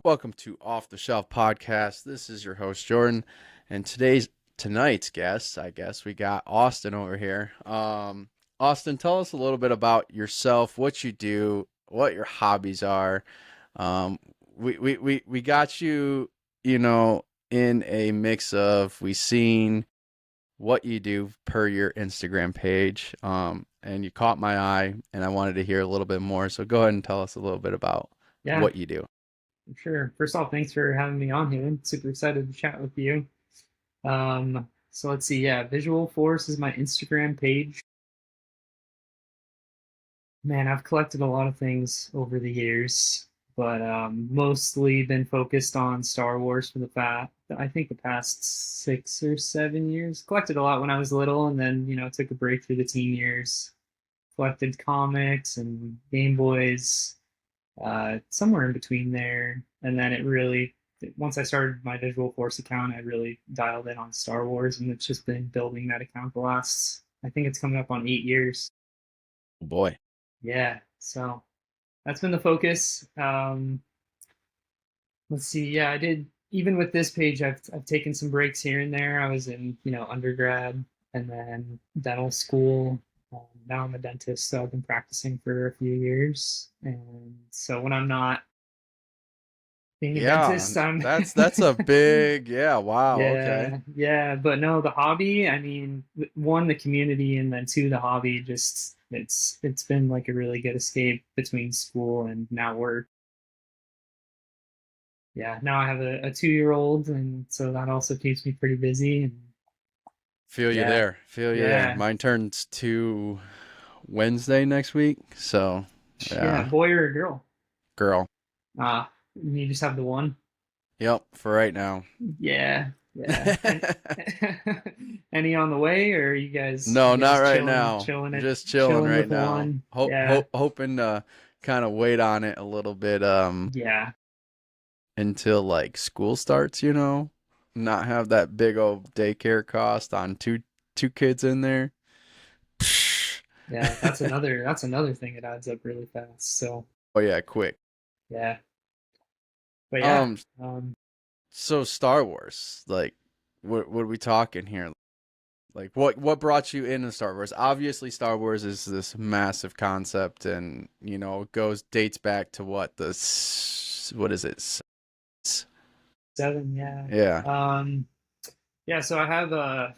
Welcome to Off the Shelf Podcast. This is your host Jordan, and tonight's guest, I guess we got Austin over here. Austin, tell us a little bit about yourself, what you do, what your hobbies are. Um, we got you, in a mix of we seen what you do per your Instagram page, and you caught my eye, and I wanted to hear a little bit more. So go ahead and tell us a little bit about Yeah, what you do. sure. First off, thanks for having me on here. Super excited to chat with you. So let's see. Yeah, Visual Force is my Instagram page. Man, I've collected a lot of things over the years, but mostly been focused on Star Wars for I think the past 6 or 7 years. Collected a lot when I was little, and then took a break through the teen years. Collected comics and Game Boys, somewhere in between there. And then once I started my Visual Force account, I really dialed in on Star Wars, and it's just been building that account the last, I think it's coming up on 8 years. Oh boy. Yeah, so that's been the focus. Let's see. Yeah, I did. Even with this page, I've taken some breaks here and there. I was in undergrad and then dental school. Now I'm a dentist, so I've been practicing for a few years. And so when I'm not being a Yeah, dentist, I'm that's a big, yeah, wow, okay. yeah. But no, the hobby. I mean, one, the community, and then two, the hobby. Just it's been like a really good escape between school and now work. Yeah, now I have a 2-year-old, and so that also keeps me pretty busy. And Feel you yeah, there. Feel you there. yeah, Mine turns to Wednesday next week, so yeah. yeah, Boy or a girl? girl. You just have the one. Yep, for right now. Yeah, yeah. And any on the way, or are you guys No, you not guys right now. Just chilling chilling right with now. one? Yeah, Hoping to kind of wait on it a little bit yeah, until like school starts, you know? Not have that big old daycare cost on two kids in there. yeah. That's another thing that adds up really fast. So Oh yeah, quick. yeah, but yeah. Um Um, So Star Wars, like, what are we talking here? Like, what brought you into Star Wars? Obviously, Star Wars is this massive concept, and it dates back to what is it? Seven, yeah. Yeah, Yeah, so I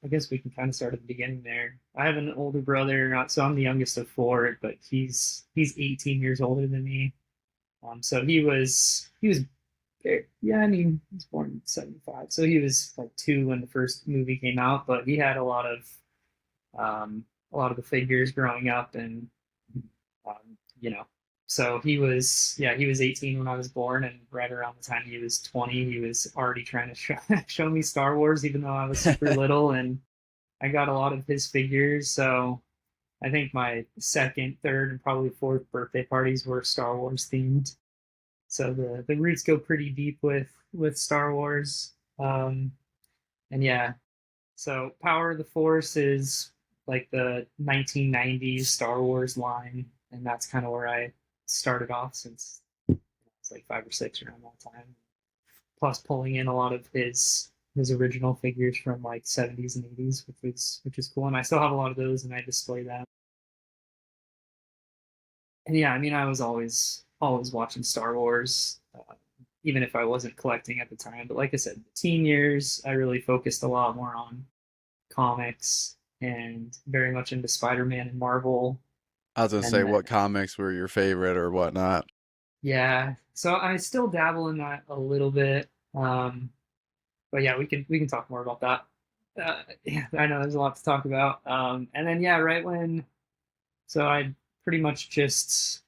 guess we can kind of start at the beginning there. I have an older brother, so I'm the youngest of four, but he's 18 years older than me. So he was yeah, I mean, he was born in 75, so he was like 2 when the first movie came out, but he had a lot of the figures growing up, and um, you know, so he was 18 when I was born, and right around the time he was 20, he was already trying to show me Star Wars, even though I was super little, and I got a lot of his figures. So I think my second, third, and probably fourth birthday parties were Star Wars themed. So the roots go pretty deep with Star Wars. And yeah, so Power of the Force is like the 1990s Star Wars line, and that's kind of where I started off since it's like 5 or 6 around that time. Plus, pulling in a lot of his original figures from like 70s and 80s, which is cool, and I still have a lot of those, and I display them. And yeah, I mean, I was always watching Star Wars, even if I wasn't collecting at the time. But like I said, the teen years, I really focused a lot more on comics and very much into Spider-Man and Marvel. I was gonna And say, then, what comics were your favorite or whatnot? yeah, so I still dabble in that a little bit. But yeah, we can talk more about that. Yeah, I know there's a lot to talk about. And then yeah, right when so I pretty much just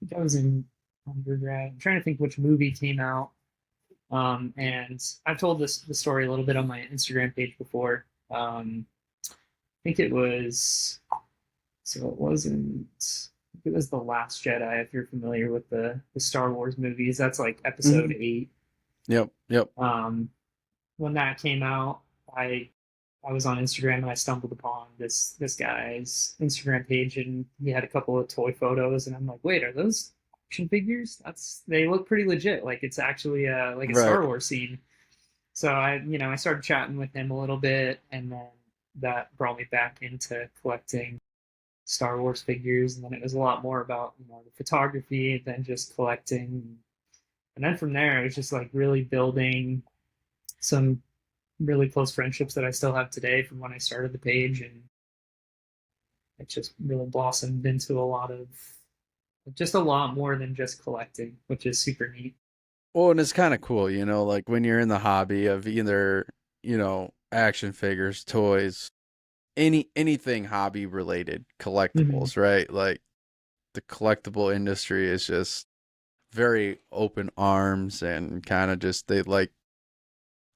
I think I was in undergrad. I'm trying to think which movie came out. And I've told the story a little bit on my Instagram page before. I think it was so it wasn't. It was The Last Jedi. If you're familiar with the Star Wars movies, that's like Episode Mhm. 8. Yep, yep. Um, when that came out, I I was on Instagram and I stumbled upon this guy's Instagram page, and he had a couple of toy photos, and I'm like, wait, are those? action figures. They look pretty legit. Like it's actually like a Right. Star Wars scene. So I started chatting with him a little bit, and then that brought me back into collecting Star Wars figures, and then it was a lot more about the photography than just collecting. And then from there, it was just like really building some really close friendships that I still have today from when I started the page, and it just really blossomed into a lot more than just collecting, which is super neat. Well, and it's kind of cool, like when you're in the hobby of either, action figures, toys, anything hobby related, Mm-hmm. collectibles, right? Like the collectible industry is just very open arms and kind of just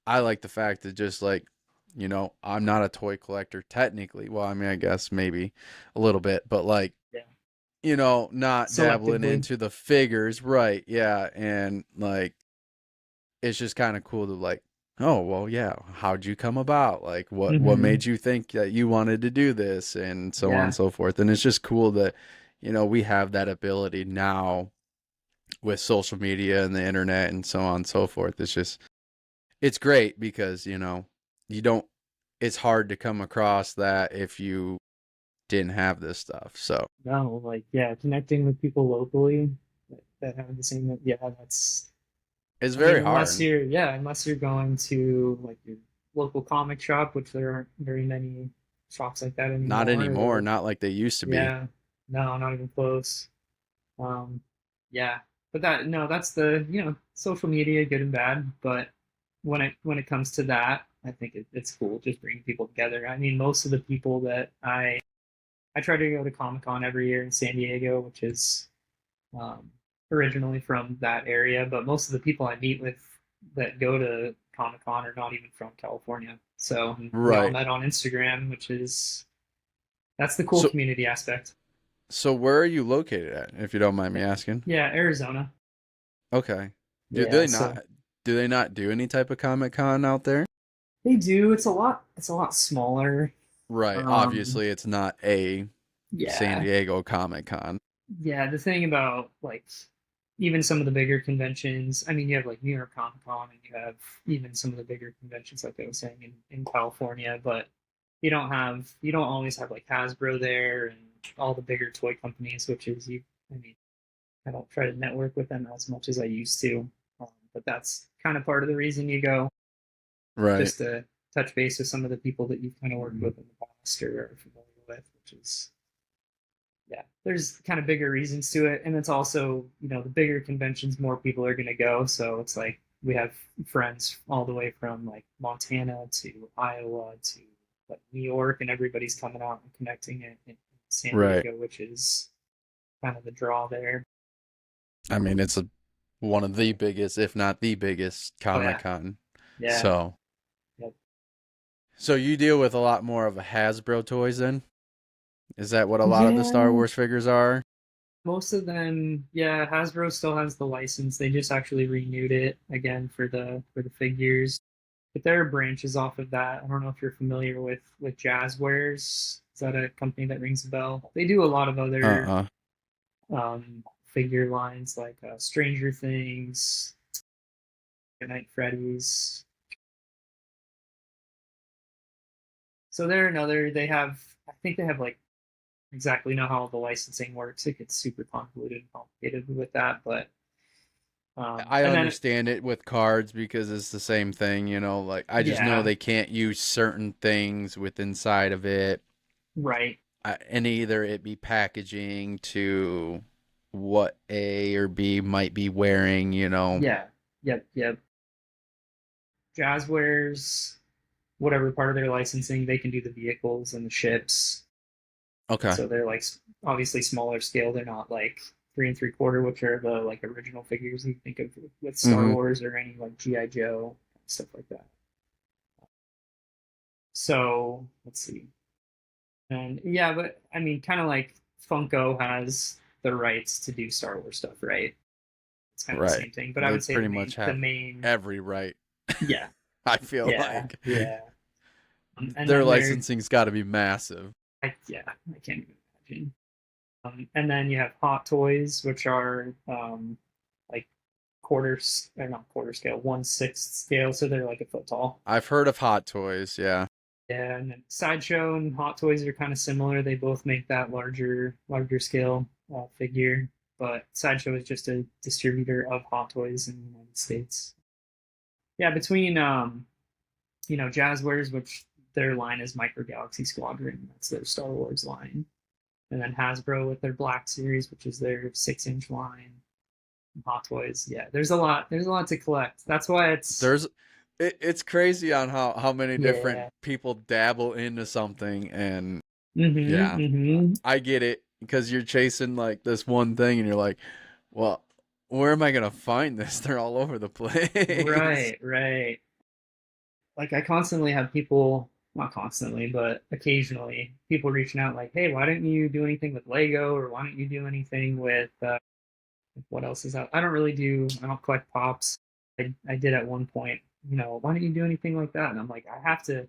I like the fact that just like, I'm not a toy collector technically. Well, I mean, I guess maybe a little bit, but like, Yeah, not dabbling selectively. into the figures, right? Yeah, and like it's just kind of cool to like, oh, well, yeah, how'd you come about? Like what Mm-hmm. made you think that you wanted to do this and so on and Yeah. so forth. And it's just cool that, we have that ability now with social media and the internet and so on and so forth. It's great because, you don't it's hard to come across that if you didn't have this stuff. So, No, like yeah, connecting with people locally that have the same. Yeah, that's. it's I mean, very unless hard. you're going to like your local comic shop, which there aren't very many shops like that Not anymore. anymore, Or not like they used to be. yeah, no, not even close. Um, yeah, but that no, that's the social media, good and bad. But when it comes to that, I think it's cool just bringing people together. I mean, most of the people that I try to go to Comic Con every year in San Diego, which is um, originally from that area, but most of the people I meet with that go to Comic Con are not even from California. So we all Right. met on Instagram, which is that's the cool So community aspect. so where are you located at, if you don't mind me asking? Yeah, Arizona. Okay. Do Yeah, they so not do they not do any type of Comic Con out there? they do. It's a lot smaller. Right. Um, Obviously, it's not a San yeah, Diego Comic Con. yeah. The thing about like even some of the bigger conventions, I mean, you have like New York Comic Con and you have even some of the bigger conventions, like I was saying in California, but you don't always have like Hasbro there and all the bigger toy companies, which is I mean, I don't try to network with them as much as I used to, but that's kind of part of the reason you go, Right. just to touch base with some of the people that you've kind of worked with in the past or are familiar with, which is yeah, there's kind of bigger reasons to it, and it's also the bigger conventions, more people are going to go. So it's like we have friends all the way from like Montana to Iowa to like New York, and everybody's coming out and connecting in San Right. Diego, which is kind of the draw there. I mean, it's one of the biggest, if not the biggest, Oh Comic yeah, Con. yeah, So, yep. so you deal with a lot more of a Hasbro toys then? Is that what a lot of the Star Yeah, Wars figures are? most of them, yeah. Hasbro still has the license. They just actually renewed it again for the figures. But there are branches off of that. I don't know if you're familiar with Jazzwares. Is that a company that rings a bell? They do a lot of other Uh-uh. figure lines like Stranger Things, Good Night Freddy's. So they're another. They have. I think they have like exactly know how the licensing works. It gets super convoluted and complicated with that, but I and then understand it with cards because it's the same thing, like I just know yeah, they can't use certain things with inside of it. right, And either it be packaging to what A or B might be wearing. yeah, yep, yep. Jazzwares, whatever part of their licensing, they can do the vehicles and the ships. Okay. So they're like obviously smaller scale. They're not like 3 3/4, which are the like original figures you think of with Star Mm-hmm. Wars or any like GI Joe stuff like that. So let's see, and yeah, but I mean, kind of like Funko has the rights to do Star Wars stuff, right? It's kind of the Right. same thing. But I They would say pretty much the have main, every right. yeah, I feel yeah, like yeah. And their then there, licensing's got to be massive. yeah, I can't even imagine. And then you have Hot Toys, which are like or not quarter scale, 1/6 scale, so they're like a foot tall. I've heard of Hot Toys, yeah. Yeah, and then Sideshow and Hot Toys are kind of similar. They both make that larger scale figure, but Sideshow is just a distributor of Hot Toys in the United States. Yeah, between Jazzwares, which their line is Micro Galaxy Squadron, that's their Star Wars line, and then Hasbro with their Black Series, which is their 6-inch line. Hot Toys, yeah. There's a lot to collect. That's why There's it's crazy on how many different yeah. people dabble into something, and Mm-hmm. yeah, Mm-hmm. I get it because you're chasing like this one thing and you're like, well, where am I gonna find this? They're all over the place. Right, right. Like I constantly have people, not constantly, but occasionally people reaching out like, "Hey, why don't you do anything with Lego, or why don't you do anything with what else is out?" I don't collect pops. I did at one point, why don't you do anything like that? And I'm like, I have to.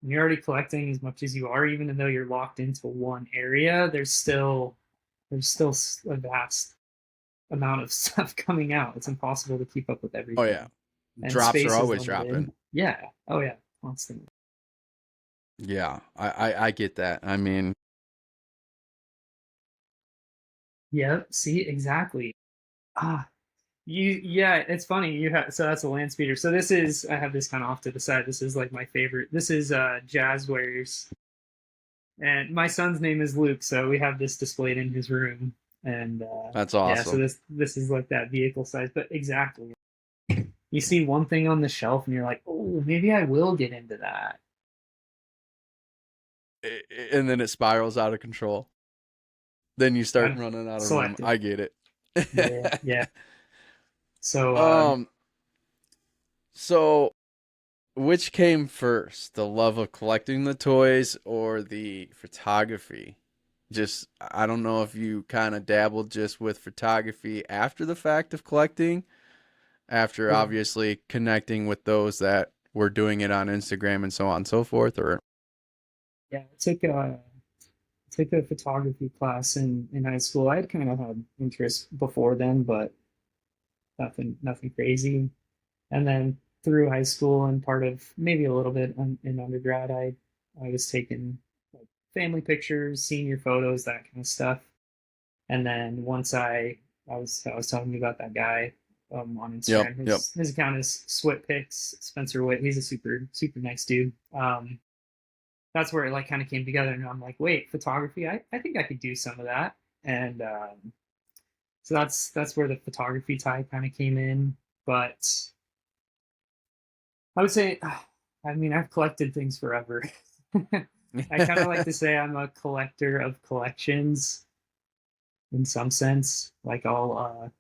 When you're already collecting as much as you are, even though you're locked into one area, there's still a vast amount of stuff coming out. It's impossible to keep up with Oh yeah, everything, and drops are space is always dropping. limited. Yeah. Oh yeah. Constantly. Yeah, I get that. I mean, Yep. See, exactly. Ah, yeah, it's funny. So that's a land speeder. So I have this kind of off to the side. This is like my favorite. This is Jazzwares. And my son's name is Luke, so we have this displayed in his room. And that's yeah, so awesome. this is like that vehicle size, but exactly. You see one thing on the shelf and you're like, "Oh, maybe I will get into that." And then it spirals out of control. Then you start Kind of running out of room. selective. I get Yeah, it. yeah. So um, so which came first, the love of collecting the toys or the photography? Just, I don't know if you kind of dabbled just with photography after the fact of collecting, after yeah, obviously connecting with those that were doing it on Instagram and so on and so forth, or I took a photography class in high school. I had kind of had interest before then, but nothing crazy. And then through high school and part of maybe a little bit in undergrad, I was taking like family pictures, senior photos, that kind of stuff. And then once I was telling you about that guy on yep, Instagram. yep. His account is Switpics, Spencer Witt. He's a super nice dude. That's where it like kind of came together, and I'm like, wait, photography? I think I could do some of that. And so that's where the photography tie kind of came in. But I would say, I mean, I've collected things forever. I kind of like to say I'm a collector of collections in some sense. Like I'll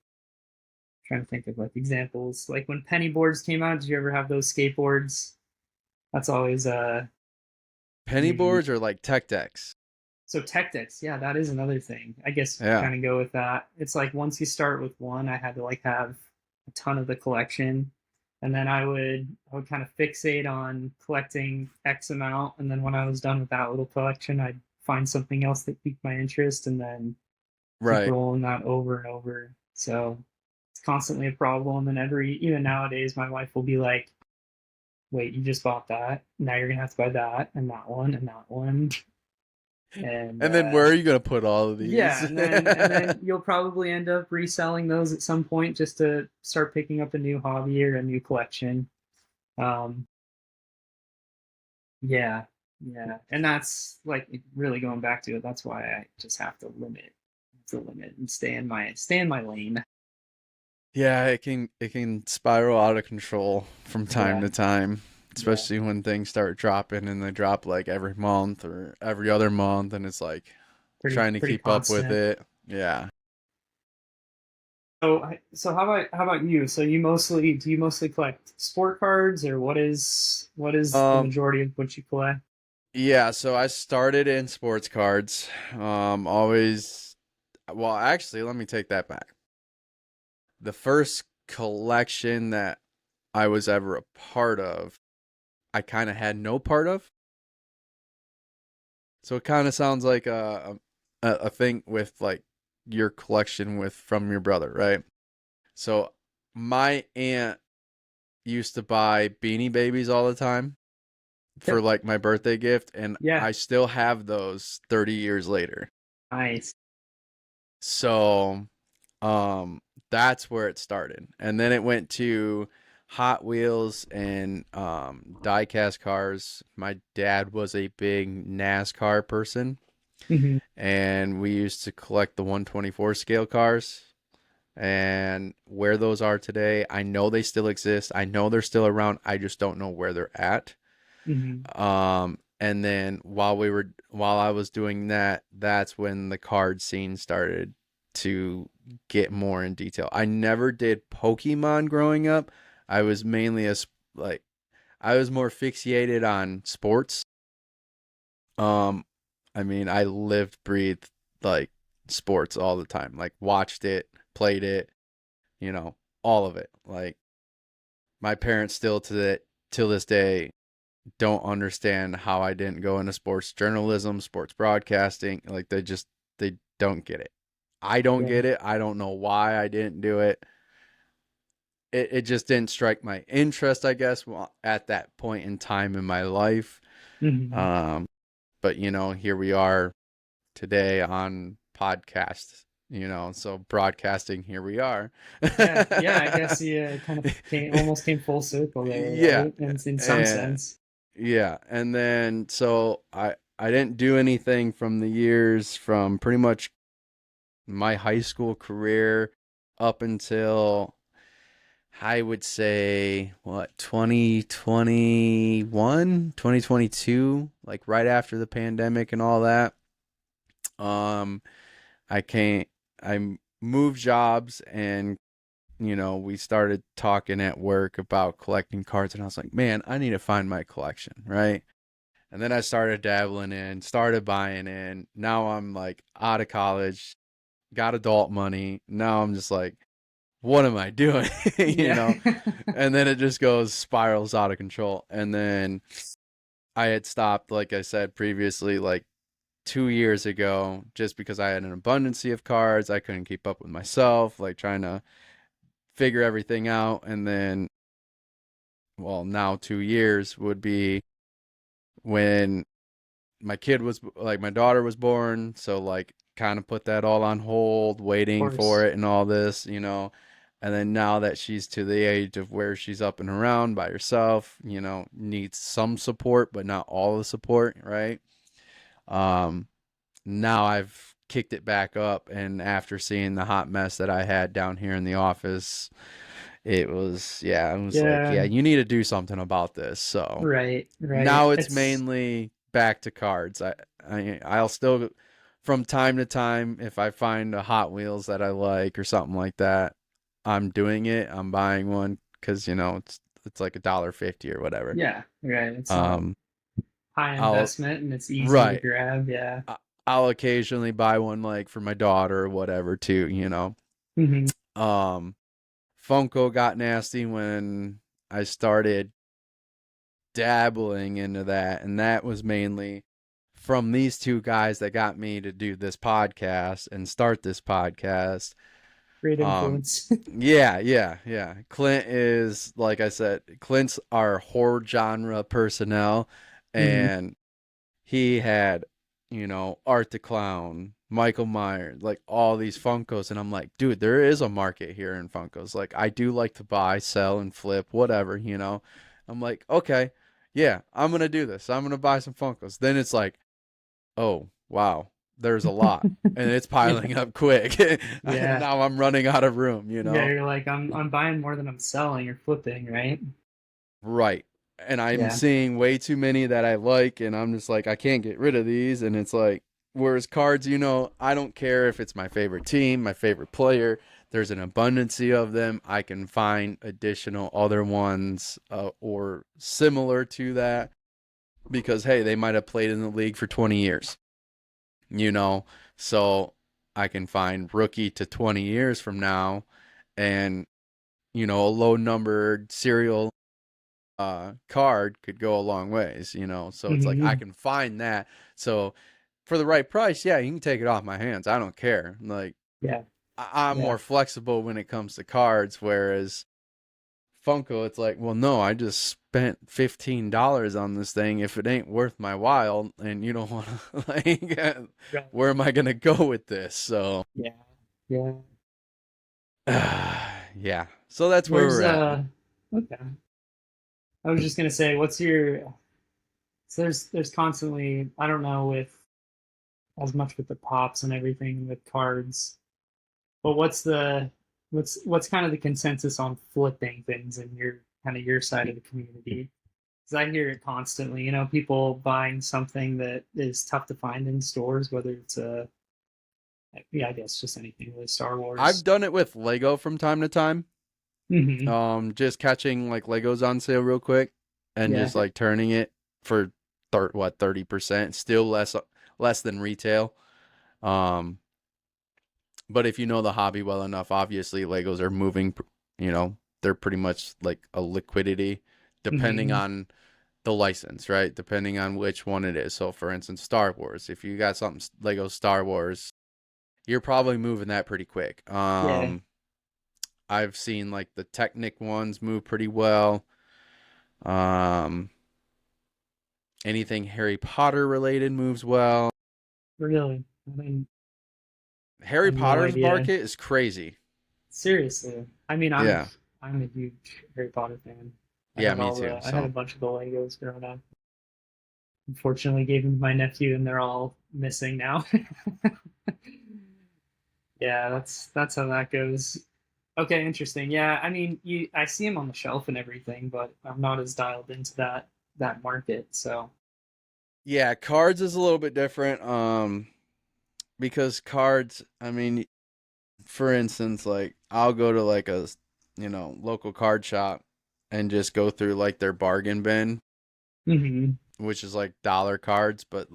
trying to think of like examples. Like when penny boards came out, did you ever have those skateboards? That's always Penny maybe boards or like tech decks? so tech decks. Yeah, that is another thing. I guess Yeah, kind of go with that. It's like once you start with one, I had to like have a ton of the collection, and then I would kind of fixate on collecting X amount, and then when I was done with that little collection, I'd find something else that piqued my interest, and then keep right. rolling that over and over. So it's constantly a problem, and even nowadays, my wife will be like, "Wait, you just bought that? Now you're gonna have to buy that and that one and that one." And And then where are you gonna put all of these? yeah, and then you'll probably end up reselling those at some point just to start picking up a new hobby or a new collection. Um, yeah, yeah, and that's like really going back to it. That's why I just have to limit and stay in my lane. Yeah, it can spiral out of control from time Yeah, to time, yeah, especially when things start dropping and they drop like every month or every other month, and it's like pretty trying to pretty keep up with constant. it. Yeah. So how about you? So do you mostly collect sport cards, or what is the Um majority of what you collect? yeah, so I started in sports cards. Always, well, actually, let me take that back. The first collection that I was ever a part of, I kind of had no part of. So it kind of sounds like a thing with like your collection with from your brother, right? So my aunt used to buy Beanie Babies all the time for Yep. like my birthday gift, and Yeah. I still have those 30 years later. Nice. So, that's where it started. And then it went to Hot Wheels and diecast cars. My dad was a big NASCAR person, Hmm. and we used to collect the 124 scale cars. And where those are today, I know they still exist. I know they're still around. I just don't know where they're at. Hmm. And then while I was doing that, that's when the card scene started to get more in detail. I never did Pokemon growing up. I was mainly like I was more fixated on sports. Um, I mean, I lived, breathed like sports all the time. Like watched it, played it, you know, all of it. Like my parents still till this day don't understand how I didn't go into sports journalism, sports broadcasting. Like they don't get it. I don't Yeah. get it. I don't know why I didn't do it. It just didn't strike my interest, I guess, at that point in time in my life. Hmm. Um, but here we are today on podcasts. So broadcasting, here we are. Yeah. Yeah. I guess you kind of almost came full circle there, Yeah, right? In some and sense. yeah, and then so I didn't do anything from the years from pretty much my high school career up until I would say what 2021, 2022, like right after the pandemic and all that. Um I can't I moved jobs, and we started talking at work about collecting cards, and I was like, "Man, I need to find my collection," right? And then I started dabbling in, started buying in. Now I'm like out of college, got adult money. Now I'm just like, what am I doing? Yeah. And then it just goes spirals out of control. And then I had stopped, like I said previously, like 2 years ago, just because I had an abundance of cards. I couldn't keep up with myself, like trying to figure everything out. And then, well, now 2 years would be when my daughter was born, so like kind of put that all on hold, Of waiting for course. it and all this. And then now that she's to the age of where she's up and around by herself, needs some support but not all the support, right? um Now I've kicked it back up, and after seeing the hot mess that I had down here in the office, it was like, Yeah. yeah, you need to do something about this. So Right. Right. now it's It's mainly back to cards. I'll still, from time to time, if I find a Hot Wheels that I like or something like that, I'm doing it. I'm buying one because it's like $1.50 or whatever. yeah. Right. It's not Um, high I'll investment and it's easy to right. grab. Yeah. I- I'll occasionally buy one like for my daughter or whatever too. Hmm. Um, Funko got nasty when I started dabbling into that, and that was mainly from these two guys that got me to do this podcast and start this podcast. Great um influence. yeah. Clint is, like I said, Clint's our horror genre personnel, Hmm. and he had, Art the Clown, Michael Myers, like all these Funkos. And I'm like, dude, there is a market here in Funkos. Like, I do like to buy, sell, and flip, whatever. I'm like, okay, yeah, I'm going to do this. I'm going to buy some Funkos. Then it's like, oh, wow, there's a lot. And it's Yeah. piling up quick. And Yeah. now I'm running out of room. Yeah. You're like, I'm buying more than I'm selling or flipping, right? Right. And I'm Yeah. seeing way too many that I like, and I'm just like, I can't get rid of these. And it's like, whereas cards, I don't care if it's my favorite team, my favorite player. There's an abundance of them. I can find additional other ones, or similar to that, because, hey, they might have played in the league for 20 years, you know? So I can find rookie to 20 years from now, and, a low numbered serial card could go a long ways. So it's like I Hmm. can find that. So for the right price, yeah, you can take it off my hands. I don't care. Like Yeah, I'm yeah, more flexible when it comes to cards, whereas Funko, it's like, well, no, I just spent $15 on this thing. If it ain't worth my while, and you don't want to, like, right. where am I gonna go with this? So, Yeah, yeah. yeah. So that's where Where's we're at. okay. I was just gonna say, what's your so there's constantly, I don't know with as much with the pops and everything with cards, but what's kind of the consensus on flipping things in your kind of your side of the community? Because I hear it constantly, people buying something that is tough to find in stores, whether it's a yeah, I guess just anything with Star I've Wars. done it with Lego from time to time. Hmm. Just catching like Legos on sale real quick and Yeah. just like turning it for 30%, still less than retail. Um, but if you know the hobby well enough, obviously Legos are moving, they're pretty much like a liquidity depending Hmm. on the license, right? Depending on which one it is. So for instance, Star Wars, if you got something Lego Star Wars, you're probably moving that pretty quick. Yeah. I've seen like the Technic ones move pretty well. Um, anything Harry Potter related moves well. Really. I Harry have no Potter's idea. market is crazy. Seriously. I mean, Yeah. I'm a huge Harry Potter fan. Yeah, me too. I had a So, bunch of the Legos growing up. Unfortunately, gave them to my nephew, and they're all missing now. Yeah, that's how that goes. Okay, interesting. Yeah, I mean, I see them on the shelf and everything, but I'm not as dialed into that market. So, yeah, cards is a little bit different because cards, I mean, for instance, like I'll go to like a, local card shop and just go through like their bargain bin, hmm, which is like dollar cards, but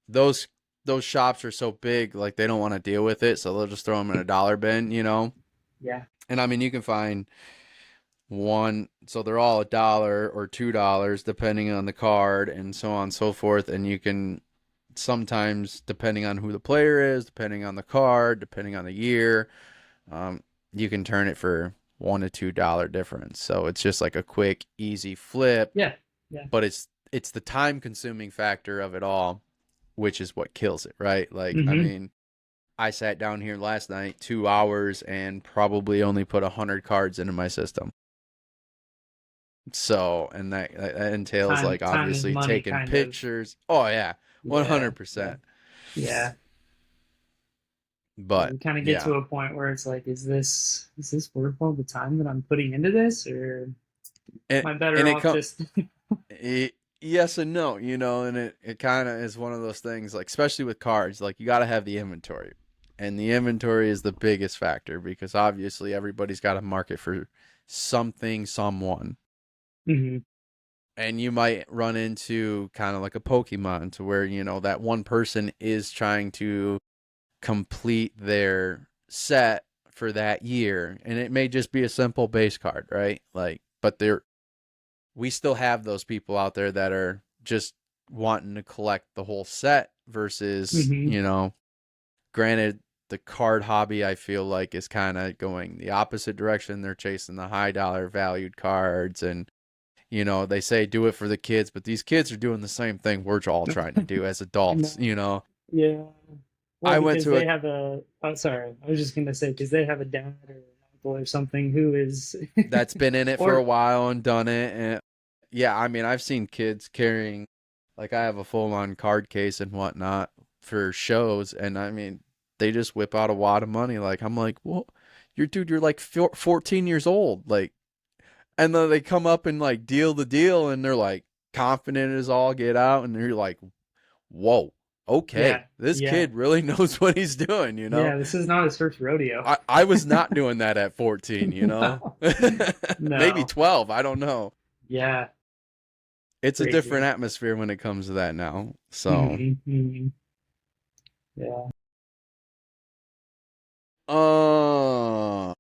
those those shops are so big like they don't want to deal with it, so they'll just throw them in a dollar bin. yeah, And I mean, you can find one, so they're all $1 or $2 depending on the card and so on and so forth, and you can sometimes, depending on who the player is, depending on the card, depending on the year, um, you can turn it for $1 to $2 difference. So it's just like a quick easy flip, yeah, yeah. but it's the time consuming factor of it all, which is what kills it, right? Like, I Hmm. mean, I sat down here last night 2 hours and probably only put 100 cards into my system. So, and that entails like Time is obviously money, taking kind of. pictures. Oh yeah, Yeah, yeah, 100%. yeah. But You kind of get yeah, to a point where it's like, is this worth all the time that I'm putting into this, or and am I better and it off come just? it, yes and no, and it kind of is one of those things, like especially with cards, like you got to have the inventory, and the inventory is the biggest factor because obviously everybody's got a market for something, someone. Hmm. And you might run into kind of like a Pokemon to where, that one person is trying to complete their set for that year. And it may just be a simple base card, right? Like, but we still have those people out there that are just wanting to collect the whole set versus, Hmm. granted, the card hobby, I feel like, is kind of going the opposite direction. They're chasing the high dollar valued cards, and they say do it for the kids, but these kids are doing the same thing we're all trying to do as I adults. Yeah. Well, I went because to they a have a. Oh, sorry. I was just gonna say because they have a dad or an uncle or something who is, that's been in it for a or while and done it. And yeah, I mean, I've seen kids carrying, like, I have a full on card case and whatnot for shows. And I mean, they just whip out a wad of money. Like, I'm like, well, you're like 14 years old. Like, and then they come up and like deal the deal and they're like confident as all get out. And you're like, whoa, yeah, okay, this yeah, kid really knows what he's doing. yeah. This is not his first rodeo. I was not doing that at 14. No, Maybe no. 12, I don't know. Yeah, It's a different crazy. atmosphere when it comes to that now. So, Hmm. Hmm. Yeah. uh,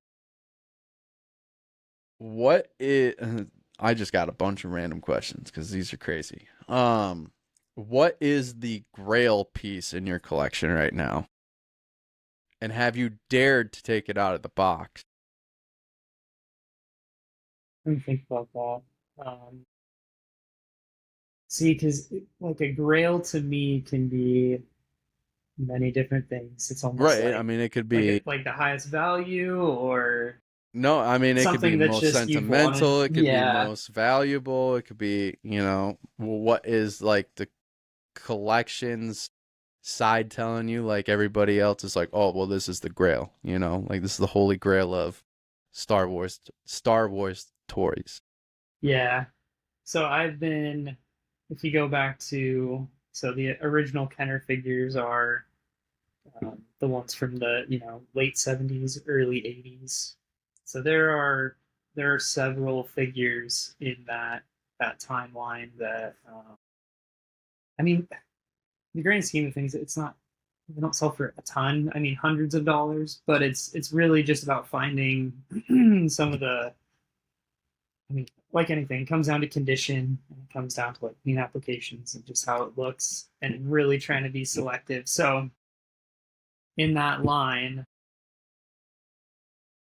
what is, I just got a bunch of random questions because these are crazy. What is the grail piece in your collection right now? And have you dared to take it out of the box? Let me think about that. See, because like a grail to me can be many different things. It's almost Right. I mean, it could be, like the highest value or no, I mean, it could be something that's most just you've wanted. sentimental. It could be Yeah, most valuable. It could be, what is like the collections side telling you, like everybody else is like, oh, well, this is the grail, like this is the holy grail of Star Wars toys. yeah. So I've been, if you go back to, so the original Kenner figures are the ones from the late 70s, early 80s. So there are several figures in that timeline that I mean, in the grand scheme of things, it's not they don't sell for a ton. I mean, hundreds of dollars, but it's really just about finding some of the. I mean, like anything, it comes down to condition, and it comes down to like clean applications and just how it looks, and really trying to be selective. So in that line,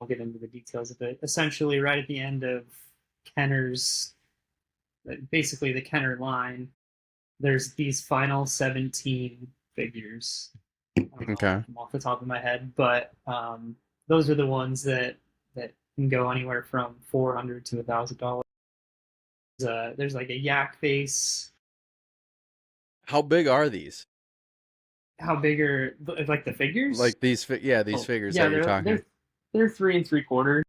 I'll get into the details of it. Essentially, right at the end of Kenner's, basically the Kenner line, there's these final 17 figures. I don't know Okay. them off the top of my head, but those are the ones that can go anywhere from $400 to $1,000. There's like a yak face. How big are these? How big are like the figures? Like yeah, these Oh, figures yeah, that you're they're talking. they're they're 3 3/4.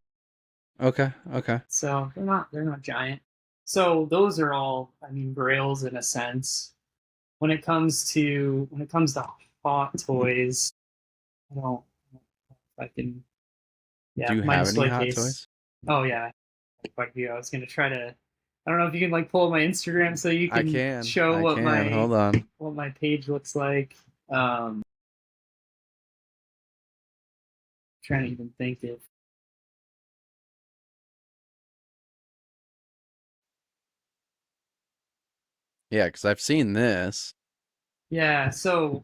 Okay, okay. So they're not giant. So those are all, I mean, grails in a sense. When it comes to hot toys, I don't know if I can. Do Yeah, you my have any display hot case. toys? Oh yeah, quite a few. I was gonna try to. I don't know if you can like pull up my Instagram so you I can can. show I can. Hold on. what my page looks like. Trying to even think if. Yeah, because I've seen this. Yeah, so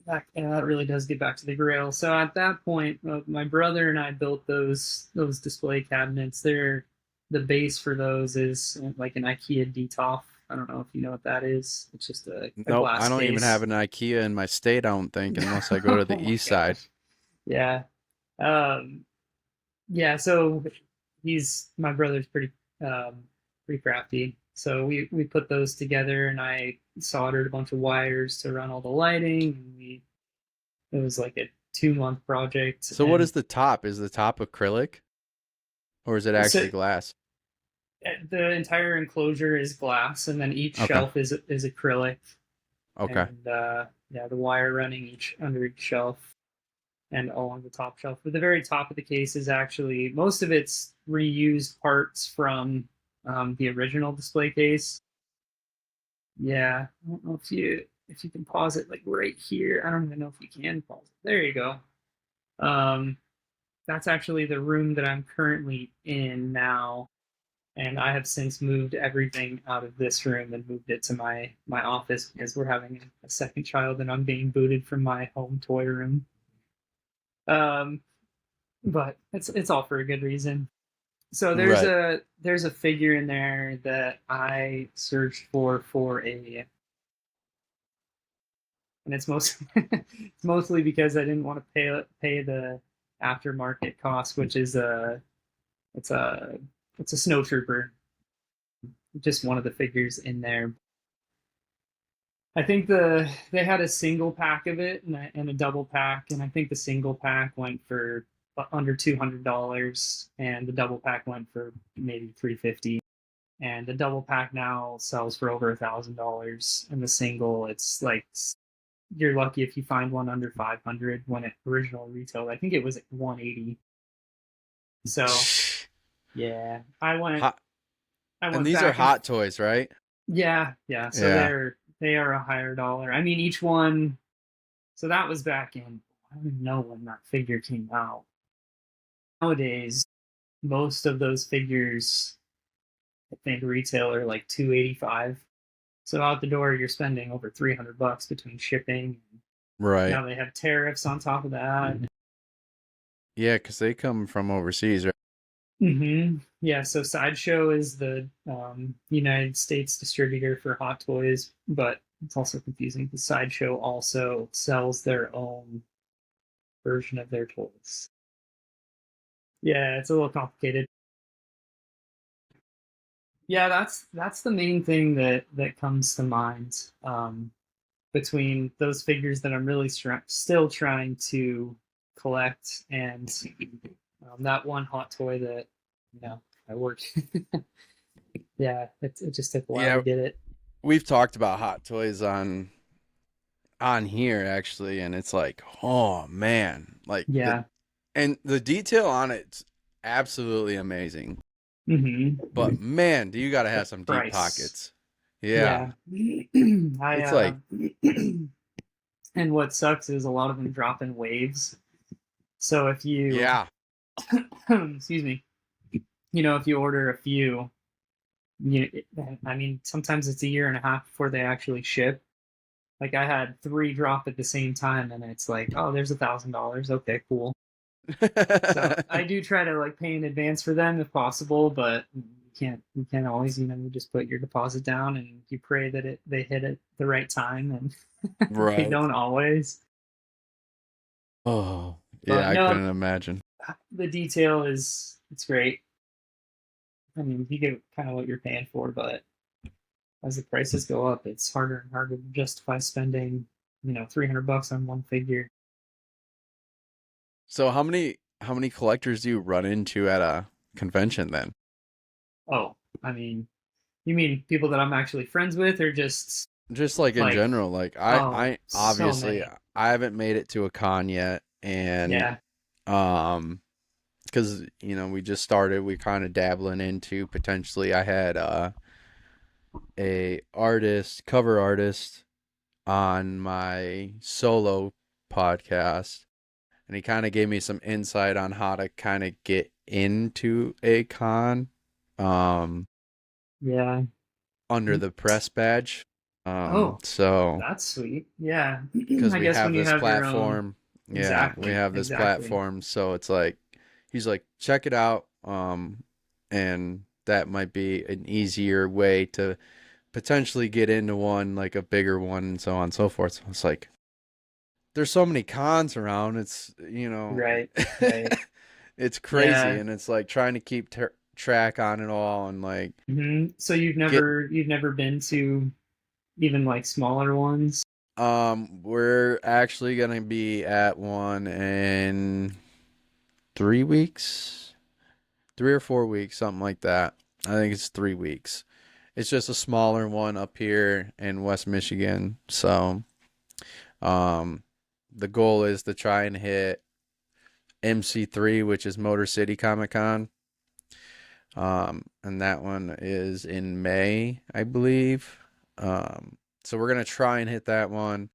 that really does get back to the grail. So at that point, my brother and I built those display cabinets. They're the base for those is like an IKEA DTOF. I don't know if you know what that is. It's just a Nope, I glass don't even have case. an IKEA in my state, I don't think, unless I go to the Oh my east side. gosh. Yeah. Um, yeah, so he's my brother's um, pretty crafty. So we put those together, and I soldered a bunch of wires to run all the lighting. And it was like a 2 month project, So what and is the top? Is the top acrylic or is it so actually glass? the entire enclosure is glass, and then each Okay. shelf is acrylic, Okay. and yeah, the wire running each under each shelf and along the top shelf. But the very top of the case is actually most of it's reused parts from the original display case. Yeah, I don't know if you can pause it like right here. I don't even know if you can pause it. There you go. Um, that's actually the room that I'm currently in now, and I have since moved everything out of this room and moved it to my office because we're having a second child and I'm being booted from my home toy room. Um, but it's all for a good reason. So Right. there's a figure in there that I searched for a, and it's mostly because I didn't want to pay the aftermarket cost, which is it's a it's a snow trooper, just one of the figures in there. I think they had a single pack of it and a double pack, and I think the single pack went for under $200, and the double pack went for maybe 350. And the double pack now sells for over $1,000, and the single, it's like you're lucky if you find one under 500 when it original retail. I think it was at 180. So yeah, Hot. I And went these are back and hot toys, right? yeah. So Yeah. they are a higher dollar. I mean, each one. So that was back in, I don't even know when that figure came out. Nowadays, most of those figures, I think, retail are like 285. So out the door, you're spending over $300 between shipping. Right. Now they have tariffs on top of that. Yeah, because they come from overseas, right? Yeah, so Sideshow is the United States distributor for Hot Toys, but it's also confusing because Sideshow also sells their own version of their toys. Yeah, it's a little complicated. Yeah, that's the main thing that comes to mind between those figures that I'm really still trying to collect and that one hot toy that I worked. Yeah, it just took a while Yeah, to get it. we've talked about Hot Toys on here actually, and it's like, oh man, like Yeah. the detail on it's absolutely amazing. But man, do you got to The have some deep price. pockets. Yeah. Yeah. I It's like, and what sucks is a lot of them drop in waves. So if you yeah. excuse me, if you order a few, I mean, sometimes it's a year and a half before they actually ship. Like I had three drop at the same time, and it's like, oh, there's $1,000. Okay, cool. So I do try to like pay in advance for them if possible, but you can't always, you just put your deposit down and you pray that they hit at the right time, and they Right. don't always. Oh, yeah, But I no, couldn't imagine. the detail it's great. I mean, you get kind of what you're paying for, but as the prices go up, it's harder and harder to justify spending, $300 on one figure. So how many collectors do you run into at a convention then? Oh, I mean, you mean people that I'm actually friends with, or just Just like in like, general, like oh, I so obviously many. I haven't made it to a con yet, and Yeah. um because we just started, we kind of dabbling into potentially. I had a cover artist on my solo podcast, and he kind of gave me some insight on how to kind of get into a con um Yeah. under the press badge. Oh, So that's sweet. Yeah. because I we guess have when you this have your own. platform, yeah, we Exactly. have this Exactly. platform, so it's like he's like, check it out, and that might be an easier way to potentially get into one, like a bigger one, and so on and so forth. So it's like there's so many cons around. It's Right. Right. it's crazy, Yeah. and it's like trying to keep track on it all, and like So you've get. never been to even like smaller ones? We're actually gonna be at one in 3 weeks, 3 or 4 weeks, something like that. I think it's 3 weeks. It's just a smaller one up here in West Michigan. So, um, the goal is to try and hit MC3, which is Motor City Comic Con. And that one is in May, I believe. So we're gonna try and hit that one.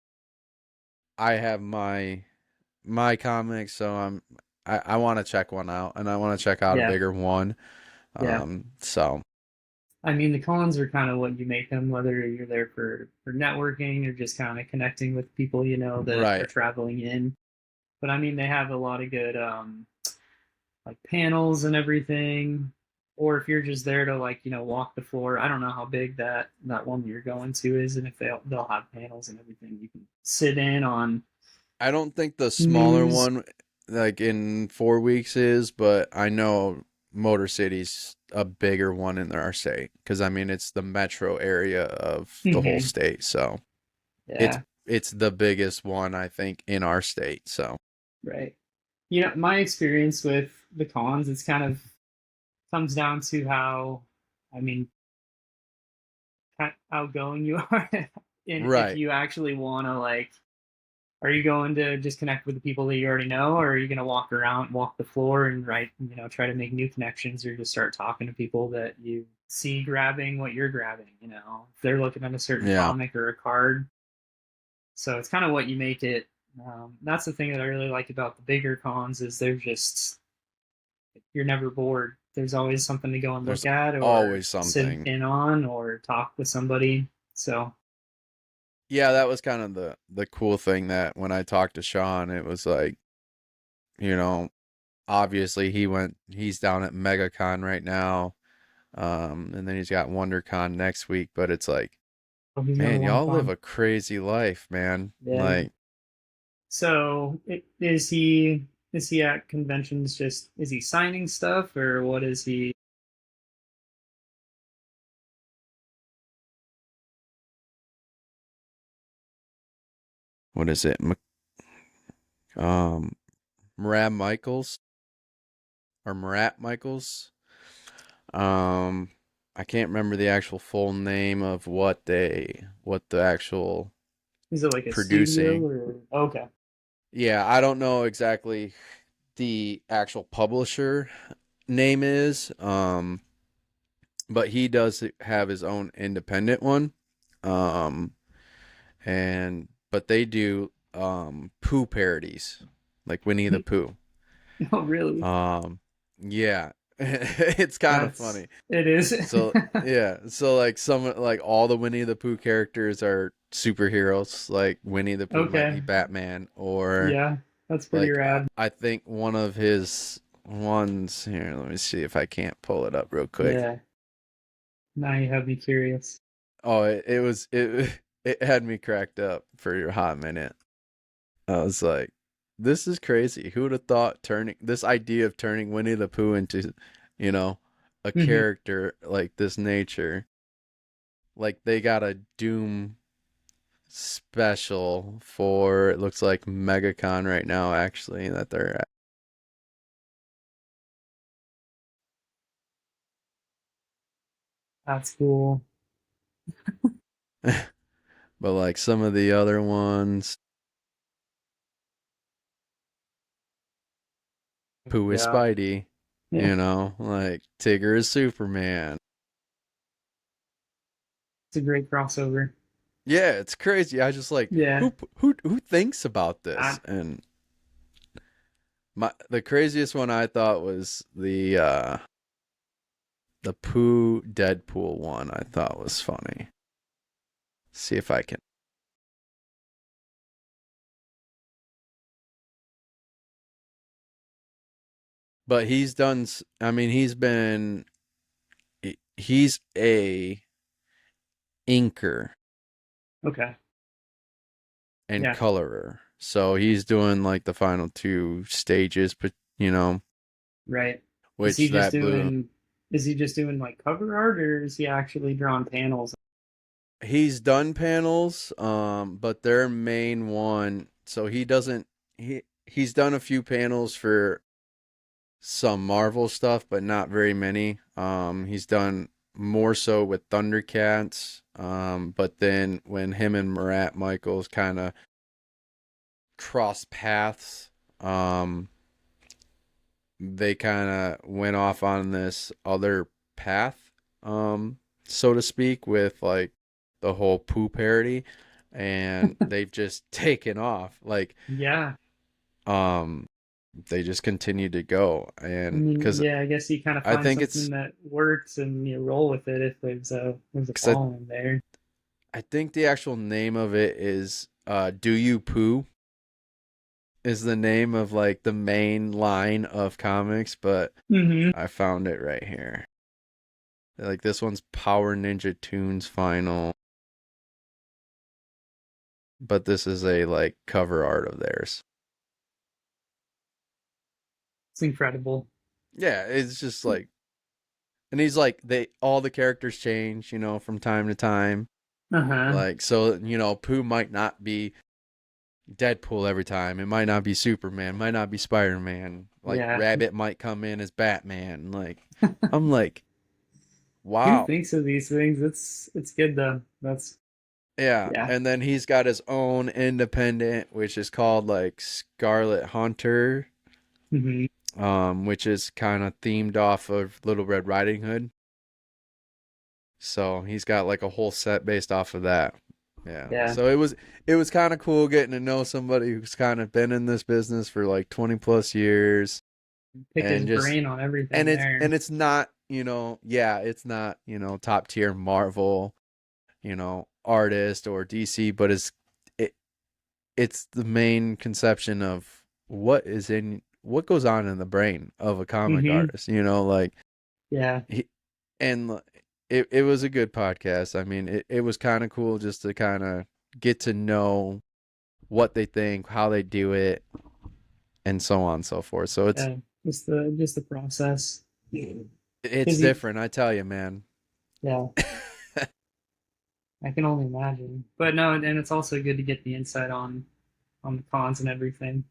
I have my comics, so I want to check one out, and I want to check out a Yeah. bigger one. Yeah. So I mean, the cons are kind of what you make them, whether you're there for networking or just kind of connecting with people that are right, traveling in. But I mean, they have a lot of good like panels and everything. Or if you're just there to like walk the floor, I don't know how big that one you're going to is, and if they'll have panels and everything you can sit in on I don't think the smaller news. one, like in 4 weeks, is, but I know Motor City's a bigger one in our state because I mean it's the metro area of the whole Hmm. state, so it's Yeah, it's the biggest one I think in our state. So right. My experience with the cons, it's kind of comes down to how, I mean, outgoing you are, and if right, you actually want to like, are you going to just connect with the people that you already know, or are you going to walk around, walk the floor, and try to make new connections, or just start talking to people that you see grabbing what you're grabbing? If they're looking at a certain yeah, comic or a card, so it's kind of what you make it. That's the thing that I really like about the bigger cons is they're just you're never bored. There's always something to go and there's look at, or always sit something. in on, or talk with somebody. So Yeah, that was kind of the cool thing that when I talked to Sean, it was like, you know, obviously he's down at MegaCon right now. And then he's got WonderCon next week, but it's like, oh, he's going to man, y'all live WonderCon. a crazy life, man. Yeah. Like, So is he at conventions? Just is he signing stuff or what is he? what is it? Um, Marab Michaels or Marat Michaels. Um, I can't remember the actual full name of what the actual Is it like a studio producing. or okay? Yeah, I don't know exactly the actual publisher name is. But he does have his own independent one. Um, and but they do poo parodies, like Winnie the Pooh. Oh, really? Um, yeah, it's kind of That's funny. it is. So yeah, so like like all the Winnie the Pooh characters are superheroes. Like Winnie the Pooh might Okay. be Batman, or Yeah, that's pretty like rad. I think one of his ones here. Let me see if I can't pull it up real quick. Yeah. Now you have me curious. Oh, it was it. It had me cracked up for a hot minute. I was like, "This is crazy. Who would have thought turning this idea of turning Winnie the Pooh into, you know, a Hmm. character like this nature? Like they got a Doom special for it looks like MegaCon right now. Actually, that they're That's cool. at. But like some of the other ones, Pooh is Yeah. Spidey. Yeah. Like Tigger is Superman. It's a great crossover. Yeah, it's crazy. I just like Yeah. who thinks about I, this? And the craziest one I thought was the Pooh Deadpool one. I thought was funny. See if I can. But he's done. I mean, he's a inker okay. and Yeah. colorer. So he's doing like the final two stages, but Right. Is he which just that blew. doing is he just doing like cover art or is he actually drawing panels? He's done panels, but their main one. So he doesn't. He's done a few panels for some Marvel stuff, but not very many. He's done more so with Thundercats. But then when him and Marat Michaels kind of crossed paths, um, they kind of went off on this other path, so to speak, with like the whole poo parody, and they've just taken off. Like, Yeah. um, they just continue to go, I and mean, because yeah, I guess you kind of I find think something that works and you roll with it if there's a because following there. I think the actual name of it is "Do You Poo" is the name of like the main line of comics, but Hmm. I found it right here. Like this one's Power Ninja Tunes Final, but this is a like cover art of theirs. It's incredible. Yeah, it's just like, and he's like they all the characters change, from time to time. Uh-huh. Like so, Pooh might not be Deadpool every time. It might not be Superman, might not be Spider-Man. Like Yeah. Rabbit might come in as Batman. Like I'm like, Who wow. thinks of these things? It's good though. That's Yeah, yeah. and then he's got his own independent, which is called like Scarlet Hunter, Hmm. which is kind of themed off of Little Red Riding Hood. So he's got like a whole set based off of that. Yeah. Yeah. So it was kind of cool getting to know somebody who's kind of been in this business for like 20 plus years Pick his and just brain on and everything it's there. and it's not, yeah, it's not, top tier Marvel, artist or DC, but it, it's the main conception of what goes on in the brain of a comic Hmm. artist. You know, like Yeah. he and it was a good podcast. I mean, it was kind of cool just to kind of get to know what they think, how they do it, and so on and so forth. So Yeah. Just the process. it's Because you, different, I tell you, man. yeah, I can only imagine. But no, and it's also good to get the insight on the cons and everything,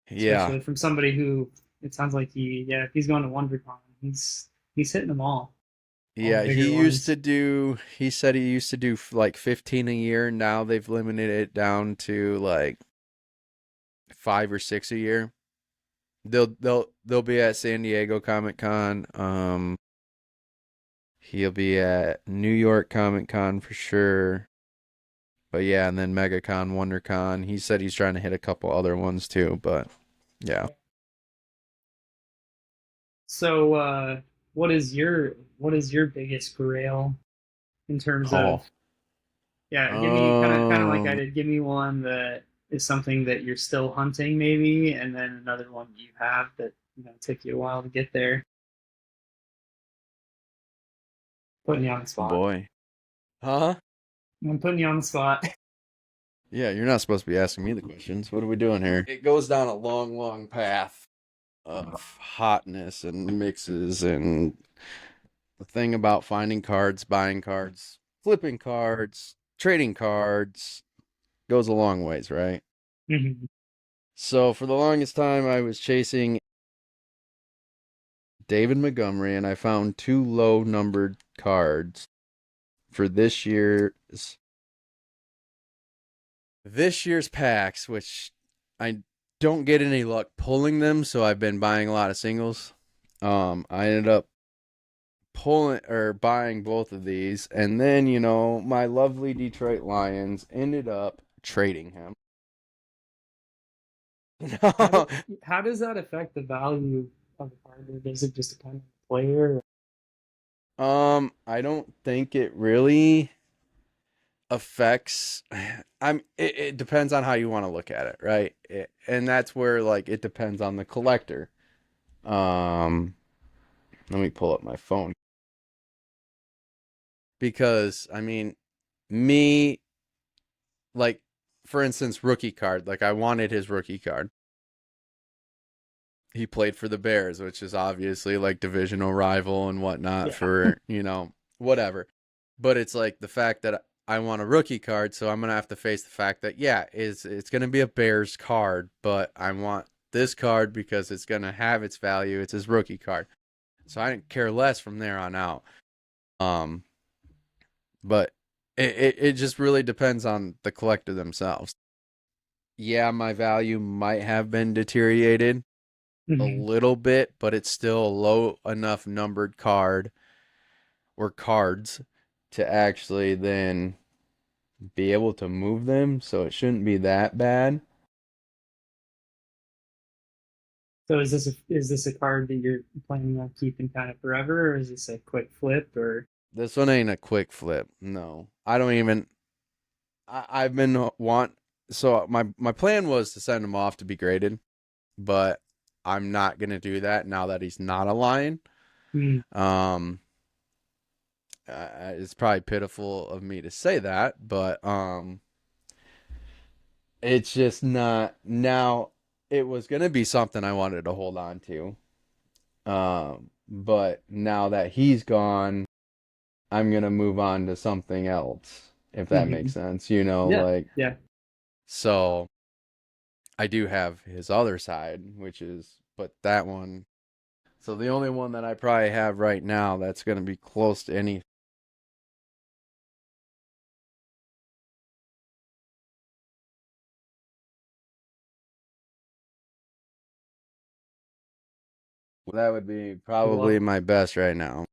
Yeah. especially from somebody who it sounds like if he's going to WonderCon, he's hitting them all the Yeah, bigger ones. he said he used to do like 15 a year. Now they've limited it down to like 5 or 6 a year. They'll be at San Diego Comic Con. He'll be at New York Comic Con for sure. But yeah, and then MegaCon, WonderCon. He said he's trying to hit a couple other ones too, but yeah. So, what is your biggest grail in terms Oh. of yeah? Give me kind of like I Um did. Give me one that is something that you're still hunting, maybe, and then another one you have that took you a while to get there. Putting you on the spot. boy. Huh? I'm putting you on the spot. Yeah, you're not supposed to be asking me the questions. What are we doing here? It goes down a long, long path of hotness and mixes, and the thing about finding cards, buying cards, flipping cards, trading cards goes a long ways, right? Mhm. So for the longest time I was chasing David Montgomery, and I found two low numbered cards for this year's packs, which I don't get any luck pulling them, so I've been buying a lot of singles. I ended up pulling or buying both of these, and then my lovely Detroit Lions ended up trading him. How do, how does that affect the value of the card? Or does it just depend on the player? I don't think it really affects. It depends on how you want to look at it, right? And that's where like it depends on the collector. Um, Let me pull up my phone because I mean, me like for instance, rookie card. Like I wanted his rookie card. He played for the Bears, which is obviously like divisional rival and whatnot Yeah. for whatever. But it's like the fact that I want a rookie card, so I'm gonna have to face the fact that yeah, it's gonna be a Bears card, but I want this card because it's gonna have its value. It's his rookie card, so I didn't care less from there on out. Um, but it just really depends on the collector themselves. Yeah, my value might have been deteriorated a Hmm. little bit, but it's still a low enough numbered card or cards to actually then be able to move them, so it shouldn't be that bad. So is this a card that you're planning on keeping kind of forever, or is this a quick flip, or This one ain't a quick flip. No. I don't even I've been want so my plan was to send him off to be graded, but I'm not going to do that now that he's not a lion. hmm, Um it's probably pitiful of me to say that, but it's just not now. It was gonna be something I wanted to hold on to. But now that he's gone, I'm gonna move on to something else, if that hmm, makes sense. yeah, Like yeah. so I do have his other side, which is but that one. So the only one that I probably have right now that's gonna be close to any that would be probably Well, my best right now,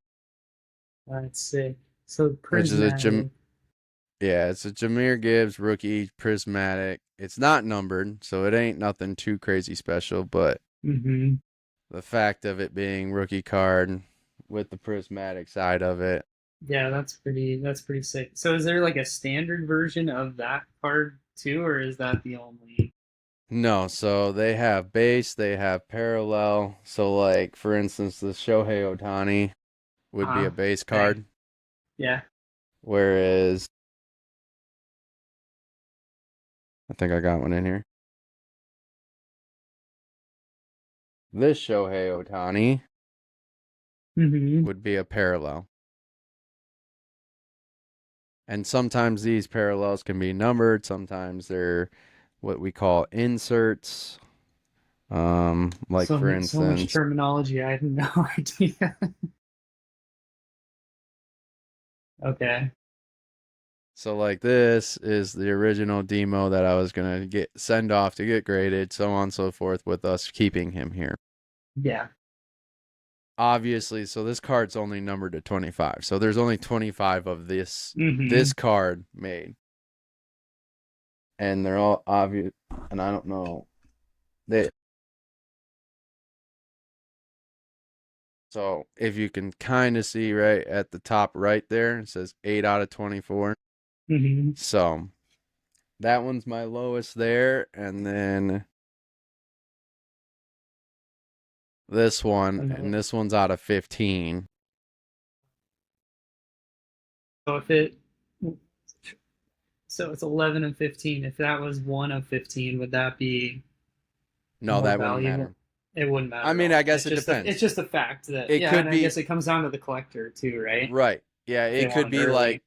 let's see. So which is a prismatic. Yeah, it's a Jameer Gibbs rookie prismatic. It's not numbered, so it ain't nothing too crazy special, but Hmm. the fact of it being rookie card with the prismatic side of it. Yeah, that's pretty sick. So is there like a standard version of that card too, or is that the only? No, so they have base, they have parallel. So like for instance, the Shohei Ohtani would be a base Dang. card, Yeah. whereas I think I got one in here. This Shohei Ohtani Hmm. would be a parallel. And sometimes these parallels can be numbered, sometimes they're what we call inserts. Like for So much instance, terminology. I have no idea. Okay. so like this is the original demo that I was gonna get send off to get graded, so on and so forth, with us keeping him here. Yeah. Obviously, so this card's only numbered to 25. So there's only 25 of this Hmm. card made. And they're all obvious, and I don't know. They So if you can kind of see right at the top right there, it says 8 out of 24. Hmm. So that one's my lowest there, and then this one, And and this one's out of 15. so if it, so it's 11 and 15. If that was one of 15, would that be No, more that wouldn't valuable? matter. It wouldn't I matter at mean, I all. guess it It's depends. just the fact that, It yeah, could and I be guess it comes down to the collector too, right? right. Yeah, They it want could it be like early.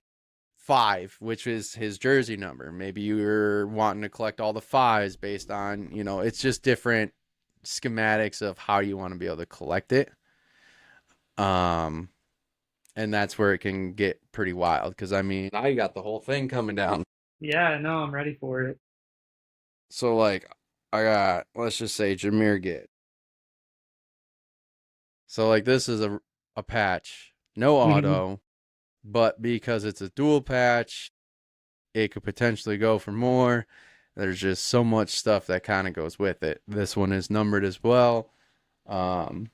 5, which is his jersey number. Maybe you were wanting to collect all the fives based on, it's just different schematics of how you want to be able to collect it. Um, and that's where it can get pretty wild because I mean, now you got the whole thing coming down. Yeah, no, I'm ready for it. So like, I got let's just say Jameer Gidd. So like, this is a patch, no Hmm. auto, but because it's a dual patch, it could potentially go for more. There's just so much stuff that kind of goes with it. This one is numbered as well. Um,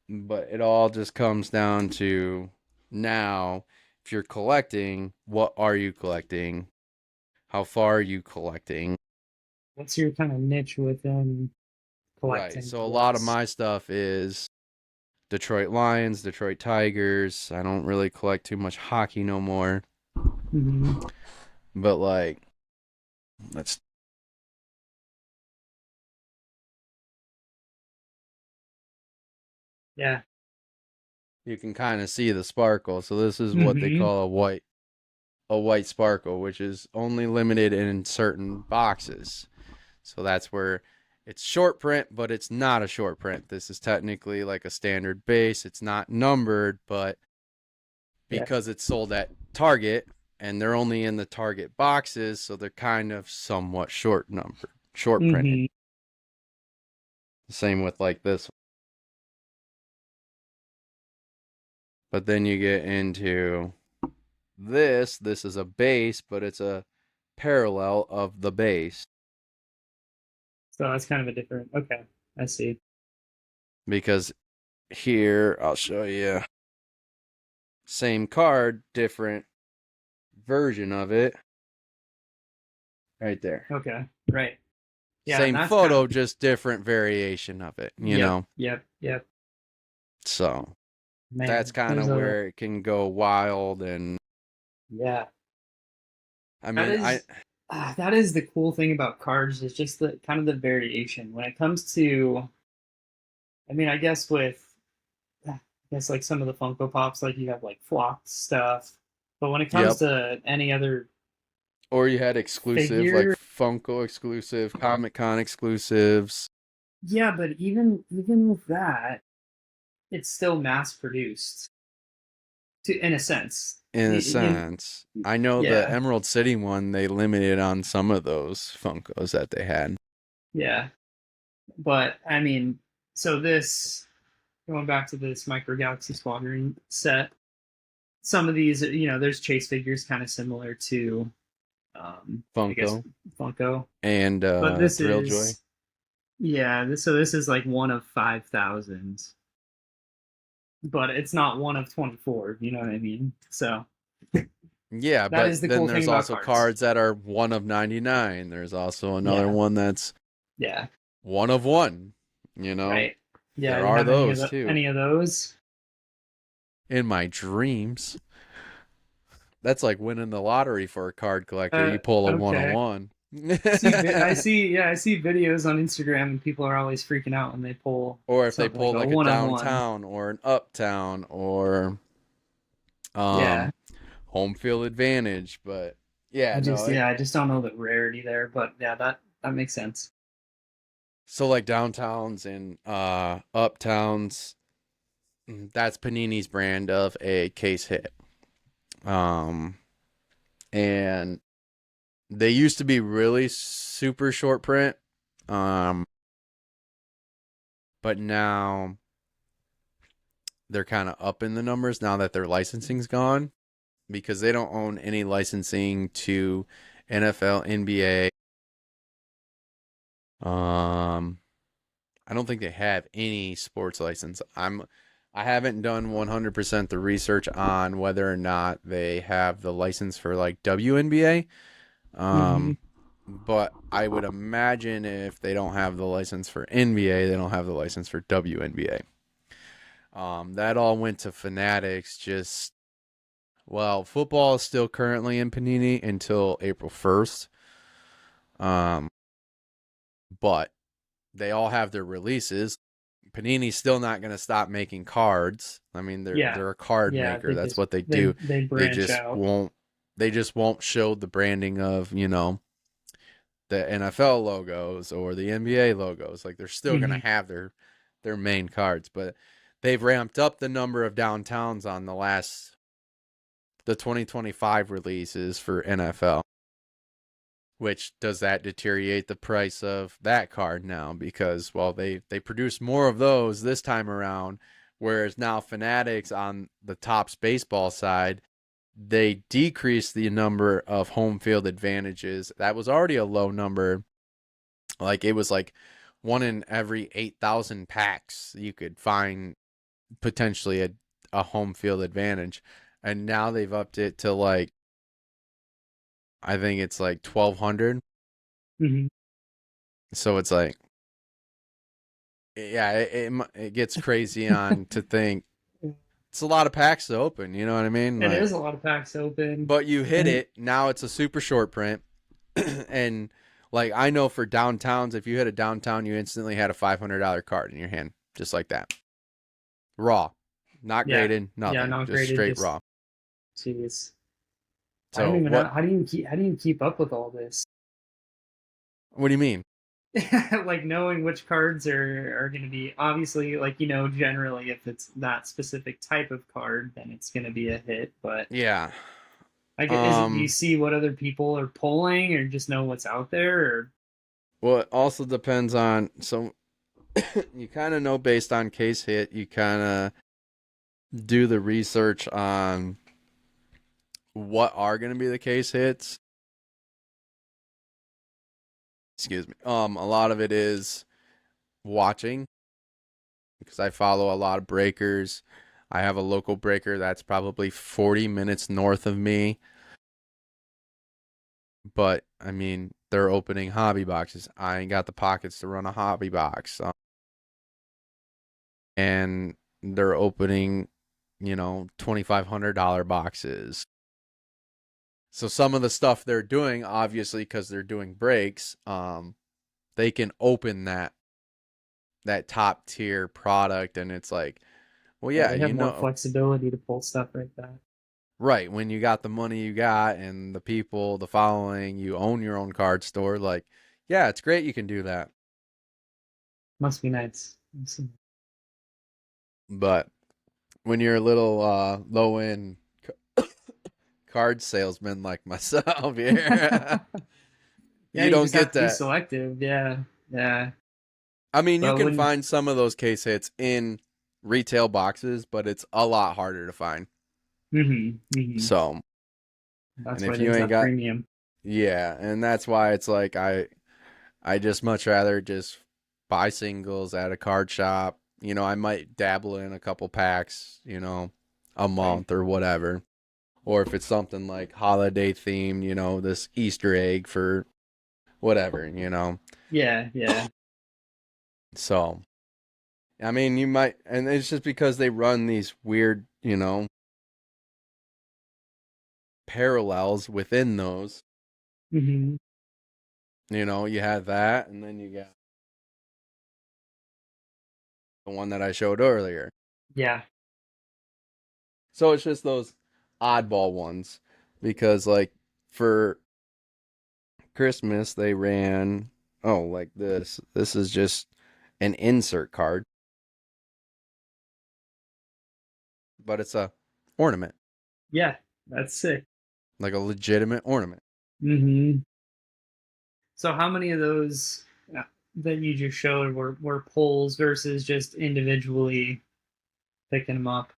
but it all just comes down to now, if you're collecting, what are you collecting? How far are you collecting? What's your kind of niche within Right. collecting So a lot of plus? my stuff is Detroit Lions, Detroit Tigers. I don't really collect too much hockey no more. Hmm. But like, let's Yeah. you can kind of see the sparkle. So this is what they Hmm. call a white sparkle, which is only limited in certain boxes. So that's where it's short print, but it's not a short print. This is technically like a standard base. It's not numbered, but Yeah. because it's sold at Target and they're only in the Target boxes, so they're kind of somewhat short printed. Hmm. Same with like this. But then you get into this. This is a base, but it's a parallel of the base So that's kind of a different. Okay, I see. because here I'll show you same card, different version of it right there. Okay, right. Yeah, and Same that's kind of. photo, just different variation of it, Yep, yep, yep. So that's Man, kind there's of a. where it can go wild. And Yeah, I that mean, I is. That is the cool thing about cards is just the kind of the variation when it comes to. I mean, I guess with. I guess like some of the Funko Pops, like you have like flocked stuff, but when it comes yep. to any other Or you had exclusive like figure, Funko exclusive, Comic Con exclusives. yeah, but even with that, it's still mass produced to in a sense. In a You, sense, I know the yeah, Emerald City one, they limited on some of those Funkos that they had. yeah. But I mean, so this going back to this Micro Galaxy Squadron set, some of these, there's chase figures kind of similar to, I guess Funko Funko, and but this Thrill Joy. is, yeah. So this is like one of 5,000 but it's not one of 24. You know what I mean? So Yeah, that but is the then cool thing there's about also cards. cards that are one of 99. There's also another Yeah, one that's yeah, one of one. You know, right. Yeah, there you are have those too. any of those? In my dreams, that's like winning the lottery for a card collector. Uh, You pull a one of okay. one. I see, yeah, I see videos on Instagram and people are always freaking out when they pull Or if they something like pull a like a one of one. downtown or an uptown or Yeah, um home field advantage. But yeah, no, I just don't know the rarity there, but yeah, that makes sense. so like downtowns and uptowns, that's Panini's brand of a case hit. Um and they used to be really super short print. Um but now they're kind of up in the numbers now that their licensing's gone because they don't own any licensing to NFL, NBA. Um, I don't think they have any sports license. I haven't done 100% the research on whether or not they have the license for like WNBA. Hmm. Um, but I would imagine if they don't have the license for NBA, they don't have the license for WNBA. That all went to Fanatics. Just well, football is still currently in Panini until April 1st. Um, but they all have their releases. Panini's still not going to stop making cards. I mean, Yeah, they're a card yeah, maker. That's what they do. they They branch just out. won't show the branding of, the NFL logos or the NBA logos. Like they're still going to Hmm. have their main cards, but they've ramped up the number of downtowns on the 2025 releases for NFL. Which does that deteriorate the price of that card now? Because well, they produce more of those this time around, whereas now Fanatics on the Topps baseball side, they decreased the number of home field advantages. That was already a low number. Like it was like one in every 8,000 packs you could find potentially a home field advantage, and now they've upped it to like I think it's like 1,200. Hmm. So it's like yeah, it gets crazy on to think it's a lot of packs to open. You know what I mean? It Like, is a lot of packs open, but you hit and it. Now it's a super short print, and like I know for downtowns, if you hit a downtown, you instantly had a $500 card in your hand, just like that, raw, not yeah, graded, yeah, nothing, not just graded. straight Just raw. jeez, I don't So even know what? how do you keep up with all this? What do you mean? Like knowing which cards are going to be obviously like generally if it's that specific type of card then it's going to be a hit, but Yeah. I get is it do you Um. see what other people are pulling or just know what's out there or Well, it also depends on so you kind of know based on case hit. You kind of do the research on what are going to be the case hits. Excuse me. A lot of it is watching because I follow a lot of breakers. I have a local breaker that's probably 40 minutes north of me, but I mean, they're opening hobby boxes. I ain't got the pockets to run a hobby box. And they're opening, $2,500 boxes. So some of the stuff they're doing, obviously, because they're doing breaks, they can open that top tier product, and it's like, well, yeah yeah, they have more flexibility to pull stuff like that. right when you got the money you got and the people, the following, you own your own card store, like, yeah, it's great you can do that. Must be nice. But when you're a little low end card salesman like myself here, Yeah, you you don't just have get to be that. selective. Yeah, yeah. I mean, you But can when find some of those case hits in retail boxes, but it's a lot harder to find. So, and that's why if you there's ain't that got, premium. yeah, and that's why it's like I just much rather just buy singles at a card shop, I might dabble in a couple packs, a Right. month or whatever. Or if it's something like holiday themed, this Easter egg for whatever. Yeah, yeah. So, I mean, you might, and it's just because they run these weird, parallels within those. Hmm. You have that, and then you got the one that I showed earlier. Yeah. So it's just those oddball ones because, like, for Christmas, they ran, oh, like this. This is just an insert card, but it's a ornament, Yeah. That's sick. like a legitimate ornament. Hmm. So how many of those that you just showed were polls versus just individually picking them up?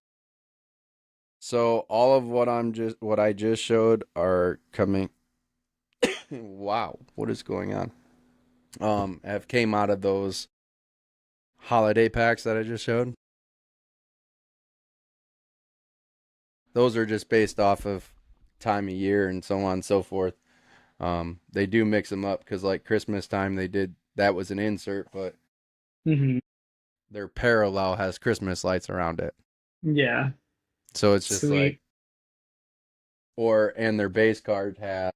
So all of what I just showed are coming. Wow, what is going on? Have came out of those holiday packs that I just showed. Those are just based off of time of year and so on and so forth. They do mix them up because like Christmas time they did that was an insert, but Hmm. their parallel has Christmas lights around it. Yeah. So it's just like, Sweet. and their base card has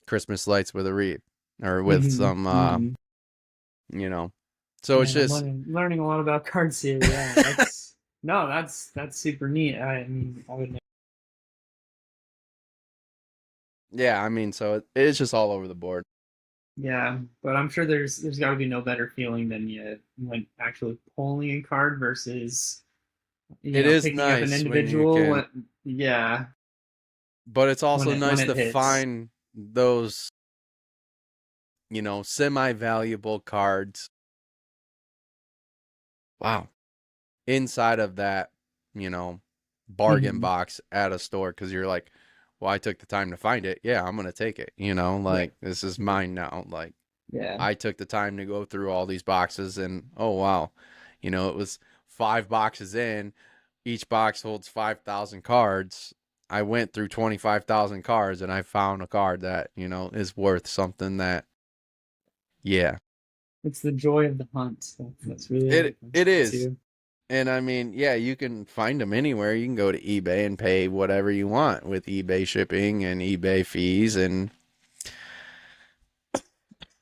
Christmas lights with a wreath or with Hmm. some, Hmm. you know. So it's Man, I'm just, learning a lot about cards here. Yeah, that's no, that's super neat. I mean, I would never. yeah, I mean, so it's just all over the board. Yeah, but I'm sure there's got to be no better feeling than you when actually pulling a card versus It is picking up an nice when you individual. can, Yeah, but it's also when nice it to hits. find those, semi valuable cards. Wow. Inside of that, you know, bargain Hmm. box at a store because you're like, well, I took the time to find it. Yeah, I'm going to take it. Right. Like this is mine now. Like Yeah. I took the time to go through all these boxes and oh, wow. It was 5 boxes in. Each box holds 5,000 cards. I went through 25,000 cards and I found a card that, is worth something that, yeah, It's the joy of the hunt. That's really what it it comes it down is. to. And I mean, yeah, you can find them anywhere. You can go to eBay and pay whatever you want with eBay shipping and eBay fees and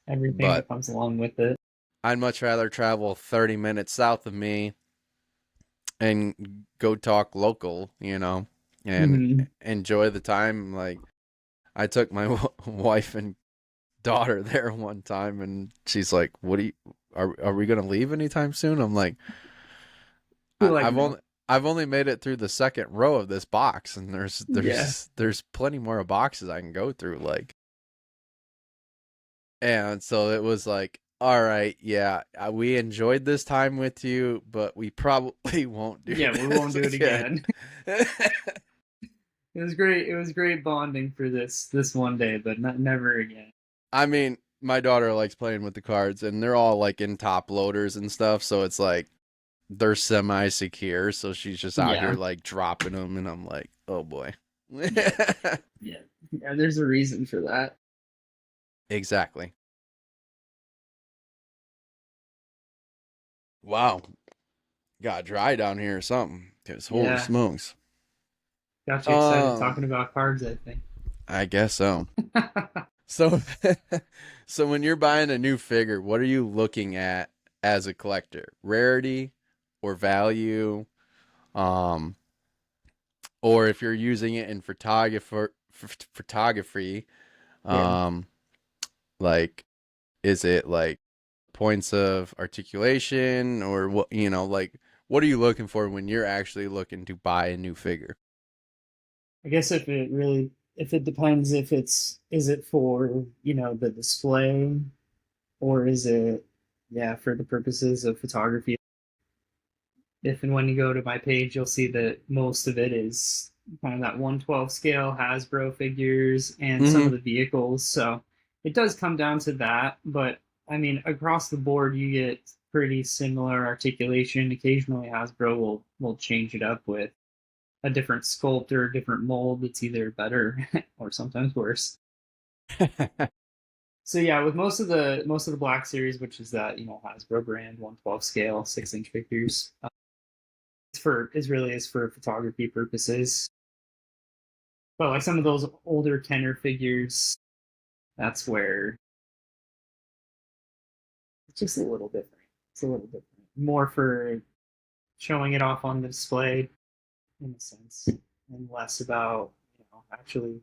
Everything but that comes along with it. I'd much rather travel 30 minutes south of me and go talk local, and Hmm. enjoy the time. Like I took my wife and daughter there one time and she's like, "What do you are we going to leave anytime soon?" I'm like, You're like, I've no. only made it through the second row of this box, and there's Yeah. there's there's plenty more boxes I can go through. Like, and so it was like, all right, yeah, we enjoyed this time with you, but we probably won't do Yeah, we won't this do it again. again. It was great. It was great bonding for this one day, but not never again. I mean, my daughter likes playing with the cards, and they're all like in top loaders and stuff, so it's like they're semi secure. So she's just out here Yeah, like dropping them, and I'm like, oh boy. yeah, yeah, yeah. There's a reason for that. Exactly. Wow. Got dry down here or something. Cause holy Yeah, smokes. got you excited Um, talking about cards. I think. I guess so. So, so when you're buying a new figure, what are you looking at as a collector? Rarity or value? Um, or if you're using it in photography, Yeah, um, like, is it like points of articulation or what, like, what are you looking for when you're actually looking to buy a new figure? I guess if it depends if is it for the display or is it for the purposes of photography. If and when you go to my page, you'll see that most of it is kind of that 112 scale Hasbro figures and some Mm-hmm. of the vehicles. So it does come down to that, but I mean, across the board, you get pretty similar articulation. Occasionally, Hasbro will change it up with a different sculpt or a different mold that's either better or sometimes worse. So yeah, with most of the Black Series, which is that Hasbro brand 112 scale 6-inch figures, it's for is really is for photography purposes. But like some of those older Kenner figures, that's where it's just a little different. It's a little different. More for showing it off on the display in a sense, and less about actually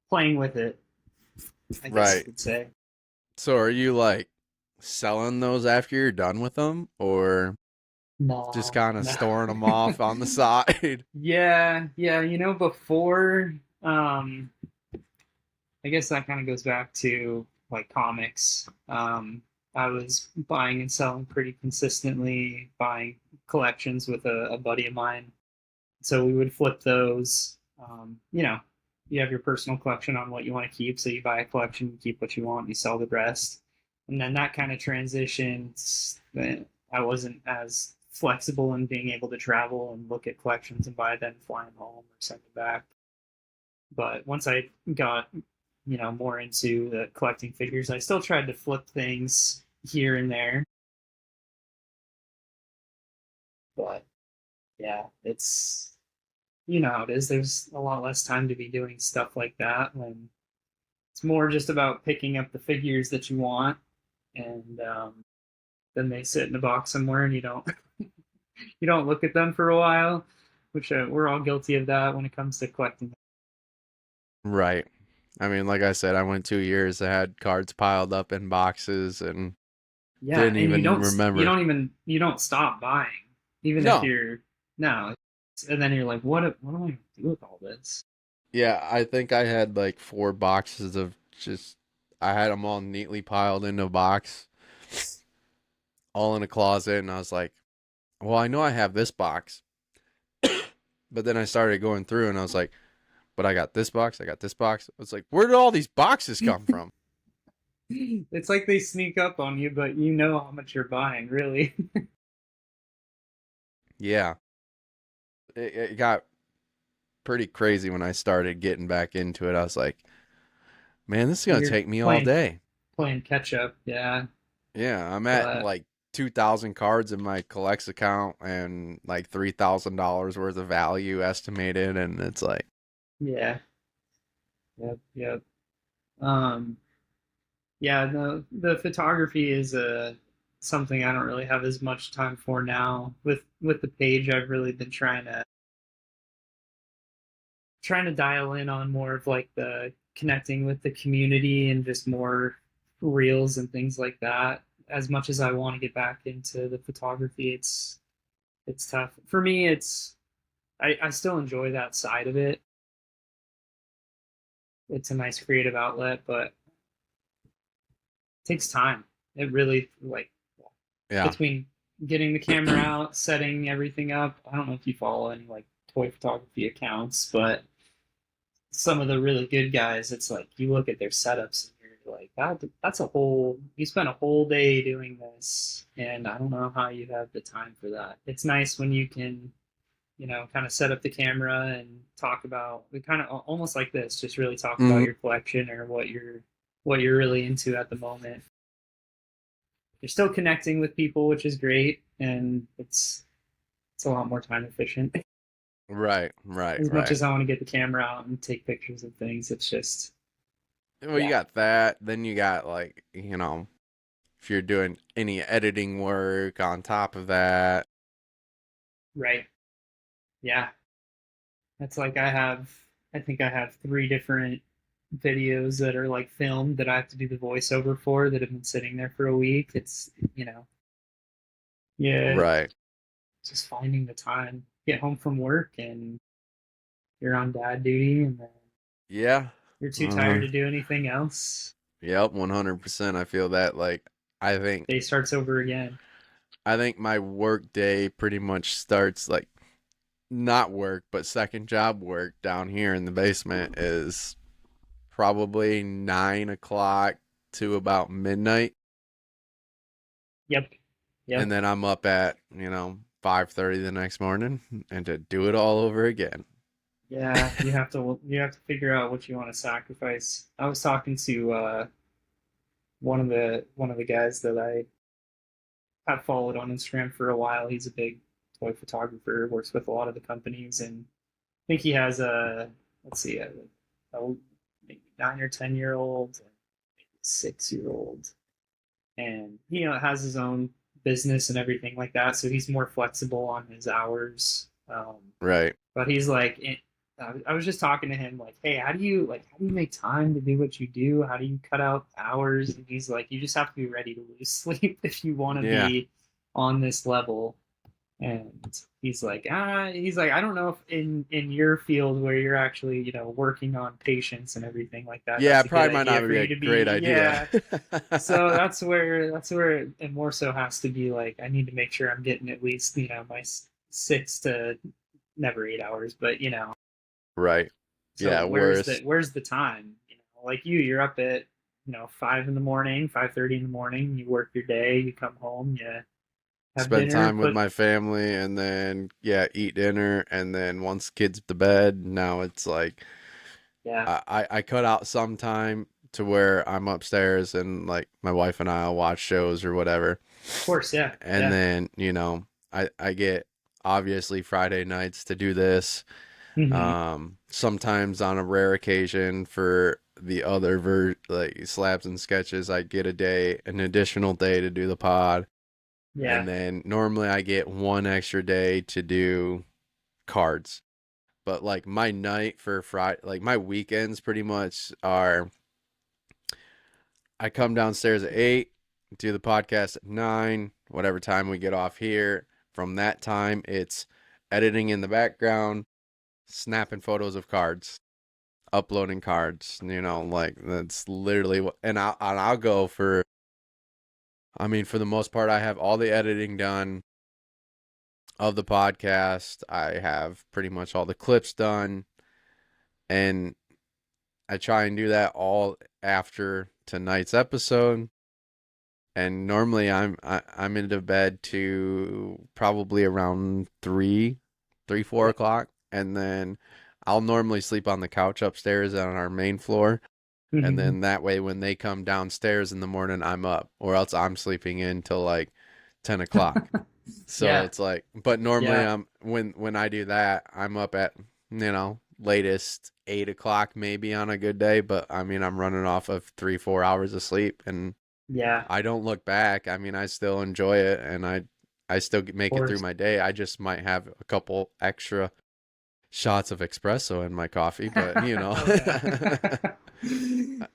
playing with it. I guess you Right. could say. So are you like selling those after you're done with them, or just No, kind of no. storing them off on the side? Yeah, yeah. Before, um, I guess that kind of goes back to like comics. I was buying and selling pretty consistently, buying collections with a buddy of mine. So we would flip those. You have your personal collection on what you want to keep. So you buy a collection, you keep what you want, you sell the rest. And then that kind of transitions. I wasn't as flexible in being able to travel and look at collections and buy them, fly them home or send them back. But once I got, more into the collecting figures, I still tried to flip things here and there. But yeah, it's how it is. There's a lot less time to be doing stuff like that when it's more just about picking up the figures that you want, and then they sit in a box somewhere, and you don't you don't look at them for a while, which we're all guilty of that when it comes to collecting. Right. I mean, like I said, I went 2 years. I had cards piled up in boxes and Yeah, didn't and you even don't remember. you don't stop buying, even if No. you're no, and then you're like, what am I gonna do with all this? Yeah, I think I had like 4 boxes of just, I had them all neatly piled in a box, all in a closet. And I was like, well, I know I have this box. But then I started going through and I was like, but I got this box. I got this box. It's like, where did all these boxes come from? It's like they sneak up on you, but you know how much you're buying, really. Yeah. It got pretty crazy when I started getting back into it. I was like, man, this is going to You're take me all playing day. playing catch up, yeah. Yeah, I'm at But like 2,000 cards in my collects account and like $3,000 worth of value estimated. And it's like, yeah, yep, yep. Um, yeah, the photography is something I don't really have as much time for now. With the page, I've really been trying to dial in on more of like the connecting with the community and just more reels and things like that. As much as I want to get back into the photography, it's tough for me. I still enjoy that side of it. It's a nice creative outlet, but it takes time. It really like yeah, between getting the camera out, setting everything up. I don't know if you follow any like toy photography accounts, but some of the really good guys, it's like you look at their setups and you're like, that's a whole you spent a whole day doing this, and I don't know how you have the time for that. It's nice when you can, kind of set up the camera and talk about we kind of almost like this, just really talk about mm, your collection or what you're really into at the moment. You're still connecting with people, which is great, and it's a lot more time efficient. right, right, As much right. as I want to get the camera out and take pictures of things, it's just Well, you yeah, got that. Then you got like, if you're doing any editing work on top of that. right. Yeah. That's like I think I have three different videos that are like filmed that I have to do the voiceover for that have been sitting there for a week. Yeah, Right. just finding the time. Get home from work and you're on dad duty and then Yeah. you're too tired 100. to do anything else. Yep, 100%. I feel that like I think Day starts over again. I think my work day pretty much starts like not work, but second job work down here in the basement is probably 9 o'clock, to about midnight, Yep. and Yep. then I'm up at 5:30 the next morning, and to do it all over again. Yeah, you have to figure out what you want to sacrifice. I was talking to one of the guys that I have followed on Instagram for a while. He's a big toy photographer, works with a lot of the companies, and I think he has a let's see, a maybe 9 or 10 year old, maybe 6 year old, and he has his own business and everything like that. So he's more flexible on his hours. Right. But he's like, I was just talking to him like, hey, how do you make time to do what you do? How do you cut out hours? And he's like, you just have to be ready to lose sleep if you want to Yeah. be on this level. And he's like, I don't know if in your field where you're actually working on patients and everything like that, Yeah, that's it a good probably might idea not for be you a to great be. idea. Yeah. So that's where it more so has to be like I need to make sure I'm getting at least my 6 to never 8 hours, but Right. so Yeah, where's the worse. where's the time? Like you're up at 5 in the morning, 5:30 in the morning. You work your day, you come home, you have Spend dinner, time with put my family, and then yeah, eat dinner, and then once kids to bed, now it's like yeah, I cut out some time to where I'm upstairs and like my wife and I'll watch shows or whatever. of course, yeah, And yeah. then, I get obviously Friday nights to do this. Hmm. Sometimes on a rare occasion for the other like slabs and sketches, I get an additional day to do the pod. Yeah. And then normally I get one extra day to do cards. But like my night for Friday, like my weekends pretty much are I come downstairs at 8, do the podcast at 9, whatever time we get off here. From that time, it's editing in the background, snapping photos of cards, uploading cards. Like that's literally what. And I'll go for. I mean, for the most part, I have all the editing done of the podcast. I have pretty much all the clips done, and I try and do that all after tonight's episode. And normally I'm into bed to probably around 4 o'clock, and then I'll normally sleep on the couch upstairs on our main floor, and Hmm. then that way when they come downstairs in the morning, I'm up, or else I'm sleeping in till like 10 o'clock. So Yeah, it's like, but normally yeah, when I do that, I'm up at latest 8 o'clock maybe on a good day, but I mean I'm running off of 3-4 hours of sleep, and yeah. I don't look back. I mean, I still enjoy it, and I still Of make it through course. my day. I just might have a couple extra shots of espresso in my coffee, but Oh yeah.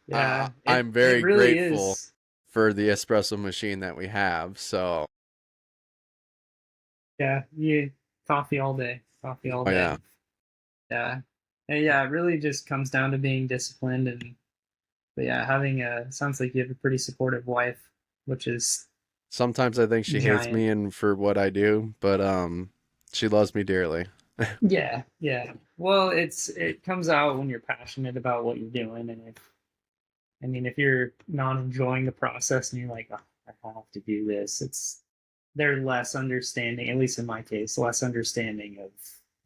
Yeah, I'm it very really grateful is. for the espresso machine that we have. So, Yeah, you coffee all day. Coffee all oh day. yeah. Yeah. And yeah, it really just comes down to being disciplined and but yeah, having a sounds like you have a pretty supportive wife, which is Sometimes I think she hates giant. me and for what I do, but she loves me dearly. Yeah, yeah. Well, it comes out when you're passionate about what you're doing, and if you're not enjoying the process and you're like, oh, I have to do this, they're less understanding. At least in my case, less understanding of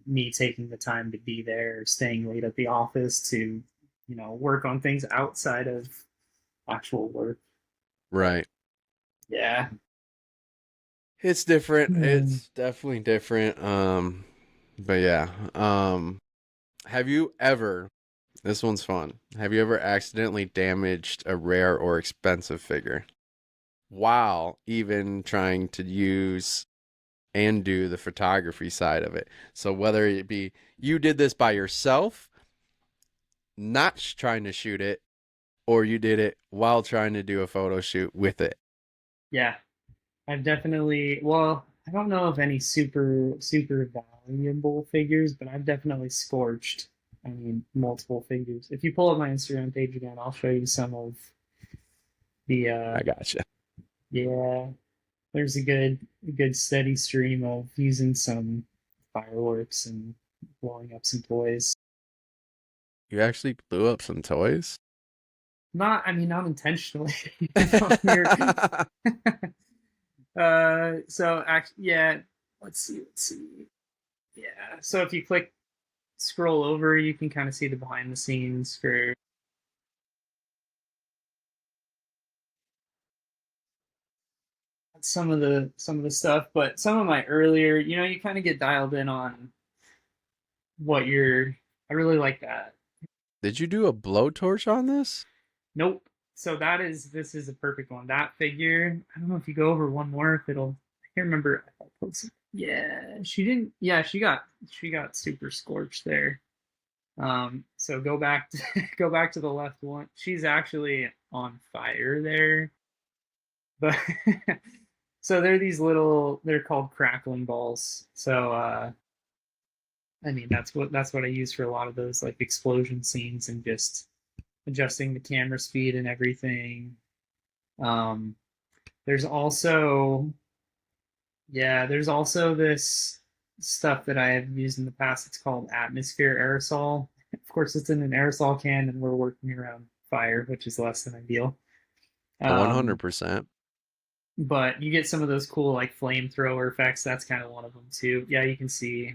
me taking the time to be there, staying late at the office to, work on things outside of actual work. But Right. yeah. It's different. Hmm. It's definitely different. But yeah. Have you ever This one's fun. Have you ever accidentally damaged a rare or expensive figure while even trying to use and do the photography side of it? So whether it be you did this by yourself, not trying to shoot it, or you did it while trying to do a photo shoot with it. Yeah. I've definitely, well, I don't know of any super, super valuable figures, but I've definitely scorched, multiple figures. If you pull up my Instagram page again, I'll show you some of the, I gotcha. yeah, there's a good steady stream of using some fireworks and blowing up some toys. You actually blew up some toys? not intentionally. You're, so actually, yeah. Let's see. Yeah. So if you scroll over, you can kind of see the behind the scenes for some of the stuff, but some of my earlier, you kind of get dialed in on what you're. I really like that. Did you do a blowtorch on this? Nope. So this is a perfect one. That figure, I don't know if you go over one more if it'll. I can't remember. Yeah, she didn't. Yeah, she got super scorched there. So go back to go back to the left one. She's actually on fire there. But so they're these little. They're called crackling balls. So I mean that's what I use for a lot of those like explosion scenes and just adjusting the camera speed and everything. Um, there's also there's also this stuff that I have used in the past. It's called atmosphere aerosol. Of course, it's in an aerosol can, and we're working around fire, which is less than ideal. Um, 100%. but you get some of those cool like flamethrower effects. That's kind of one of them too. Yeah, you can see.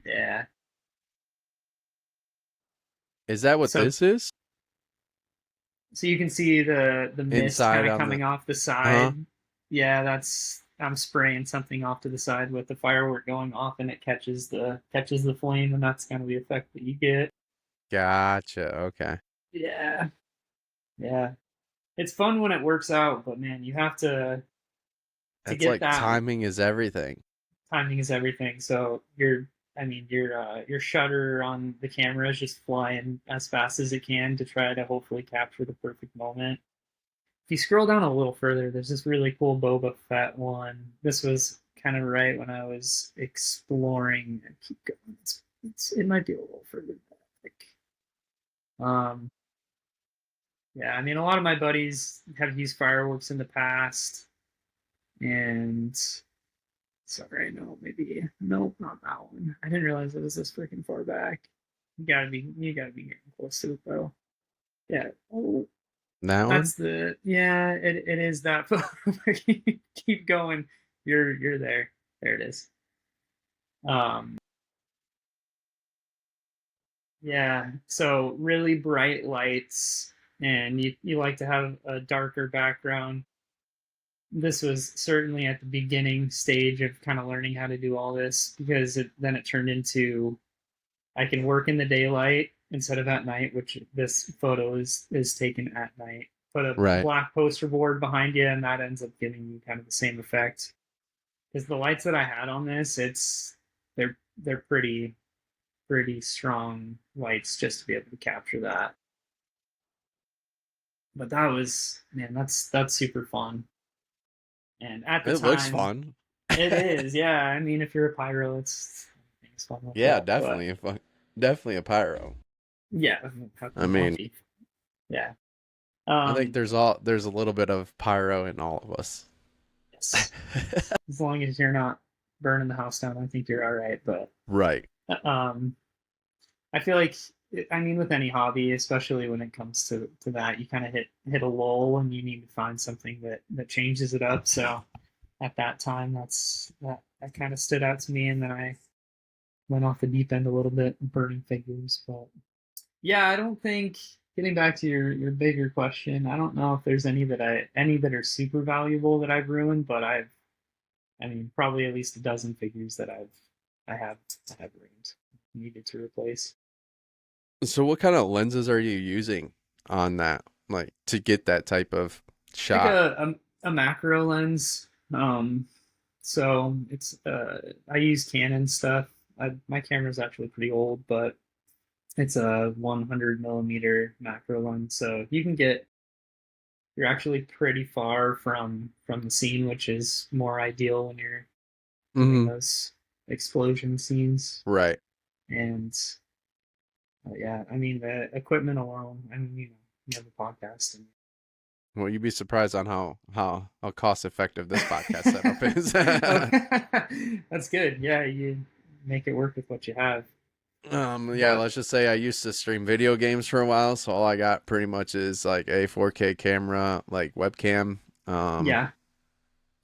Yeah. Is that what So this is? so you can see the mist kind Inside of on the coming off the uh-huh. side. Yeah, that's I'm spraying something off to the side with the firework going off, and it catches the flame, and that's kind of the effect that you get. Gotcha. Okay. Yeah, yeah, it's fun when it works out, but man, you have to That's get like that. timing is everything. Timing is everything. So your shutter on the camera is just flying as fast as it can to try to hopefully capture the perfect moment. If you scroll down a little further, there's this really cool Boba Fett one. This was kind of right when I was exploring. I keep going. It might be a little further back. Um, yeah, I mean, a lot of my buddies have used fireworks in the past, and sorry, no, maybe nope, not that one. I didn't realize it was this freaking far back. You gotta be getting close to it though. Yeah. Oh, That one? that's it is that photo. Keep going. You're there. There it is. Um yeah, so really bright lights and you like to have a darker background. This was certainly at the beginning stage of kind of learning how to do all this because then it turned into I can work in the daylight instead of at night, which this photo is taken at night. Put a Right. black poster board behind you, and that ends up giving you kind of the same effect. Because the lights that I had on this, they're pretty strong lights just to be able to capture that. But that was man, that's super fun. And at the It looks time, fun. it is, yeah. I mean, if you're a pyro, it's fun like Yeah, that. But definitely definitely a pyro. yeah, have I some mean, coffee. Yeah. I think Um, there's a little bit of pyro in all of us. yes. As long as you're not burning the house down, I think you're all right. But Right. um, I feel like I mean with any hobby, especially when it comes to that, you kind of hit a lull and you need to find something that changes it up. So at that time, that kind of stood out to me, and then I went off the deep end a little bit, burning figures. But yeah, I don't think getting back to your bigger question, I don't know if there's any that are super valuable that I've ruined, but I mean probably at least a dozen figures that I have I have ruined, needed to replace. So what kind of lenses are you using on that, like to get that type of Like shot? a macro lens. So it's I use Canon stuff. My camera's actually pretty old, but it's a 100 millimeter macro lens, so you're actually pretty far from the scene, which is more ideal when you're doing Hmm. those explosion scenes. Right. And yeah, I mean the equipment alone. I mean, you have a podcast and Well, you'd be surprised on how cost effective this podcast setup is. oh, that's good. Yeah, you make it work with what you have. Yeah, But let's just say I used to stream video games for a while, so all I got pretty much is like a 4K camera, like webcam, um, yeah,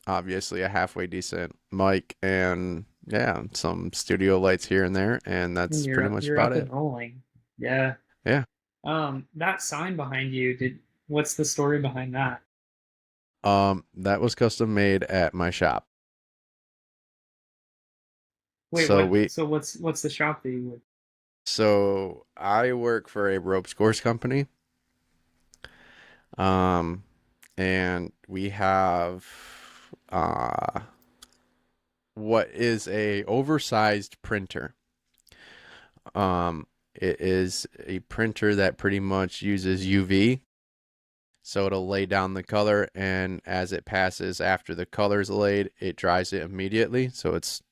obviously a halfway decent mic, and yeah, some studio lights here and there, and and that's you're pretty much you're about up it. and rolling. Yeah. Yeah. That sign behind you, what's the story behind that? That was custom made at my shop. Wait, So what? we, So what's the shop that you would? so I work for a ropes course company. Um, and we have uh what is a oversized printer. It is a printer that pretty much uses UV, so it'll lay down the color, and as it passes after the color's laid, it dries it immediately. So it's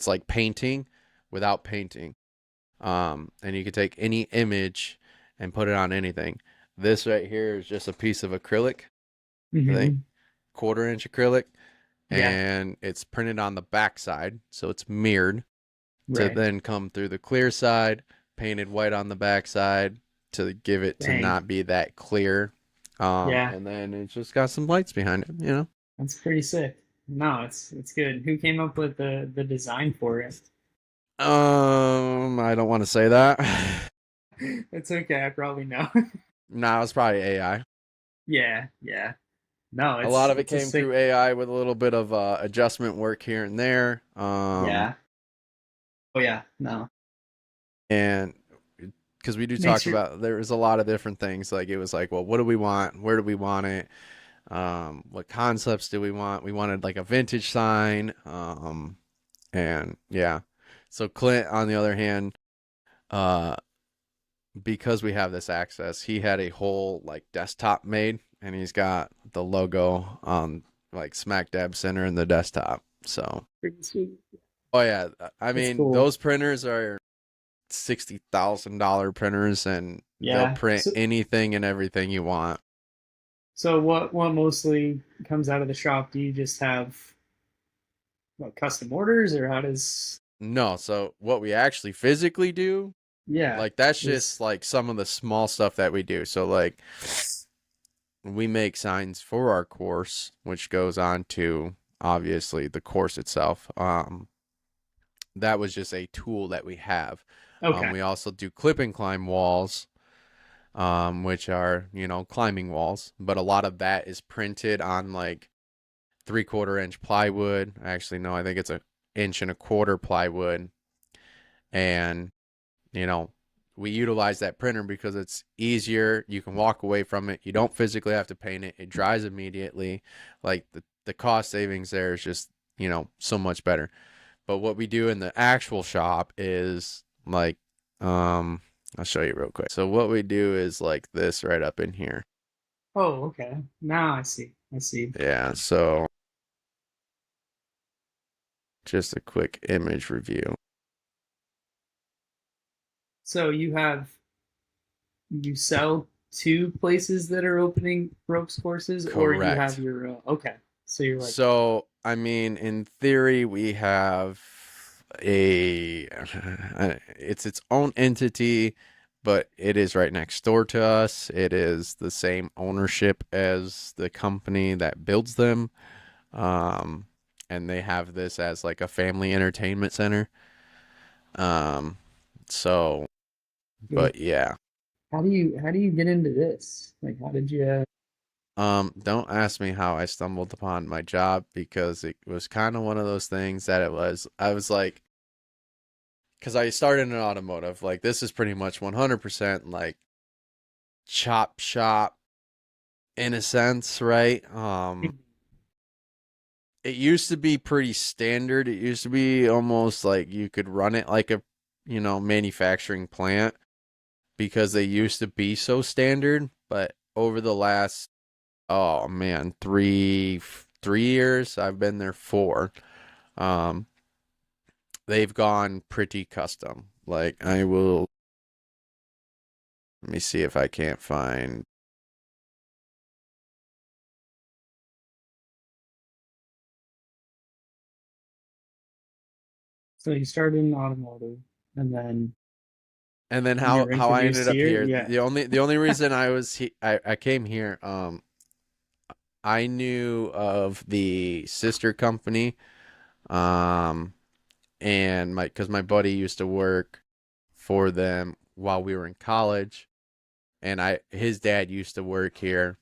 like painting without painting. And you can take any image and put it on anything. This right here is just a piece of acrylic, I think, Hmm. 1/4 inch acrylic, Yeah, and it's printed on the back side, so it's mirrored to right. then come through the clear side, painted white on the back side to give it to Dang. not be that clear. Yeah, And then it's just got some lights behind it, you know. that's pretty sick. No, it's good. Who came up with the design for it? I don't want to say that. It's okay. I probably know. No, it's probably AI. Yeah, yeah. No, A lot of it it's a came through sick. AI with a little bit of adjustment work here and there. Yeah. Oh yeah. No, And because we do makes talk your. about, there was a lot of different things. Like it was like, well, what do we want? Where do we want it? What concepts do we want? We wanted like a vintage sign. And yeah. So Clint, on the other hand, uh, because we have this access, he had a whole like desktop made, and he's got the logo on like smack dab center in the desktop. So, Pretty sweet. oh yeah, I That's mean cool. those printers are $60,000 printers, and they'll Yeah. print So anything and everything you want. so what mostly comes out of the shop? Do you just have what custom orders, or how does? No, so what we actually physically do, Yeah. like that's just Is like some of the small stuff that we do. So like we make signs for our course, which goes on to obviously the course itself. That was just a tool that we have. okay. We also do clip and climb walls, which are, climbing walls, but a lot of that is printed on like 3/4 inch plywood. Actually, no, I think it's a inch and a quarter plywood. And, you know, we utilize that printer because it's easier. You can walk away from it. You don't physically have to paint it. It dries immediately. Like the cost savings there is just, so much better. But what we do in the actual shop is like, I'll show you real quick. So what we do is like this right up in here. Oh, okay. Now I see. I see. Yeah. So just a quick image review. So you sell to places that are opening ropes courses, or you have Correct. your okay. So you're like, So, I mean, in theory, we have a, it's its own entity, but it is right next door to us. It is the same ownership as the company that builds them. Um, and they have this as like a family entertainment center. Um, so, yeah. but yeah. How do you get into this? Like, how did you? Don't ask me how I stumbled upon my job because it was kind of one of those things that I was like, because I started in automotive, like this is pretty much 100% like chop shop in a sense, right? It used to be pretty standard. It used to be almost like you could run it like a, manufacturing plant because they used to be so standard. But over the last, oh man, 3 years, I've been there 4. Um, they've gone pretty custom. Like I will, let me see if I can't find. So you started in automotive. and then And then you how were I introduced ended up here. here. Yeah. The only reason I came here, I knew of the sister company, um, and because my buddy used to work for them while we were in college, and his dad used to work here,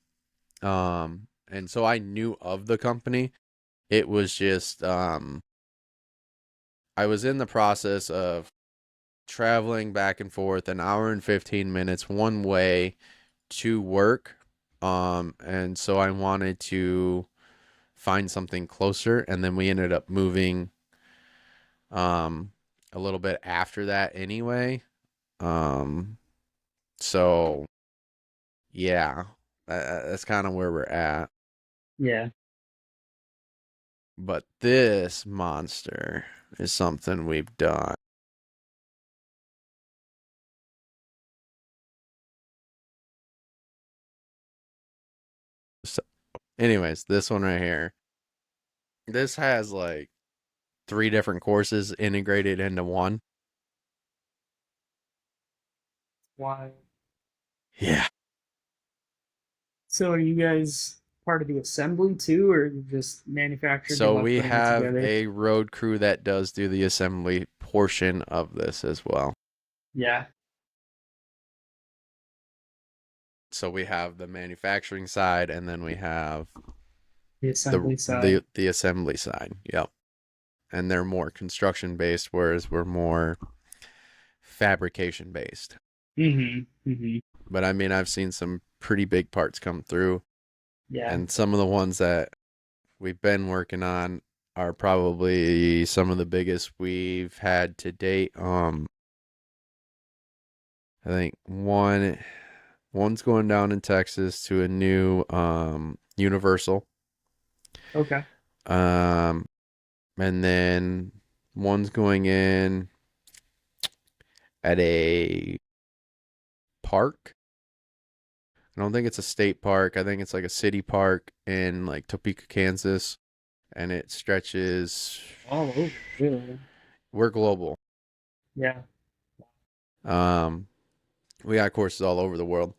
and so I knew of the company. It was just I was in the process of traveling back and forth an hour and 15 minutes one way to work, and so I wanted to find something closer, and then we ended up moving um a little bit after that anyway. um so yeah, that's kind of where we're at. Yeah. But this monster is something we've done. So anyways, this one right here, this has like three different courses integrated into one. Why? Yeah. So are you guys part of the assembly too, or you just manufacture good So luck we putting it have together? a road crew that does do the assembly portion of this as well. Yeah, So we have the manufacturing side, and then we have the the assembly side. the assembly side. Yep. And they're more construction based, whereas we're more fabrication based. Mm-hmm. Mm-hmm. But I mean, I've seen some pretty big parts come through, Yeah. and some of the ones that we've been working on are probably some of the biggest we've had to date. I think one's going down in Texas to a new Universal. Okay. Um and then one's going in at a park. I don't think it's a state park. I think it's like a city park in like Topeka, Kansas, and it stretches. All over, really. We're global. Yeah. Um we got courses all over the world.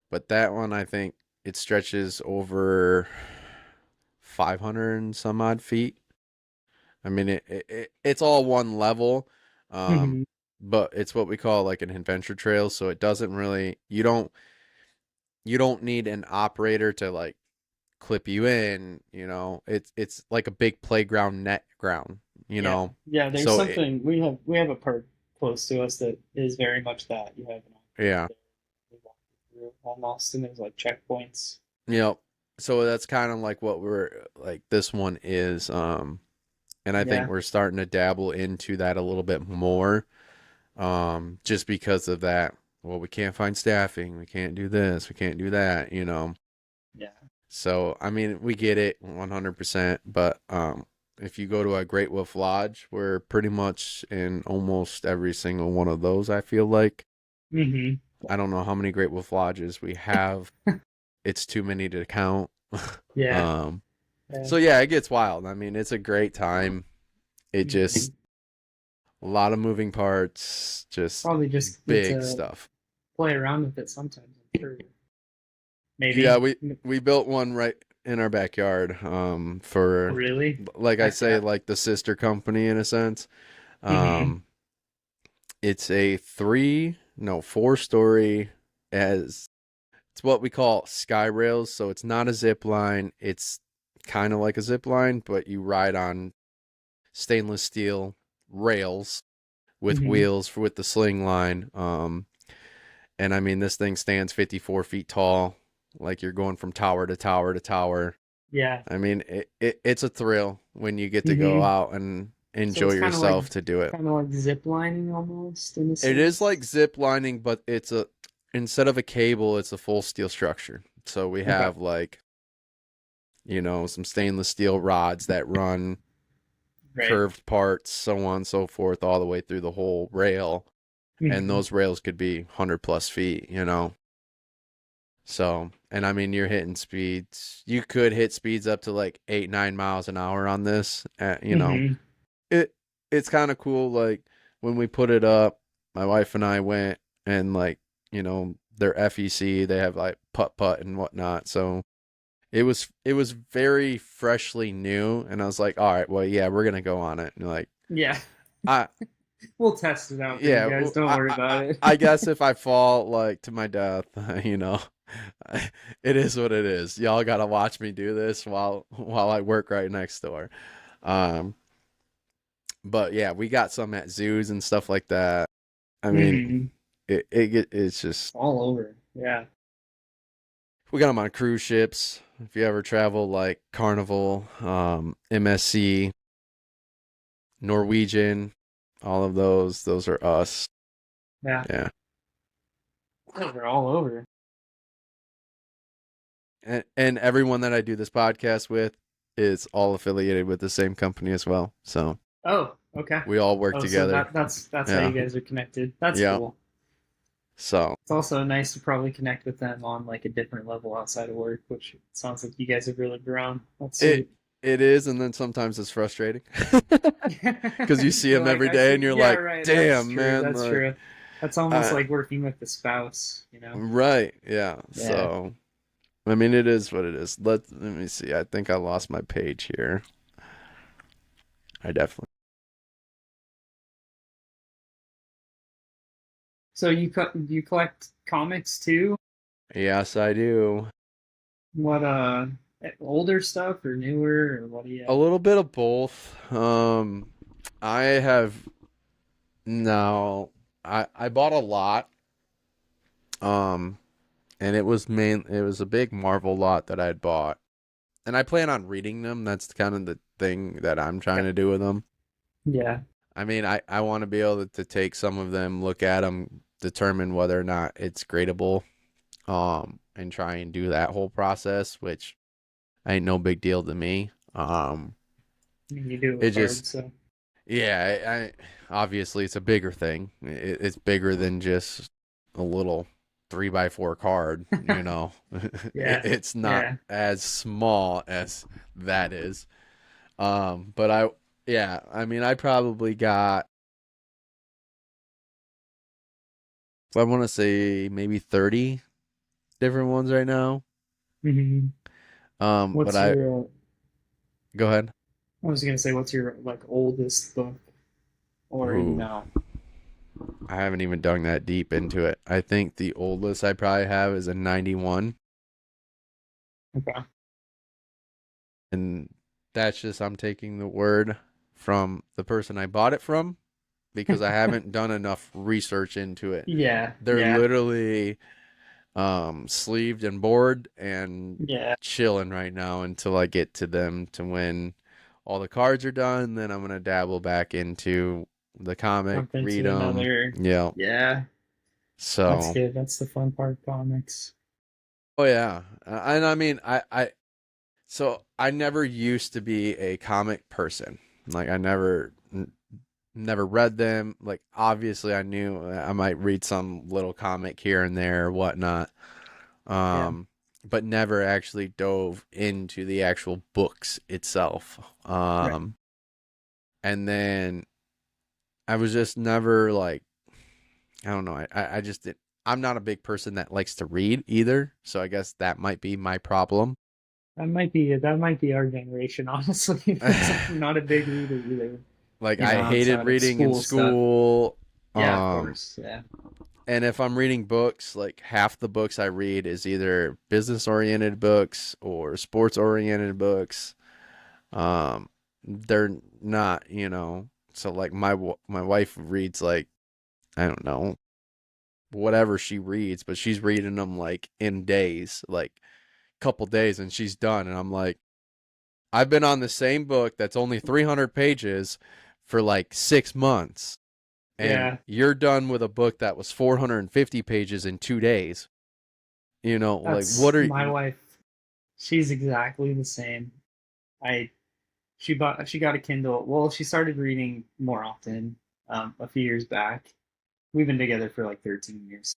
But that one, I think it stretches over 500 and some odd feet. I mean, it's all one level, um, Mm-hmm. but it's what we call like an adventure trail. So it doesn't really, you don't need an operator to like clip you in. It's like a big playground net ground. You Yeah. know, Yeah. There's so it, something we have a park close to us that is very much that. You have an operator yeah, there. We walk you through almost, and there's like checkpoints. you know, so that's kind of like what we're like. This one is, and I think Yeah. we're starting to dabble into that a little bit more, just because of that. Well, we can't find staffing, we can't do this, we can't do that. Yeah. So I mean, we get it 100%, but if you go to a Great Wolf Lodge, we're pretty much in almost every single one of those. I feel like Mm-hmm. I don't know how many Great Wolf Lodges we have. It's too many to count. Yeah. um Yeah. so yeah, it gets wild. I mean, it's a great time. It just Mhm. a lot of moving parts, just Probably just get big to stuff. play around with it sometimes. I'm sure. Yeah, Maybe. we built one right in our backyard, for, Really? like I Heck say, yeah. like the sister company in a sense. Mm-hmm. Um it's a 4 story, as it's what we call sky rails, so it's not a zip line. It's kind of like a zip line, but you ride on stainless steel rails with Mm-hmm. wheels with the sling line. And I mean, this thing stands 54 feet tall, like you're going from tower to tower to tower. Yeah. I mean, it's a thrill when you get to go Mm-hmm. out and So enjoy it's yourself to do it. kind of like zip lining almost in a It is like sense. zip lining, but instead of a cable, it's a full steel structure. So we Okay. have like, some stainless steel rods that run Right. curved parts, so on and so forth, all the way through the whole rail. And Mm-hmm. those rails could be 100 plus feet. So, and I mean, you're hitting speeds. You could hit speeds up to like 8, 9 miles an hour on this. Mm-hmm. It. it's kind of cool. Like when we put it up, my wife and I went and like, their FEC, they have like putt putt and whatnot. So it was very freshly new, and I was like, all right, well, yeah, we're gonna go on it. And like, Yeah, I we'll test it out for you yeah, guys. Don't I, worry I about I it. I guess if I fall like to my death, it is what it is. Y'all gotta watch me do this while I work right next door. Um, but yeah, we got some at zoos and stuff like that. I mean, Hmm. it's just All over. Yeah. we got them on cruise ships. If you ever travel like Carnival, MSC, Norwegian, all of those are us. Yeah. Yeah, They're all over. and everyone that I do this podcast with is all affiliated with the same company as well. So Oh, okay. we all work Oh, so together. that's how you Yeah, guys are connected. That's yeah. cool. So It's also nice to probably connect with them on like a different level outside of work, which sounds like you guys have really grown. That's it sweet. it is, and then sometimes it's frustrating because you see You're them like, every I day, see. and you're Yeah, like, right. That's "Damn, true. man!" That's Like, true. That's almost uh, like working with the spouse, you know? right? Yeah. Yeah. So I mean, it is what it is. Let me see. I think I lost my page here. I definitely. So you collect comics too? Yes, I do. What older stuff or newer or what do you A little bit of both. I have no. I bought a lot. Um, and it was a big Marvel lot that I'd bought, and I plan on reading them. That's kind of the thing that I'm trying have? to do with them. Yeah. I mean, I want to be able to take some of them, look at them, determine whether or not it's gradable, and try and do that whole process, which ain't no big deal to me. I mean, you do it It with just, cards, so yeah, obviously it's a bigger thing. It's bigger than just a little 3x4 card, yeah. It's not Yeah. as small as that is. But yeah, I mean, I probably got, I want to say maybe 30 different ones right now. Hmm. But What's your go ahead. I was gonna say what's your like oldest book or you Ooh, know. I haven't even dug that deep into it. I think the oldest I probably have is a 91. Okay. And that's just, I'm taking the word from the person I bought it from because I haven't done enough research into it. Yeah. They're Yeah. literally sleeved and board and Yeah. chilling right now until I get to them, to when all the cards are done. Then I'm gonna dabble back into the comic, Jump read into them. another. Yeah. Yeah. That's So, good. That's the fun part of comics. oh yeah, and I mean, so I never used to be a comic person. Like I never read them. Like obviously I knew I might read some little comic here and there or whatnot. Yeah. But never actually dove into the actual books itself. Right. And then I was just never like, I don't know. I just did. I'm not a big person that likes to read either. So I guess that might be my problem. That might be our generation, honestly, because I'm not a big reader either, Like I hated outside of reading in school stuff. school. Yeah, of Um, course. Yeah. and if I'm reading books, like half the books I read is either business oriented books or sports oriented books. Um, they're not, So like my wife reads like, I don't know, whatever she reads, but she's reading them like in days, like couple days, and she's done. And I'm like, I've been on the same book that's only 300 pages for like 6 months, and Yeah. you're done with a book that was 450 pages in 2 days. Like what That's are my wife. She's exactly the same. I she got a Kindle. Well, she started reading more often a few years back. We've been together for like 13 years.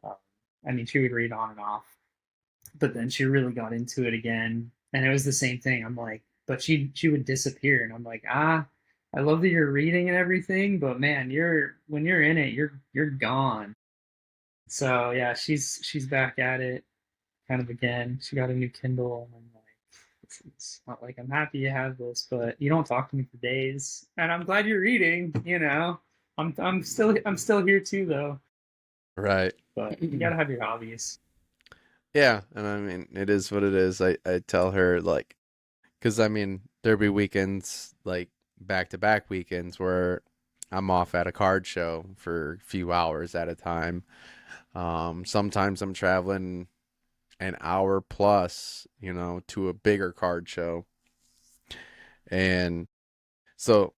Um, I mean, she would read on and off, but then she really got into it again, and it was the same thing. I'm like, but she would disappear, and I'm like, I love that you're reading and everything, but man, when you're in it, you're gone. So yeah, she's back at it kind of again. She got a new Kindle, and I'm like, it's not like I'm happy you have this, but you don't talk to me for days, and I'm glad you're reading. I'm still here too though. Right. But you gotta have your hobbies. Yeah, and I mean, it is what it is. I tell her like, because I mean, there'll be weekends like back to back weekends where I'm off at a card show for a few hours at a time. Sometimes I'm traveling an hour plus, to a bigger card show, and so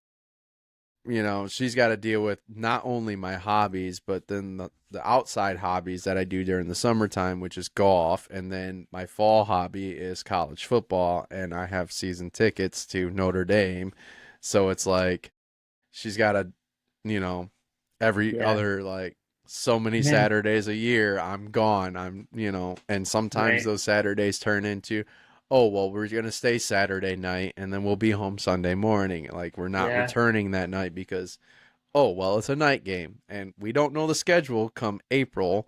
she's got to deal with not only my hobbies, but then the outside hobbies that I do during the summertime, which is golf. And then my fall hobby is college football. And I have season tickets to Notre Dame. So it's like she's got to, you know, every Yeah, other, like, so many man. Saturdays a year, I'm gone. And sometimes Right. those Saturdays turn into, oh, well, we're going to stay Saturday night and then we'll be home Sunday morning. Like, we're not Yeah, returning that night because, oh, well, it's a night game and we don't know the schedule come April.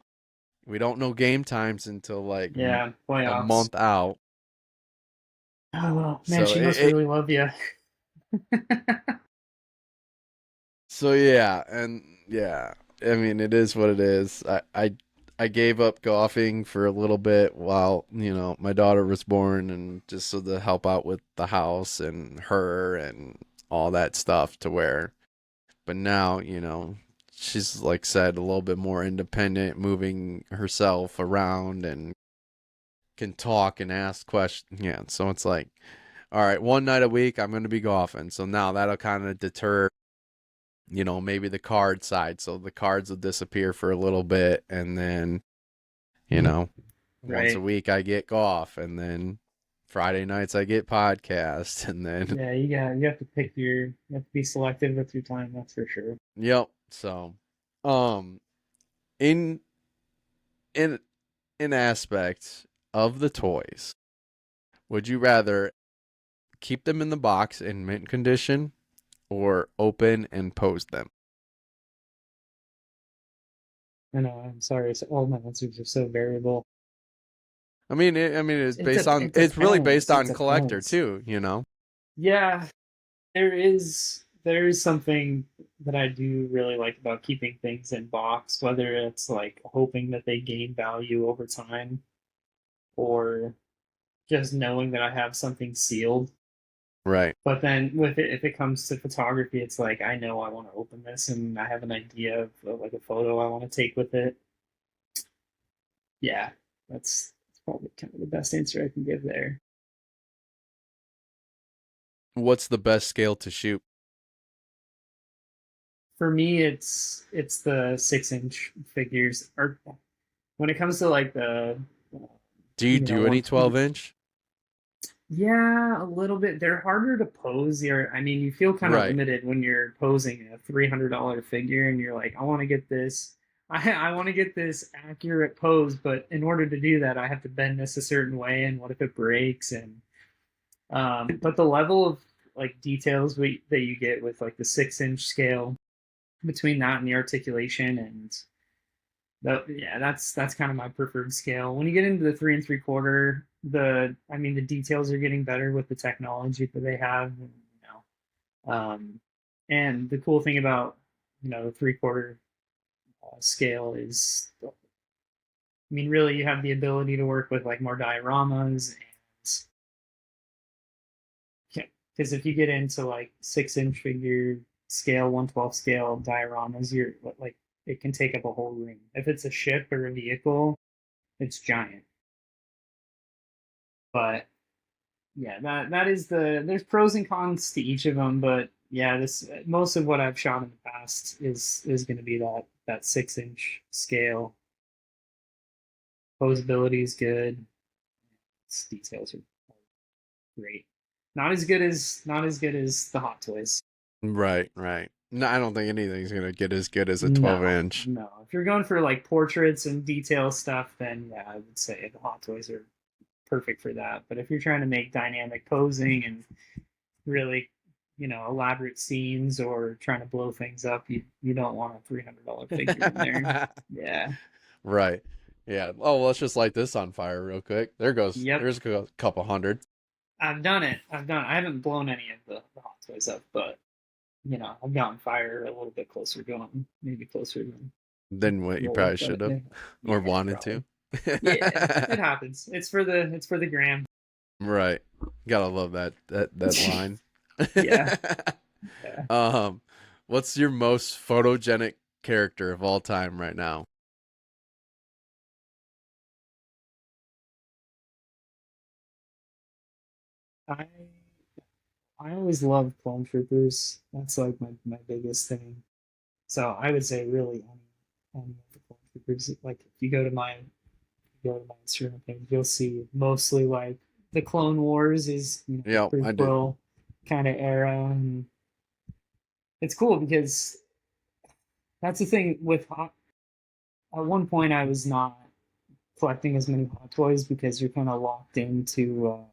We don't know game times until like yeah. a Playoffs. month out. Oh well, man, So she it, must it really love you. so yeah, and yeah, I mean it is what it is. I gave up golfing for a little bit while, my daughter was born and just so to help out with the house and her and all that stuff to where but now, she's like said a little bit more independent, moving herself around and can talk and ask questions. Yeah, so it's like, all right, one night a week I'm going to be golfing. So now that'll kind of deter, maybe the card side. So the cards will disappear for a little bit and then, you know, once a Right. week I get golf and then Friday nights I get podcast and then Yeah, you have to you have to be selective with your time, that's for sure. yep. So um in in an aspect of the toys, would you rather keep them in the box in mint condition or open and pose them? I know, I'm sorry, all my answers are so variable. It's based on It it's really based depends. It on collector depends. too. Yeah, there is something that I do really like about keeping things in box, whether it's like hoping that they gain value over time or just knowing that I have something sealed. Right. But then with it, if it comes to photography, it's like I know I want to open this and I have an idea of like a photo I want to take with it. Yeah, that's probably kind of the best answer I can give there. What's the best scale to shoot? For me, it's the 6 inch figures. Or when it comes to like the Do you do any one. 12-inch? Yeah, a little bit. They're harder to pose. I mean, you feel kind of Right. limited when you're posing a $300 figure and you're like, I want to get this. I want to get this accurate pose, but in order to do that, I have to bend this a certain way. And what if it breaks? And but the level of like details that you get with like the 6 inch scale between that and the articulation and yeah, that's kind of my preferred scale. When you get into the 3 3/4, I mean the details are getting better with the technology that they have, and the cool thing about the 3/4 scale is, I mean, really you have the ability to work with like more dioramas, and because if you get into like 6 inch figure scale, 1/12 scale dioramas, you're like it can take up a whole room. If it's a ship or a vehicle, it's giant. But yeah, that is there's pros and cons to each of them, but yeah, this most of what I've shot in the past is going to be that 6 inch scale. Posability is good. Its details are great. Not as good as the Hot Toys. Right, right. No, I don't think anything's gonna get as good as a 12 No, inch. no. If you're going for like portraits and detail stuff, then yeah, I would say the Hot Toys are perfect for that. But if you're trying to make dynamic posing and really elaborate scenes or trying to blow things up, you don't want a $300 figure in there. Yeah. Right. Yeah. Oh, well, let's just light this on fire real quick. Yep. There's a couple hundred. I've done it. I haven't blown any of the hot toys up, but I've gotten fire a little bit closer going, maybe closer than Than what you roll, probably should but have or yeah, wanted to. probably. Yeah, it happens. It's for the gram. Right. Gotta love that line. Yeah. Yeah. Um, what's your most photogenic character of all time right now? I I always loved clone troopers. That's like my biggest thing. So I would say really any of the clone troopers. Like if you go to my Instagram page, you'll see mostly like the Clone Wars is Yeah, I do. prequel kind of era, and it's cool because that's the thing with hot. At one point, I was not collecting as many hot toys because you're kind of locked into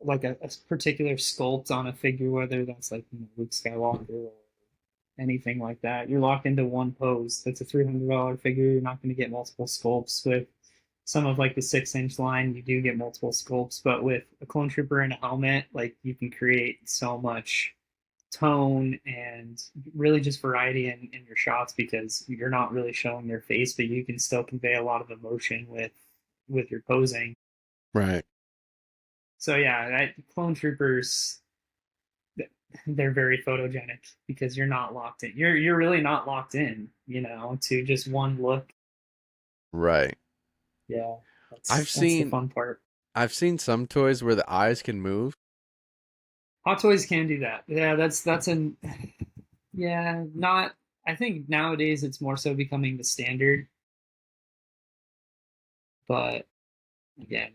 like a particular sculpt on a figure, whether that's like Luke Skywalker or anything like that. You're locked into one pose. That's a $300 figure. You're not going to get multiple sculpts with some of like the 6-inch line. You do get multiple sculpts, but with a clone trooper and a helmet, like you can create so much tone and really just variety in your shots because you're not really showing their face, but you can still convey a lot of emotion with your posing. Right. So yeah, clone troopers, they're very photogenic because you're not locked in. You're really not locked in, to just one look. Right. Yeah, I've that's the seen fun part. I've seen some toys where the eyes can move. Hot toys can do that. Yeah, that's an yeah, not I think nowadays it's more so becoming the standard, but again,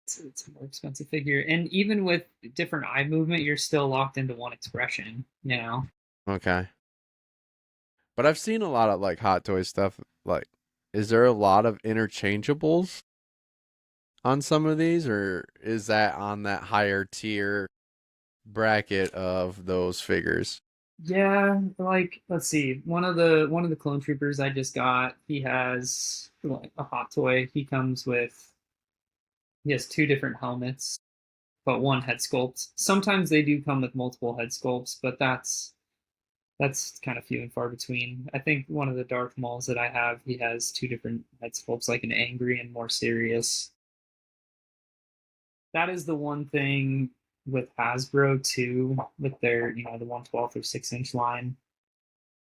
it's a more expensive figure. And even with different eye movement, you're still locked into one expression. Okay. But I've seen a lot of like hot toy stuff. Like, is there a lot of interchangeables on some of these, or is that on that higher tier bracket of those figures? Yeah, like let's see. One of the clone troopers I just got, he has like a hot toy. He has two different helmets, but one head sculpt. Sometimes they do come with multiple head sculpts, but that's kind of few and far between. I think one of the Darth Mauls that I have, he has two different head sculpts, like an angry and more serious. That is the one thing with Hasbro too, with their, the 1/12 or 6-inch line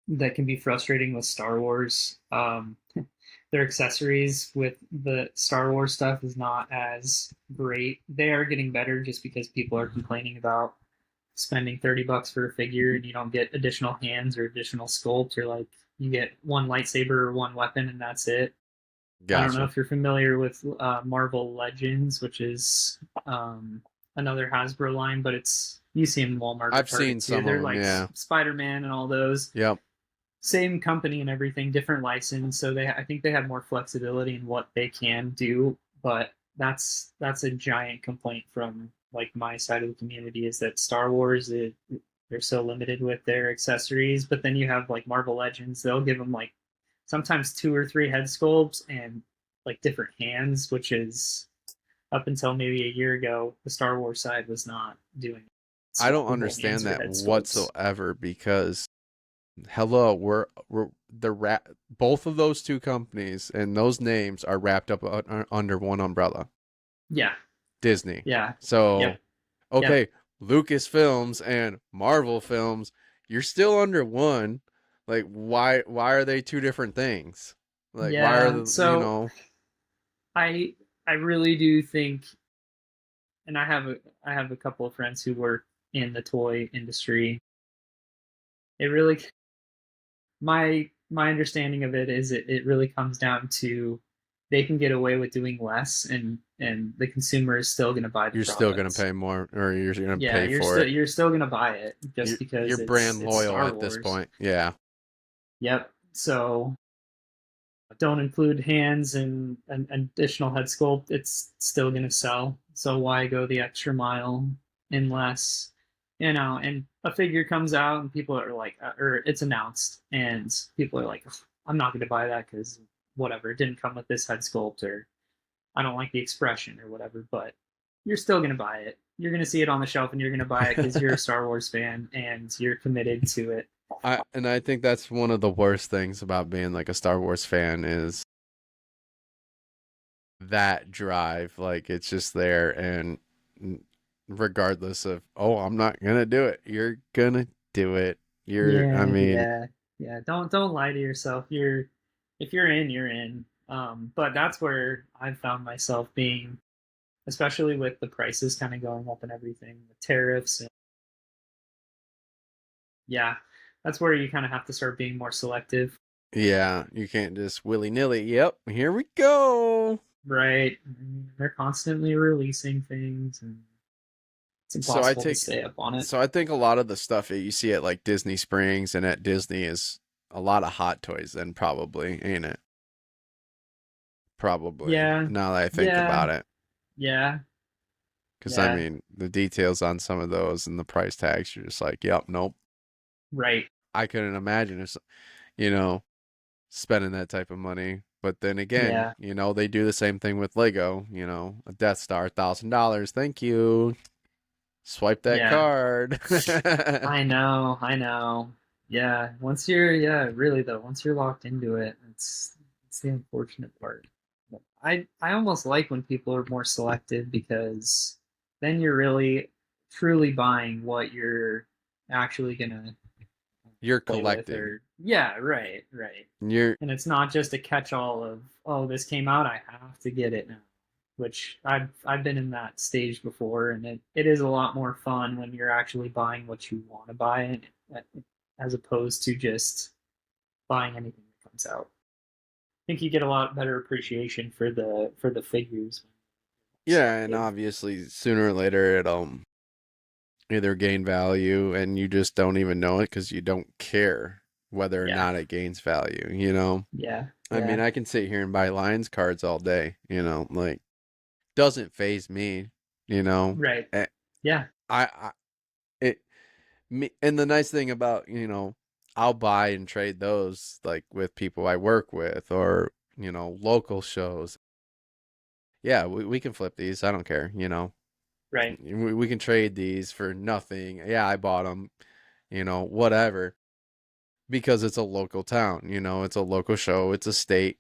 that can be frustrating with Star Wars. Their accessories with the Star Wars stuff is not as great. They are getting better just because people are complaining about spending $30 for a figure and you don't get additional hands or additional sculpt, or like you get one lightsaber or one weapon and that's it. I don't know Gotcha. if you're familiar with Marvel Legends, which is another Hasbro line, but you see them in Walmart or I've Target seen too. some of They're them. like Yeah. Spider-Man and all those. Yep. Same company and everything, different license. So I think they have more flexibility in what they can do, but that's a giant complaint from like my side of the community is that Star Wars they're so limited with their accessories. But then you have like Marvel Legends, they'll give them like sometimes two or three head sculpts and like different hands, which is up until maybe a year ago, the Star Wars side was not doing I don't swappable hands understand or that head sculpts. whatsoever because hello, we're both of those two companies and those names are wrapped up under one umbrella, Yeah, Disney. yeah, So, yep, yep, okay, Lucasfilms and Marvel Films, you're still under one. Like, why are they two different things? Like, why are yeah. the So I I really do think, and I have a couple of friends who work in the toy industry. It really my understanding of it is it really comes down to they can get away with doing less, and the consumer is still going to buy the you're still gonna product. pay more, or you're gonna Yeah, pay for it? you're still going to buy it just You're because brand it's loyal Star at this Wars. point. Yeah. Yep. So don't include hands and an additional head sculpt, it's still going to sell. So why go the extra mile unless, and a figure comes out and people are like, or it's announced and people are like, I'm not going to buy that because whatever, it didn't come with this head sculpt, or I don't like the expression or whatever, but you're still going to buy it. You're going to see it on the shelf and you're going to buy it because you're a Star Wars fan and you're committed to it. I think that's one of the worst things about being like a Star Wars fan is that drive. Like it's just there, and regardless of, oh, I'm not gonna do it, you're gonna do it. I Yeah, mean, yeah, yeah. Don't lie to yourself. You're If you're in, you're in. But that's where I've found myself being, especially with the prices kind of going up and everything, the tariffs, and yeah, that's where you kind of have to start being more selective. yeah, you can't just willy nilly. Yep, here we go. Right. They're constantly releasing things, and it's So I impossible to take, stay up on it. so I think a lot of the stuff that you see at like Disney Springs and at Disney is a lot of Hot Toys. Then probably ain't it? Probably. Yeah, Now that I think yeah, about it, yeah, because I yeah. mean the details on some of those and the price tags, you're just like, yep, nope. Right. I couldn't imagine if you know spending that type of money. But then again, Yeah, they do the same thing with Lego. A Death Star, $1,000. Thank you. Swipe that yeah. card. I know, I know. Yeah, yeah, really though, once you're locked into it, it's the unfortunate part. But I almost like when people are more selective because then you're really truly buying what you're actually gonna You're play with, collecting. or yeah, right, right. You're And it's not just a catch-all of, oh, this came out, I have to get it now. Which I've been in that stage before, and it is a lot more fun when you're actually buying what you want to buy, as opposed to just buying anything that comes out. I think you get a lot better appreciation for the figures when you're yeah, and selective. obviously sooner or later it'll either gain value and you just don't even know it because you don't care whether or Yeah, not it gains value. yeah, I mean, yeah. I can sit here and buy Lions cards all day, like doesn't phase me, you know. Right. Eh, Yeah, I it me and the nice thing about, I'll buy and trade those like with people I work with or, local shows. Yeah, we can flip these. I don't care. right. We can trade these for nothing. Yeah, I bought them, whatever, because it's a local town, it's a local show, it's a state.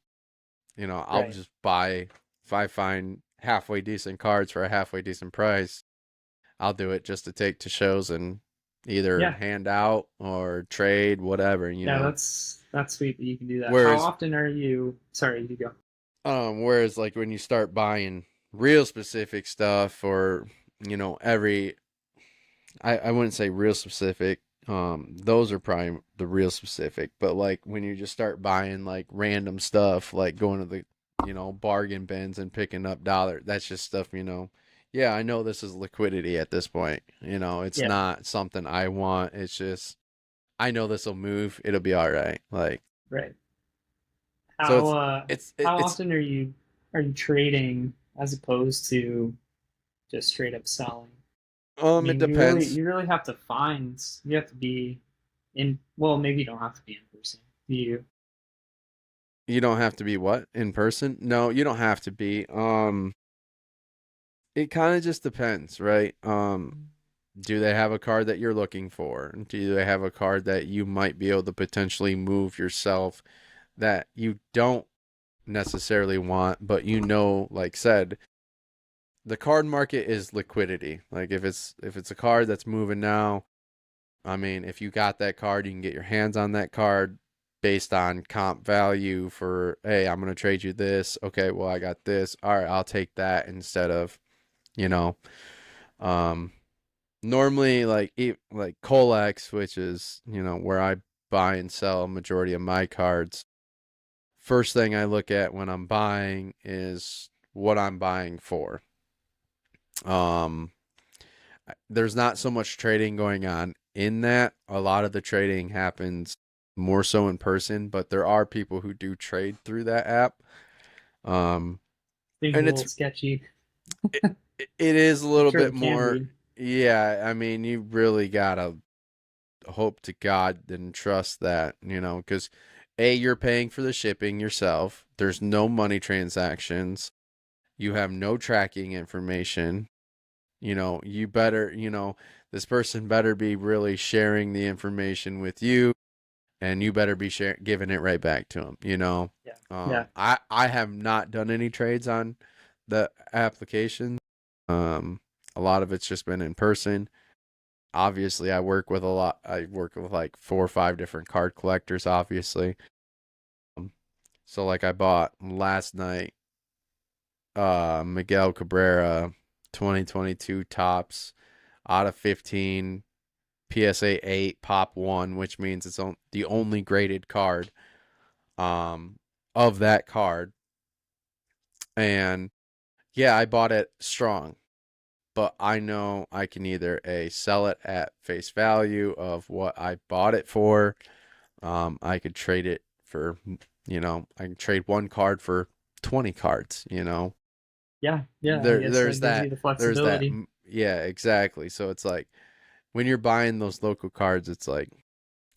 I'll Right. just buy if I find halfway decent cards for a halfway decent price. I'll do it just to take to shows and either Yeah. hand out or trade, whatever. Yeah, that's sweet that you can do that. How Whereas, often are you, sorry, you go. whereas like when you start buying real specific stuff or, every, I wouldn't say real specific. Those are probably the real specific, but like when you just start buying like random stuff, like going to the, bargain bins and picking up that's just stuff. Yeah, I know this is liquidity at this point. It's Yeah, not something I want. It's just I know this will move. It'll be all right. Like right. so, How how it's often are you trading as opposed to just straight up selling? I it mean, depends. you really have to find, you have to be in, well, maybe you don't have to be in person. Do you? You don't have to be what in person. No, you don't have to be. It kind of just depends, right? Do they have a card that you're looking for? Do they have a card that you might be able to potentially move yourself that you don't necessarily want, but like said, the card market is liquidity. Like if it's a card that's moving now, I mean, if you got that card, you can get your hands on that card based on comp value for, hey, I'm gonna trade you this. Okay, well I got this. All right, I'll take that instead of, you know, um normally like Colex, which is where I buy and sell a majority of my cards. First thing I look at when I'm buying is what I'm buying for. Um, there's not so much trading going on in that. A lot of the trading happens more so in person, but there are people who do trade through that app. Um, Seems a and little sketchy. it, it is a I'm little sure bit it can more. be. yeah, I mean, you really gotta hope to God and trust that, because A, you're paying for the shipping yourself. There's no money transactions. You have no tracking information. You better, this person better be really sharing the information with you, and you better be giving it right back to them. Yeah. Yeah. I have not done any trades on the application. A lot of it's just been in person. Obviously, I work with like 4 or 5 different card collectors, obviously. Um, so like I bought last night, Miguel Cabrera 2022 tops out of 15, PSA 8 pop 1, which means the only graded card um of that card. And yeah, I bought it strong, but I know I can either A, sell it at face value of what I bought it for. I could trade it for, I can trade one card for 20 cards. Yeah. Yeah. I There, guess there's that gives that, you the there's that. flexibility. Yeah, exactly. So it's like when you're buying those local cards, it's like,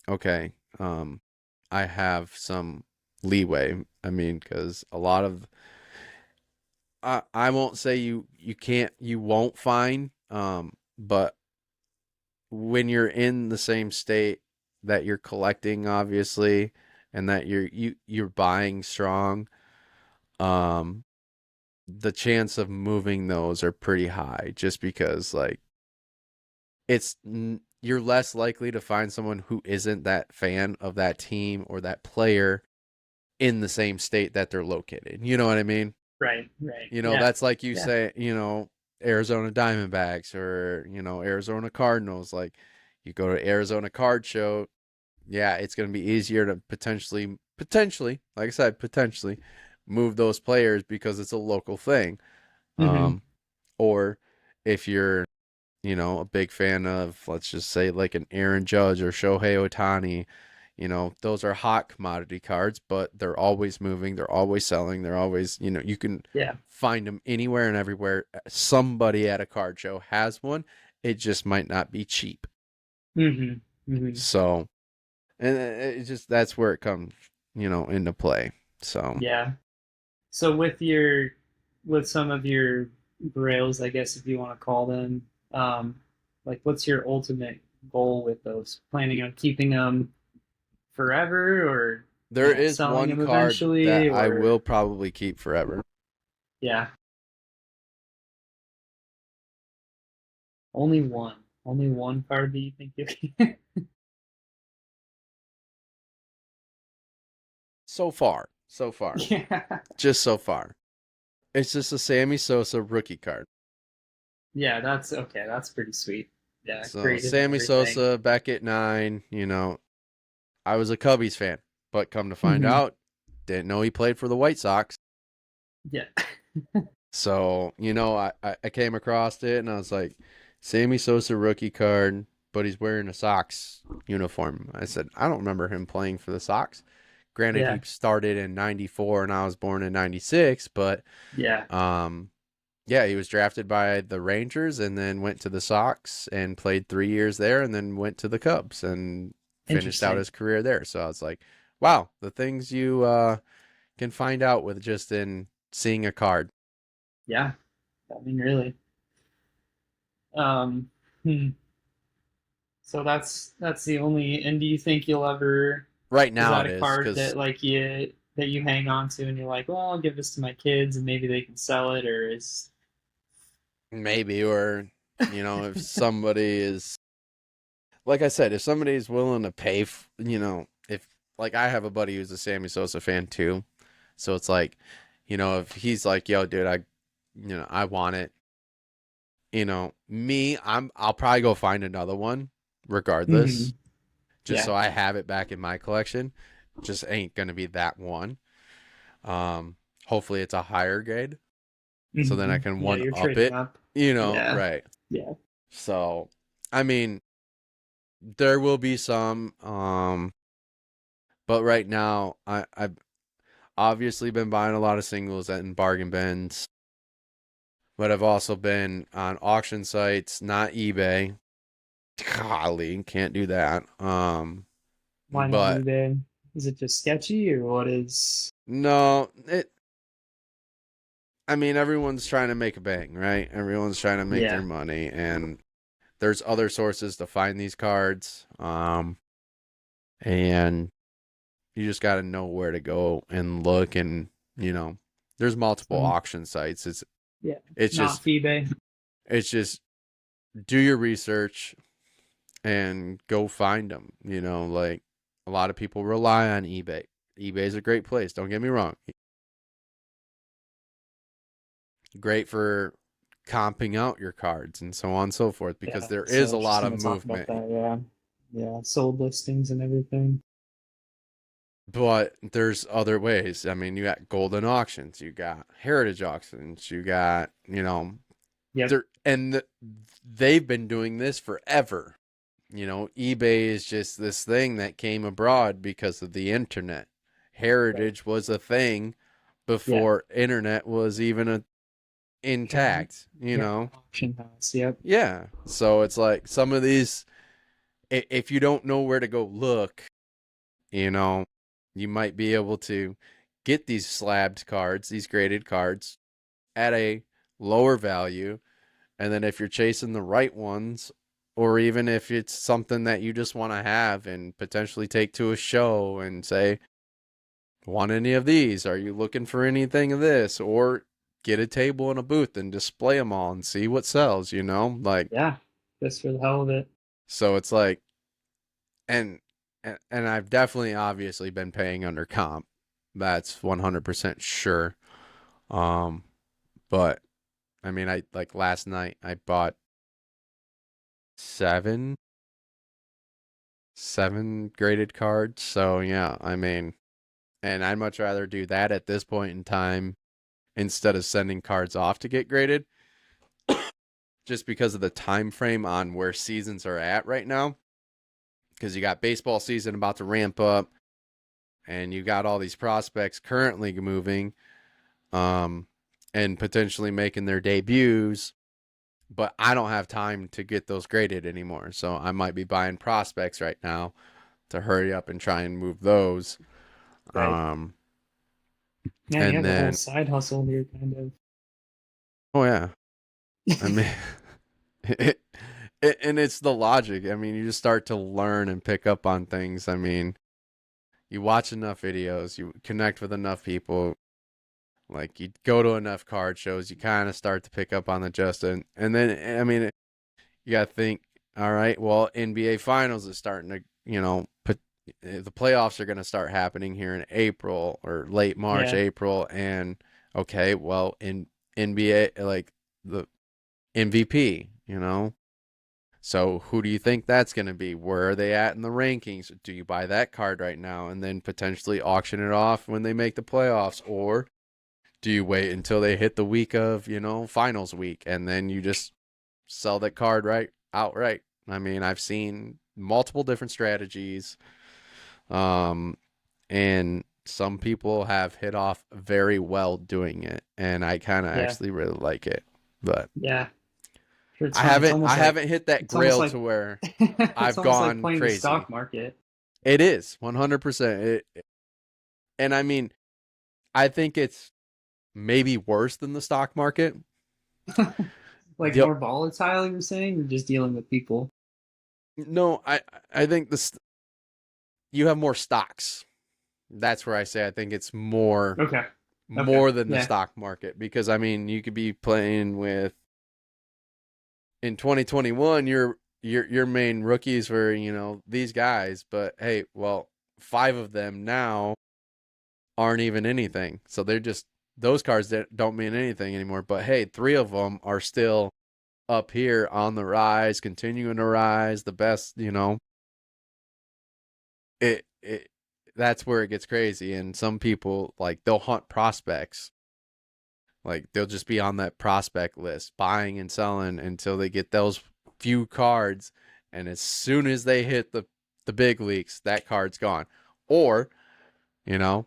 okay, I have some leeway. I mean, because a lot of, I won't say you won't find, but when you're in the same state that you're collecting, obviously, and that you're buying strong, um, the chance of moving those are pretty high, just because like you're less likely to find someone who isn't that fan of that team or that player in the same state that they're located. You know what I mean? Right. Right. Yeah. That's like you Yeah. say, Arizona Diamondbacks or, Arizona Cardinals. Like you go to Arizona Card Show, yeah, it's going to be easier to potentially, like I said, potentially move those players because it's a local thing. Hmm. Um, or if you're, a big fan of, let's just say, like an Aaron Judge or Shohei Ohtani, those are hot commodity cards, but they're always moving, they're always selling, they're always, you can Yeah. find them anywhere and everywhere. Somebody at a card show has one. It just might not be cheap. Hmm. Hmm. So, and it just that's where it comes, into play. So, Yeah. So with some of your grails, I guess if you want to call them, like what's your ultimate goal with those? Planning on keeping them forever, or there is selling one them card eventually, that I or will probably keep forever. yeah, only one, only one card that you think you can. So far, Yeah. just so far. It's just a Sammy Sosa rookie card. Yeah, that's okay. That's pretty sweet. Yeah, So graded and Sammy everything. Sosa back at 9. I was a Cubbies fan, but come to find Hmm. out, didn't know he played for the White Sox. Yeah. So I came across it and I was like, Sammy Sosa rookie card, but he's wearing a Sox uniform. I said, I don't remember him playing for the Sox. Granted, he Yeah. started in '94 and I was born in '96, but Yeah. um, yeah, he was drafted by the Rangers and then went to the Sox and played 3 years there and then went to the Cubs and finished out Interesting. his career there. So I was like, wow, the things you can find out with just in seeing a card. Yeah. I mean, really. Um, hmm. So that's the only. And do you think you'll ever? Right Is now that it a is card because that you hang on to and you're like, well, I'll give this to my kids and maybe they can sell it, or is maybe, or, if somebody is, like I said, if somebody is willing to pay, if, like, I have a buddy who's a Sammy Sosa fan too. So it's like, if he's like, yo, dude, I want it. I'll probably go find another one hmm. regardless, just Yeah. so I have it back in my collection. Just ain't gonna be that one. Um, Hopefully it's a higher grade, so then I Hmm. can Yeah, one you're up trading it. up. Yeah. Right. Yeah. So, I mean, there will be some, but right now I've obviously been buying a lot of singles in bargain bins. but I've also been on auction sites, not eBay. Golly, can't do that. Why not But eBay? Is it just sketchy or what is? no, I mean, everyone's trying to make a bang, right? Everyone's trying to make their Yeah, money, and there's other sources to find these cards. And you just got to know where to go and look, and you know, there's multiple so auction sites. yeah, It's not just eBay. it's just do your research and go find them. You know, like a lot of people rely on eBay. eBay is a great place. Don't get me wrong. Great for comping out your cards and so on and so forth because Yeah, there so is I a was just lot of gonna talk about movement. that. Yeah, yeah, sold listings and everything. But there's other ways. I mean, you got golden auctions, you got heritage auctions, you got, Yep. there and they've been doing this forever. eBay is just this thing that came abroad because of the internet. Right. Heritage was a thing Yeah. before internet was even Heritage. intact, Yeah. Auction house. Yep. Yeah. So it's like some of these, if you don't know where to go look, you know, you might be able to get these slabbed cards, these graded cards at a lower value. And then if you're chasing the right ones, or even if it's something that you just want to have and potentially take to a show and say, want any of these? Are you looking for anything of this? Or get a table and a booth and display them all and see what sells, Like, Yeah. Just for the hell of it. so it's like, and and I've definitely obviously been paying under comp. That's 100% sure. Um, but I mean, I like last night I bought seven seven graded cards. So yeah, I mean, and I'd much rather do that at this point in time instead of sending cards off to get graded, just because of the time frame on where seasons are at right now. Because you got baseball season about to ramp up, and you got all these prospects currently moving, um, and potentially making their debuts. But I don't have time to get those graded anymore, so I might be buying prospects right now to hurry up and try and move those. Right. Um, Man, you and have a whole then, side hustle here, kind oh yeah, I of. mean, it, and it's the logic. I mean, you just start to learn and pick up on things. I mean, you watch enough videos, you connect with enough people, like you go to enough card shows, you kind of start to pick up on the just and then I mean, you got to think, all right, well, NBA Finals is starting to, put the playoffs are going to start happening here in April or late March, Yeah. April, and okay, well, in NBA, like the MVP, So who do you think that's going to be? Where are they at in the rankings? Do you buy that card right now and then potentially auction it off when they make the playoffs, or do you wait until they hit the week of, finals week and then you just sell that card right outright? I mean, I've seen multiple different strategies, um, and some people have hit off very well doing it, and I kind of Yeah. actually really like it. But Yeah. Sure, it's I fun. haven't I haven't hit that It's almost grail like to where it's I've almost like gone playing the stock crazy. market. It is 100%. And I mean, I think it's maybe worse than the stock market. Like The more volatile, you're saying, or just dealing with people? No, I think this you have more stocks. That's where I say I think it's more Okay. Okay. more than the Yeah. stock market because I mean, you could be playing with in 2021 your main rookies were, these guys, but hey, well, 5 of them now aren't even anything. So they're just those cards that don't mean anything anymore, but hey, 3 of them are still up here on the rise, continuing to rise, the best, it that's where it gets crazy. And some people like they'll hunt prospects. Like they'll just be on that prospect list, buying and selling until they get those few cards, and as soon as they hit the big leagues, that card's gone. Or, you know,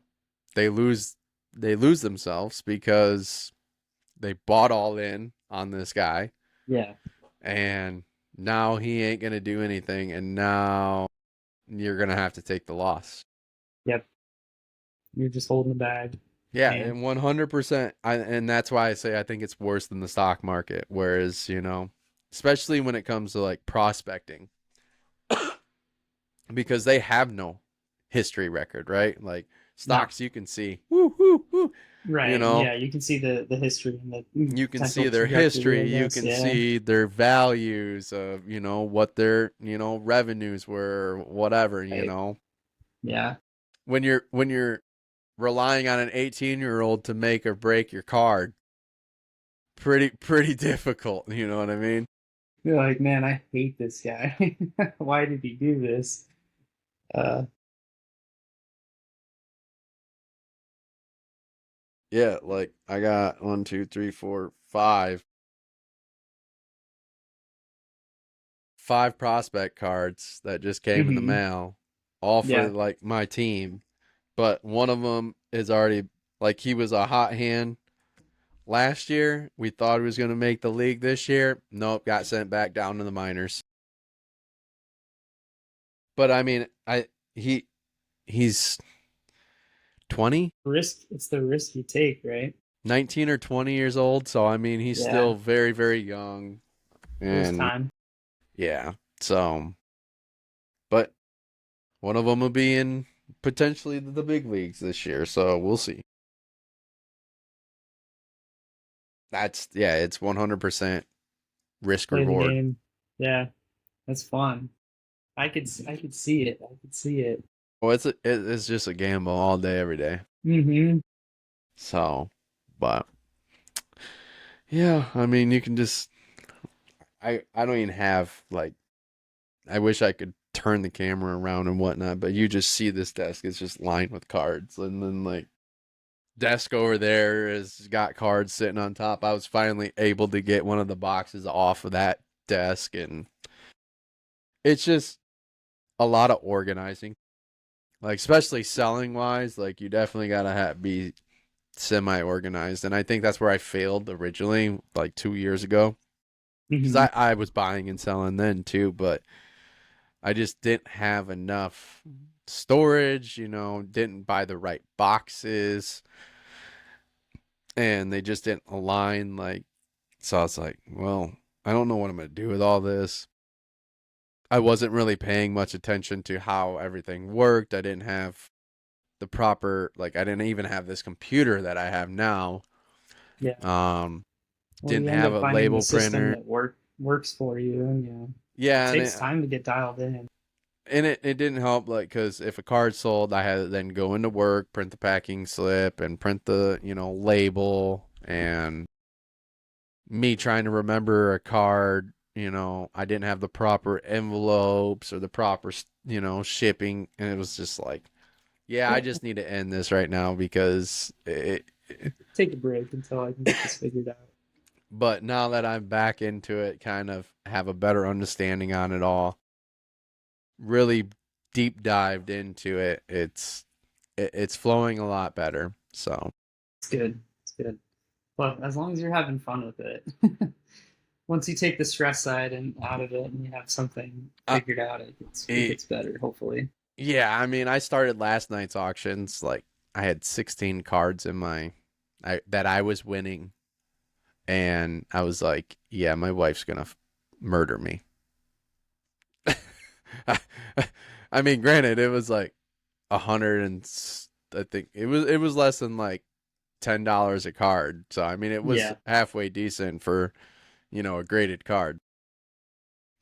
they lose themselves because they bought all in on this guy, Yeah. and now he ain't gonna do anything, and now you're gonna have to take the loss. Yep. You're just holding the bag. Yeah, Man. and 100%. And that's why I say I think it's worse than the stock market. Whereas, especially when it comes to like prospecting, because they have no history record, right? Like No. stocks, you can see, woo, woo, woo, you Right. know, Yeah. You can see the history and the you can see potential their trajectory, I history, you guess. can Yeah. see their values of, what their, revenues were, whatever, Right. Yeah. when you're relying on an 18-year-old to make or break your card, pretty difficult, you know what I mean? You're like, man, I hate this guy. Why did he do this? Uh, Yeah, like I got one, two, three, four, five prospect cards that just came in the hmm mail, all for Yeah. like my team. But one of them is already like he was a hot hand last year. We thought he was going to make the league this year. Nope, got sent back down to the minors. But I mean, he he's 20, It's the risk you take, right? 19 or 20 years old, so I mean, he's Yeah. still very very young There's and time. yeah. So, but one of them will be in potentially the big leagues this year, so we'll see. That's yeah, it's 100% risk Play the reward. game. Yeah. That's fun. I could see it. I could see it. Well, it's just a gamble all day, every day. hmm So, but yeah, I mean, you can just I don't even have like I wish I could turn the camera around and whatnot, but you just see this desk is just lined with cards, and then like desk over there has got cards sitting on top. I was finally able to get one of the boxes off of that desk, and it's just a lot of organizing. Like especially selling wise, like you definitely gotta be semi organized, and I think that's where I failed originally, like 2 years ago, because hmm I was buying and selling then too, but I just didn't have enough storage, didn't buy the right boxes, and they just didn't align. Like, so I was like, well, I don't know what I'm gonna do with all this. I wasn't really paying much attention to how everything worked. I didn't have the proper, like, I didn't even have this computer that I have now. Yeah. Um, Well, didn't you end have up a finding the label system printer. that works for you. And, it Yeah, and takes time to get dialed in. it didn't help, like, because if a card sold, I had to then go into work, print the packing slip, and print the label, and me trying to remember a card. I didn't have the proper envelopes or the proper shipping, and it was just like, yeah, I just need to end this right now because Take a break until I can get this figured out. but now that I'm back into it, kind of have a better understanding on it all, really deep dived into it, it's flowing a lot better. So It's good. It's good. Well, as long as you're having fun with it. Once you take the stress side and out of it and you have something uh, figured out, it it, gets better, hopefully. yeah, I mean, I started last night's auctions, like I had 16 cards in that I was winning, and I was like, yeah, my wife's gonna murder me. I mean, granted, it was like 100, and I think it was less than like $10 a card. So I mean, it was Yeah. halfway decent for a graded card.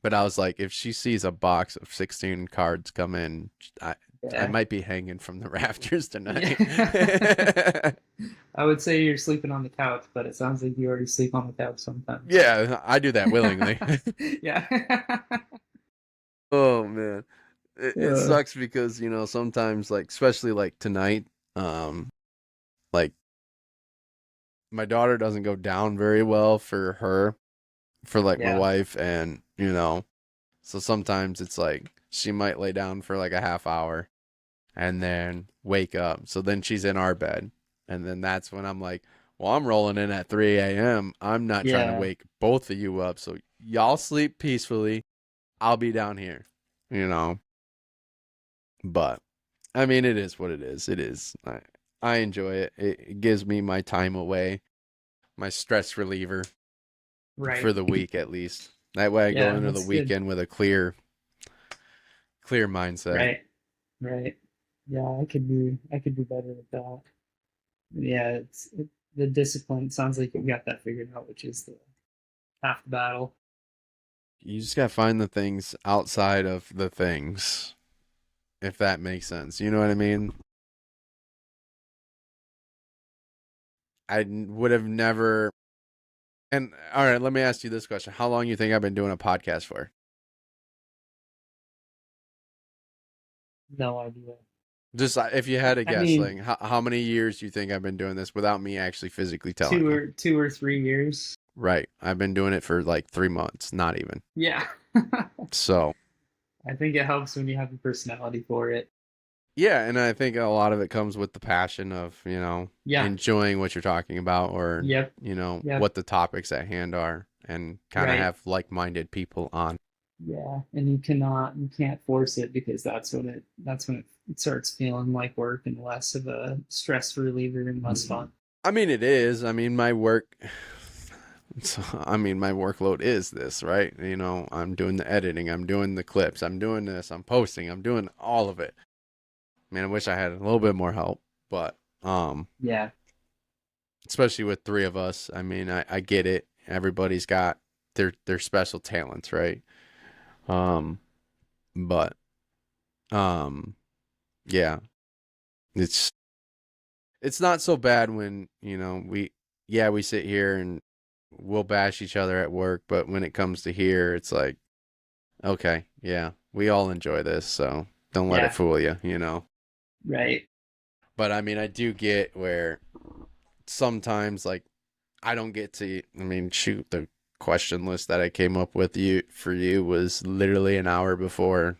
But I was like, if she sees a box of 16 cards come in, I Yeah. might be hanging from the rafters tonight. Yeah. I would say you're sleeping on the couch, but it sounds like you already sleep on the couch sometimes. Yeah, I do that willingly. Yeah. Oh man, it uh, sucks because sometimes, like, especially like tonight, like my daughter doesn't go down very well for her, for like my yeah. wife, and so sometimes it's like she might lay down for like a half hour and then wake up. So then she's in our bed. And then that's when I'm like, Well, I'm rolling in at 3 a.m. I'm not trying to Yeah, wake both of you up. So y'all sleep peacefully. I'll be down here, you know. But I mean, it is what it is. It is. I enjoy it. It gives me my time away, my stress reliever for right. the week at least. That way I go Yeah, into the that's good. weekend with a clear mindset. Right, right. Yeah, I could do better with that. Yeah, the discipline sounds like you got that figured out, which is the half the battle. You just gotta find the things outside of the things, if that makes sense. You know what I mean? Would have never. And all right, let me ask you this question: how long you think I've been doing a podcast for? No idea. Just if you had a I guess, mean, like how many years do you think I've been doing this without me actually physically telling you? 2 or 3 years. Right, I've been doing it for like 3 months, not even. Yeah. So I think it helps when you have a personality for it. yeah, and I think a lot of it comes with the passion of Yeah. enjoying what you're talking about, or Yep. Yep. what the topics at hand are, and kind of Right. have like-minded people on. Yeah. And you can't force it because that's when it starts feeling like work and less of a stress reliever and less fun. I mean, it is. I mean, my work. So, I mean, my workload is this, right? I'm doing the editing, I'm doing the clips, I'm doing this, I'm posting, I'm doing all of it. Man, I wish I had a little bit more help, but Yeah. especially with three of us. I mean, I get it. Everybody's got their special talents, right? Um, but um, yeah, it's it's not so bad when we sit here and we'll bash each other at work, but when it comes to here, it's like, okay, yeah, we all enjoy this, so don't let it Yeah. fool you. Right. But I mean, I do get where sometimes, like, I don't get to. I mean, shoot, the question list that I came up with you for you was literally an hour before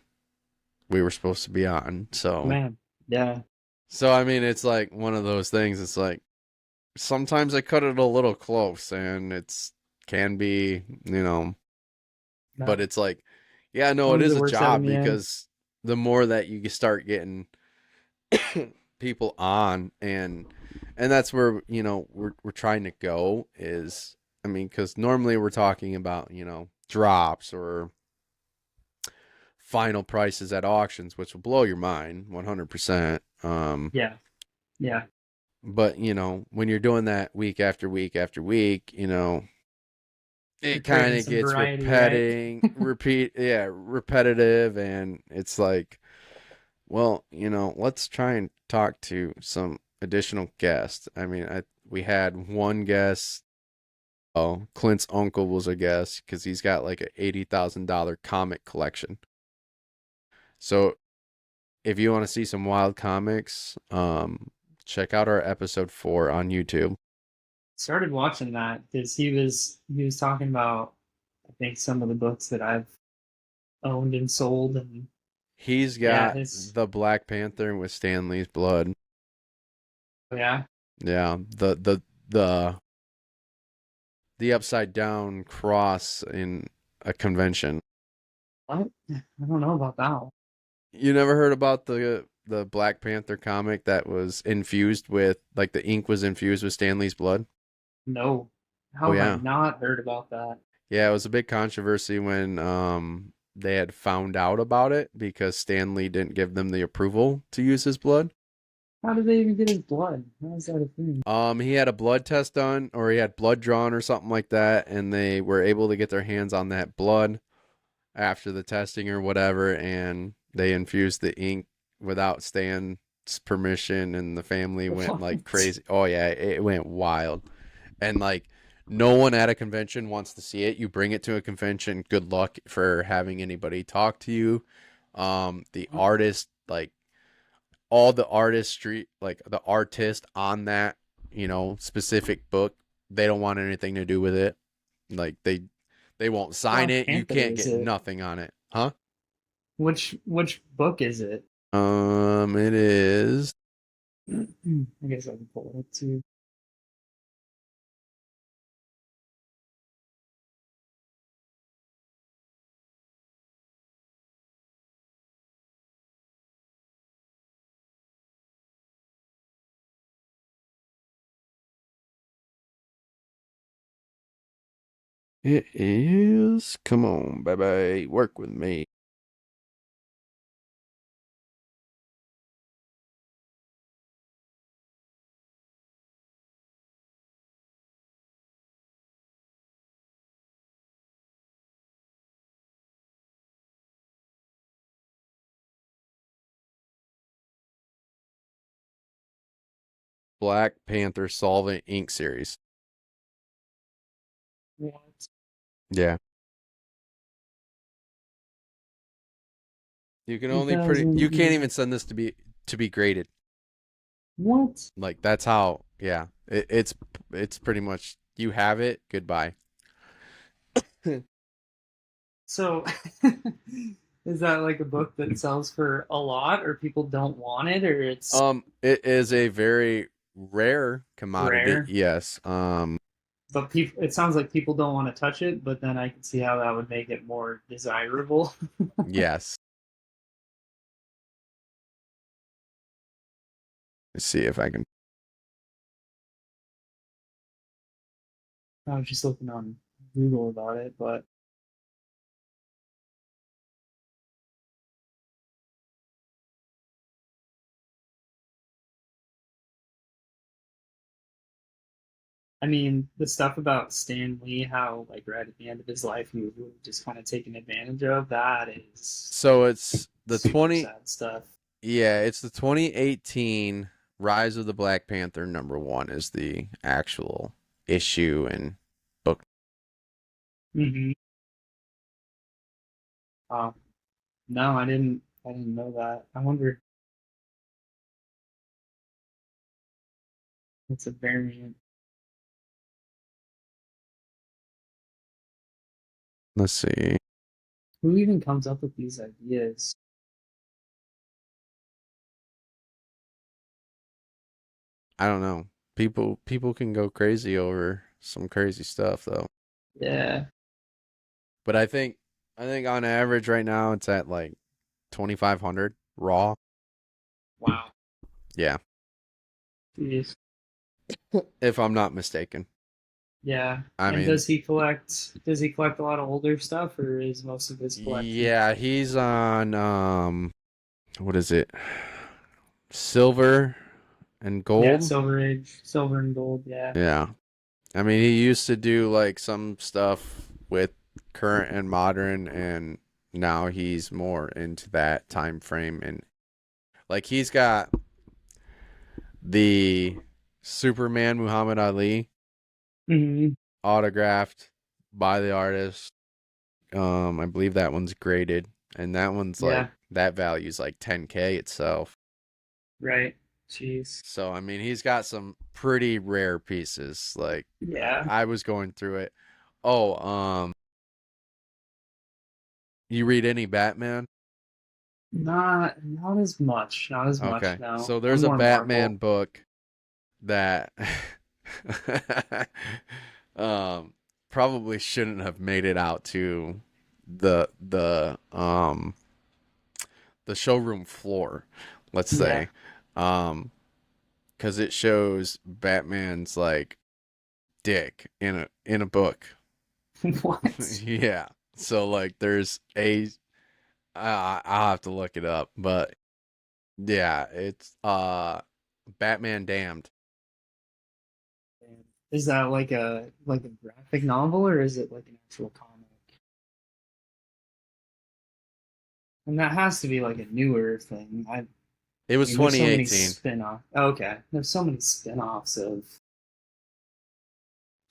we were supposed to be on. So, Man. Yeah. I mean, it's like one of those things. It's like sometimes I cut it a little close, and it's can be, No. but it's like, yeah, As no, it long as is it a works out in job the end. because the more that you start getting people on, and that's where we're trying to go is, I mean, because normally we're talking about drops or final prices at auctions, which will blow your mind 100%. Yeah. Yeah. But when you're doing that week after week after week, You're it kind craving of some gets variety, right? repetitive, and it's like, well, let's try and talk to some additional guests. I mean, we had one guest. Oh, Clint's uncle was a guest because he's got like a $80,000 comic collection. So if you want to see some wild comics, check out our episode 4 on YouTube. Started watching that because he was talking about I think some of the books that I've owned and sold and He's yeah, got his the Black Panther with Stan Lee's blood. yeah. Yeah, the upside down cross in a convention. What? I don't know about that one. You never heard about the Black Panther comic that was infused with, like, the ink was infused with Stan Lee's blood? No. Oh How have I yeah. not heard about that? Yeah, it was a big controversy when they had found out about it because Stan Lee didn't give them the approval to use his blood. How did they even get his blood? How is that a thing? He had a blood test done, or he had blood drawn or something like that, and they were able to get their hands on that blood after the testing or whatever, and they infused the ink without Stan's permission, and the family went like What? crazy. Oh yeah, it went wild. And like, no one at a convention wants to see it. You bring it to a convention, good luck for having anybody talk to you. The artist, like, all the artistry, like the artist on that, specific book, they don't want anything to do with it. Like, they won't sign Black it. You Panther can't is get it? nothing on it. Huh? Which book is it? It is I guess I can pull it up too. It is. Come on, baby. Work with me. Black Panther Solvent Ink Series. What? Yeah. You can only you can't 2000. even send this to be graded. What? Like that's how, yeah. It's pretty much you have it, goodbye. So, is that like a book that sells for a lot, or people don't want it, or it's It is a very rare commodity, rare? yes. But people, it sounds like people don't want to touch it, but then I can see how that would make it more desirable. Yes. Let's see if I can. I was just looking on Google about it, but I mean, the stuff about Stan Lee, how like right at the end of his life he was really just kind of taken advantage of, that is So it's the super 20 sad stuff. yeah, it's the 2018 Rise of the Black Panther #1 is the actual issue and book. Hmm. Oh, no, I didn't know that. I wonder if it's a variant. Let's see. Who even comes up with these ideas? I don't know. People can go crazy over some crazy stuff though. Yeah. But I think on average right now it's at like 2500 raw. Wow. Yeah, Jeez. if I'm not mistaken. Yeah. I And mean, does he collect a lot of older stuff, or is most of his collection? yeah, he's on what is it? Silver and Yeah, gold? Silver Age, silver and gold, yeah. Yeah. I mean, he used to do like some stuff with current and modern, and now he's more into that time frame. And like he's got the Superman Muhammad Ali Hmm. autographed by the artist. I believe that one's graded, and that one's like Yeah, that value's like 10K itself. right. Jeez. So I mean, he's got some pretty rare pieces. Like Yeah. I was going through it. Oh, you read any Batman? Not as much. Not as much, Okay. no. So I'm there's a more Batman Marvel. book that um probably shouldn't have made it out to the the showroom floor, let's Yeah. say. Um cuz it shows Batman's like dick in a book. What? Yeah. So like there's a I'll have to look it up, but yeah, it's Batman Damned. Is that like a graphic novel, or is it like an actual comic? And that has to be like a newer thing. It I was mean, there's so many 2018. spin-off. Okay, there's so many spin-offs of,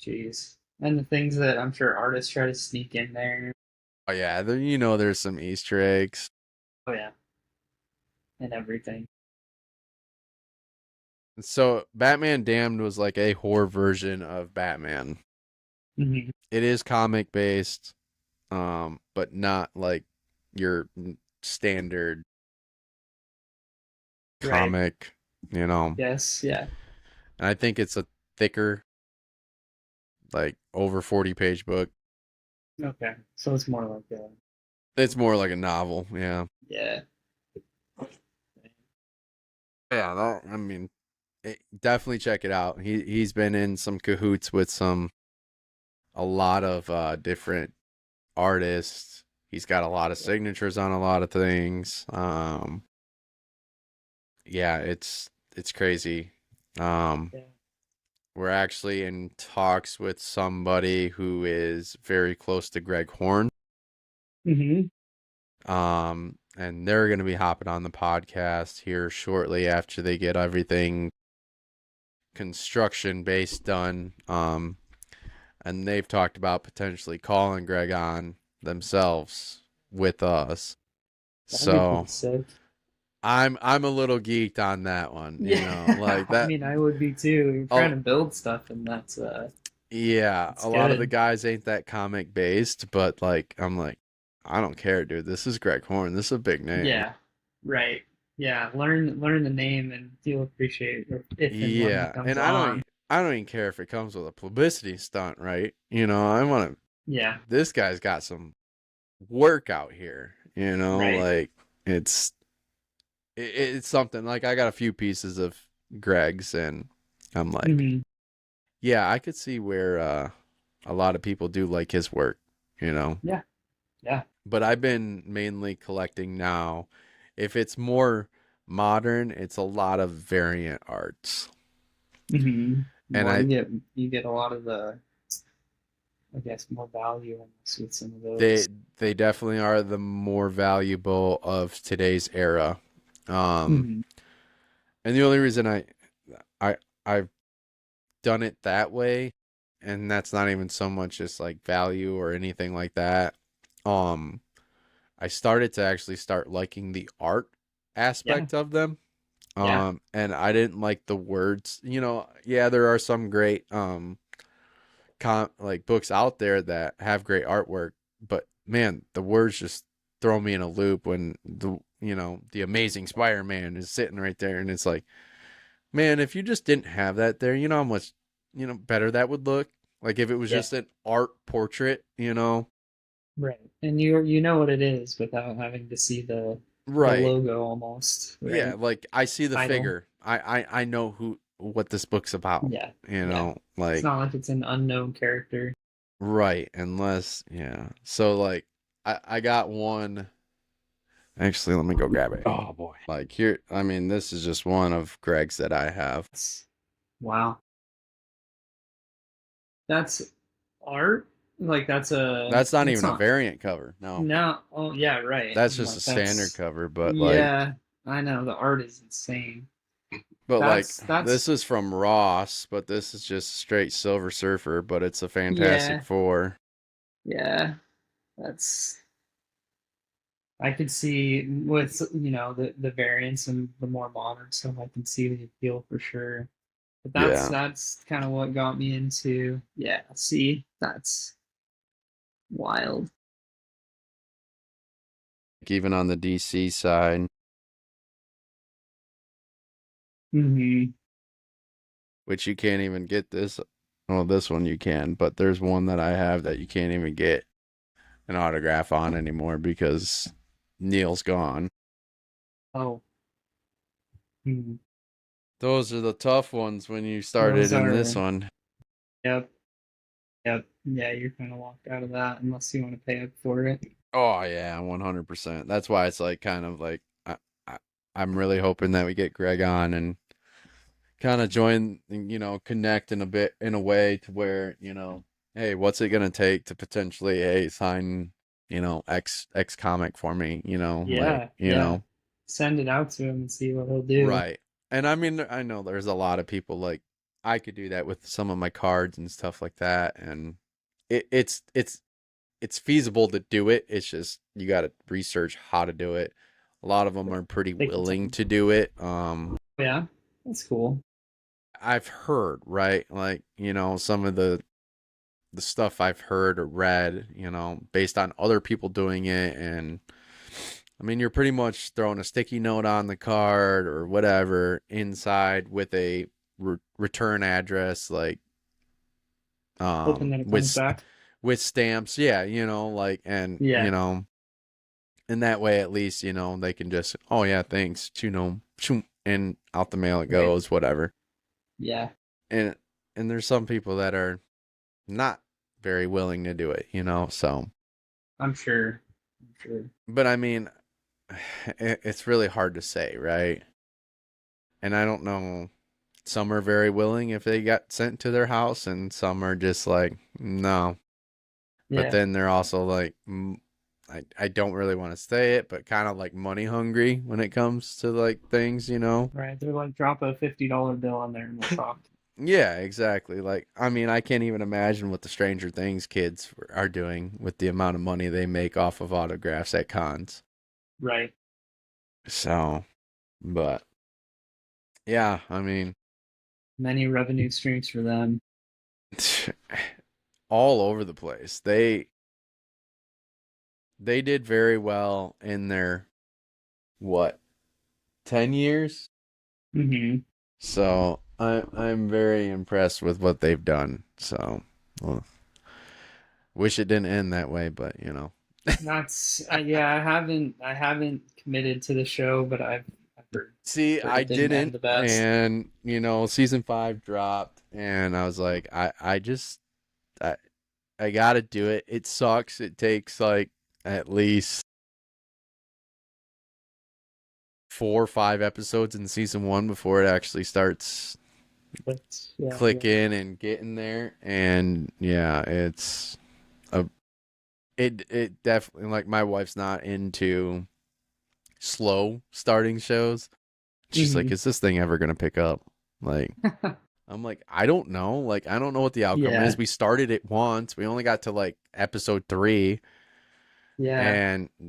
jeez, and the things that I'm sure artists try to sneak in there. Oh yeah, there, you know there's some Easter eggs. Oh yeah, and everything. So Batman Damned was like a horror version of Batman. Hmm. It is comic based, but not like your standard Right. comic, you know. Yes. Yeah. And I think it's a thicker, like over 40-page book. Okay. So it's more like a, It's more like a novel, yeah. yeah. Yeah, I mean, definitely check it out. He's been in some cahoots with some a lot of different artists. He's got a lot of signatures on a lot of things. Yeah, it's crazy. Um, Yeah. we're actually in talks with somebody who is very close to Greg Horn. Hmm. And they're going to be hopping on the podcast here shortly after they get everything construction based done. And they've talked about potentially calling Greg on themselves with us. That'd be pretty So sick. I'm a little geeked on that one, you know, Yeah, like I that. mean, I would be too. You're trying Oh, to build stuff, and yeah, that's a lot of the good. guys ain't that comic based, but like I'm like, I don't care, dude. This is Greg Horn. This is a big name. Yeah, right. Yeah, learn the name, and you'll appreciate if and when he Yeah, comes and on. I don't even care if it comes with a publicity stunt, right? You know, I want to. Yeah, This guy's got some work out here. You know, right. like it's it's something. Like I got a few pieces of Greg's, and I'm like, Hmm. yeah, I could see where a lot of people do like his work. You know, Yeah, yeah. but I've been mainly collecting now. If it's more modern, it's a lot of variant arts. Hmm. And Well, you get a lot of the, I guess, more value almost with some of they those. they definitely are the more valuable of today's era. Um, Hmm. and the only reason I I've done it that way, and that's not even so much just like value or anything like that. Um, I started to actually start liking the art Yeah, aspect of them. yeah, And I didn't like the words. You know, yeah, there are some great like books out there that have great artwork, but man, the words just throw me in a loop when the Amazing Spider-Man is sitting right there, and it's like, man, if you just didn't have that there, you know how much better that would look. Like if it was yeah. just an art portrait, you know. Right. And you know what it is without having to see the Right. logo almost, Yeah, right? like I see the Title. figure. I know who what this book's about. Yeah, You yeah. know, It's like not like it's an unknown character. right, unless yeah. So like I got one. Actually, let me go grab it. Oh boy. Like here, I mean, this is just one of Greg's that I have. Wow. That's art? Like That's not that's even a not variant cover. No. no. Oh yeah, right. That's I'm just a like standard that's cover, but like yeah, I know the art is insane. but like That's this is from Ross, but this is just straight Silver Surfer, but it's a Fantastic yeah, Four. yeah. That's I could see with the variants and the more modern stuff. I can see the appeal for sure. But that's Yeah. that's kind of what got me into. Yeah, see, that's wild. Like even on the DC side, Hmm. which you can't even get this. Well, this one you can, but there's one that I have that you can't even get an autograph on anymore because Neil's gone. Oh, hmm. Those are the tough ones when you started Those in this are. one. Yep, yep. Yeah, you're kind of locked out of that unless you want to pay up for it. Oh yeah, 100%. That's why it's like kind of like I I'm really hoping that we get Greg on and kind of join, connect in a bit in a way to where, hey, what's it gonna take to potentially sign, X comic for me, like, Yeah, yeah. Send it out to him and see what he'll do. right. And I mean, I know there's a lot of people like I could do that with some of my cards and stuff like that, and it's feasible to do it. It's just you got to research how to do it. A lot of them Right. are pretty Take your willing time. to do it. Yeah, that's cool. I've heard, right? Like, some of the stuff I've heard or read, based on other people doing it, and I mean, you're pretty much throwing a sticky note on the card or whatever inside with a return address, like Hoping that it comes with back. stamps, yeah, like Yeah, and that way at least they can just, oh yeah, thanks, shoom, and out the mail it right. goes, whatever. Yeah. And there's some people that are not very willing to do it, so. I'm sure. I'm sure. But I mean, it's really hard to say, right? And I don't know. Some are very willing if they got sent to their house, and some are just like, no. But Yeah. then they're also like, I don't really want to say it, but kind of like money hungry when it comes to like things. Right. They're like, drop a $50 bill on there and we'll talk. Yeah, exactly. Like, I mean, I can't even imagine what the Stranger Things kids are doing with the amount of money they make off of autographs at cons. Right. So, but yeah, I mean, Many revenue streams for them. all over the place. They did very well in their what, 10 years? Hmm. So, I'm very impressed with what they've done. So, well, wish it didn't end that way, but. That's yeah. I haven't committed to the show, but I've See, heard I it didn't end didn't, the best. and season 5 dropped, and I was like, I, I gotta do it. It sucks. It takes like at least 4 or 5 episodes in season 1 before it actually starts But yeah, yeah. clicking and getting there. And yeah, a it definitely, like, my wife's not into slow starting shows. She's like, Hmm. is this thing ever gonna pick up? Like, I'm like, I don't know. Like, I don't know what the outcome is. Yeah. We started it once. We only got to like episode 3, Yeah.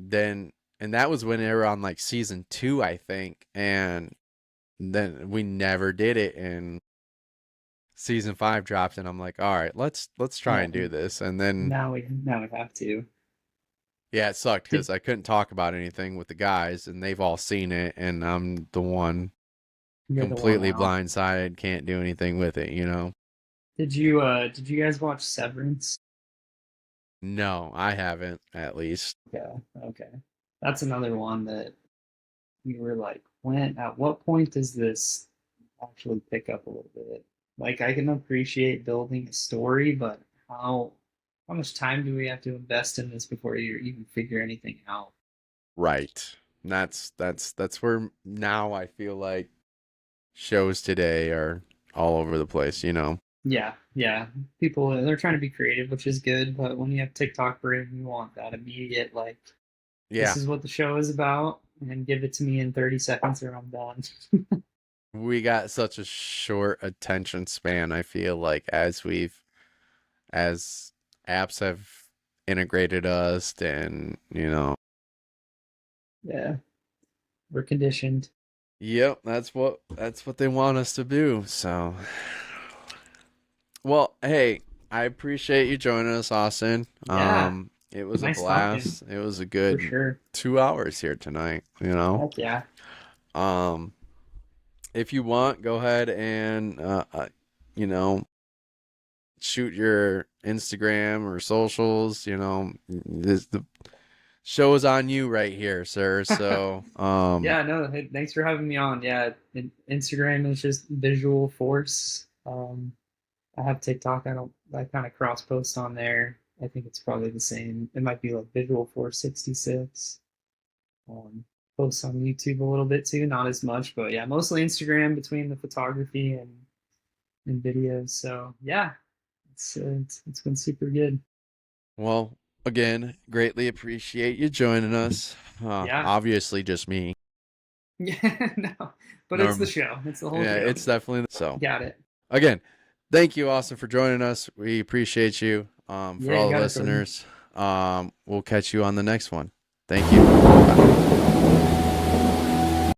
and that was when they were on like season 2, I think. And then we never did it. And season 5 dropped, and I'm like, all right, let's try Yeah. and do this. And then Now we have to. yeah, it sucked Did because I couldn't talk about anything with the guys, and they've all seen it, and I'm the one you're the one completely out? blindsided, can't do anything with it. Did you guys watch Severance? No, I haven't, at least. Yeah. Okay. That's another one that we were like, at what point does this actually pick up a little bit? Like I can appreciate building a story, but how much time do we have to invest in this before you even figure anything out? Right. That's where now I feel like shows today are all over the place. Yeah, yeah. People they're trying to be creative, which is good, but when you have TikTok brain, you want that immediate like this Yeah. is what the show is about, and give it to me in 30 seconds or I'm done. We got such a short attention span, I feel like, as apps have integrated us, and. Yeah, we're conditioned. Yep, that's what they want us to do. So, well, hey, I appreciate you joining us, Austin. Yeah, It was a nice talking blast. It was a for good sure. 2 hours here tonight. Heck yeah. Um, if you want, go ahead and you know, shoot your Instagram or socials. The show is on you right here, sir. So, Yeah, no, hey, thanks for having me on. Yeah, Instagram is just visual force. I have TikTok. I kind of cross post on there. I think it's probably the same. It might be like Visual Force 66. Um, Posts on YouTube a little bit too, not as much, but yeah, mostly Instagram between the photography and videos. So yeah, it's been super good. well, again, greatly appreciate you joining us. Yeah, Obviously, just me. yeah, no, but it's the Norm. show. It's the whole Yeah, show. it's definitely so. Got it. Again, thank you, Austin, for joining us. We appreciate you. For Yeah, you all the got it, Jordan. listeners, we'll catch you on the next one. Thank you.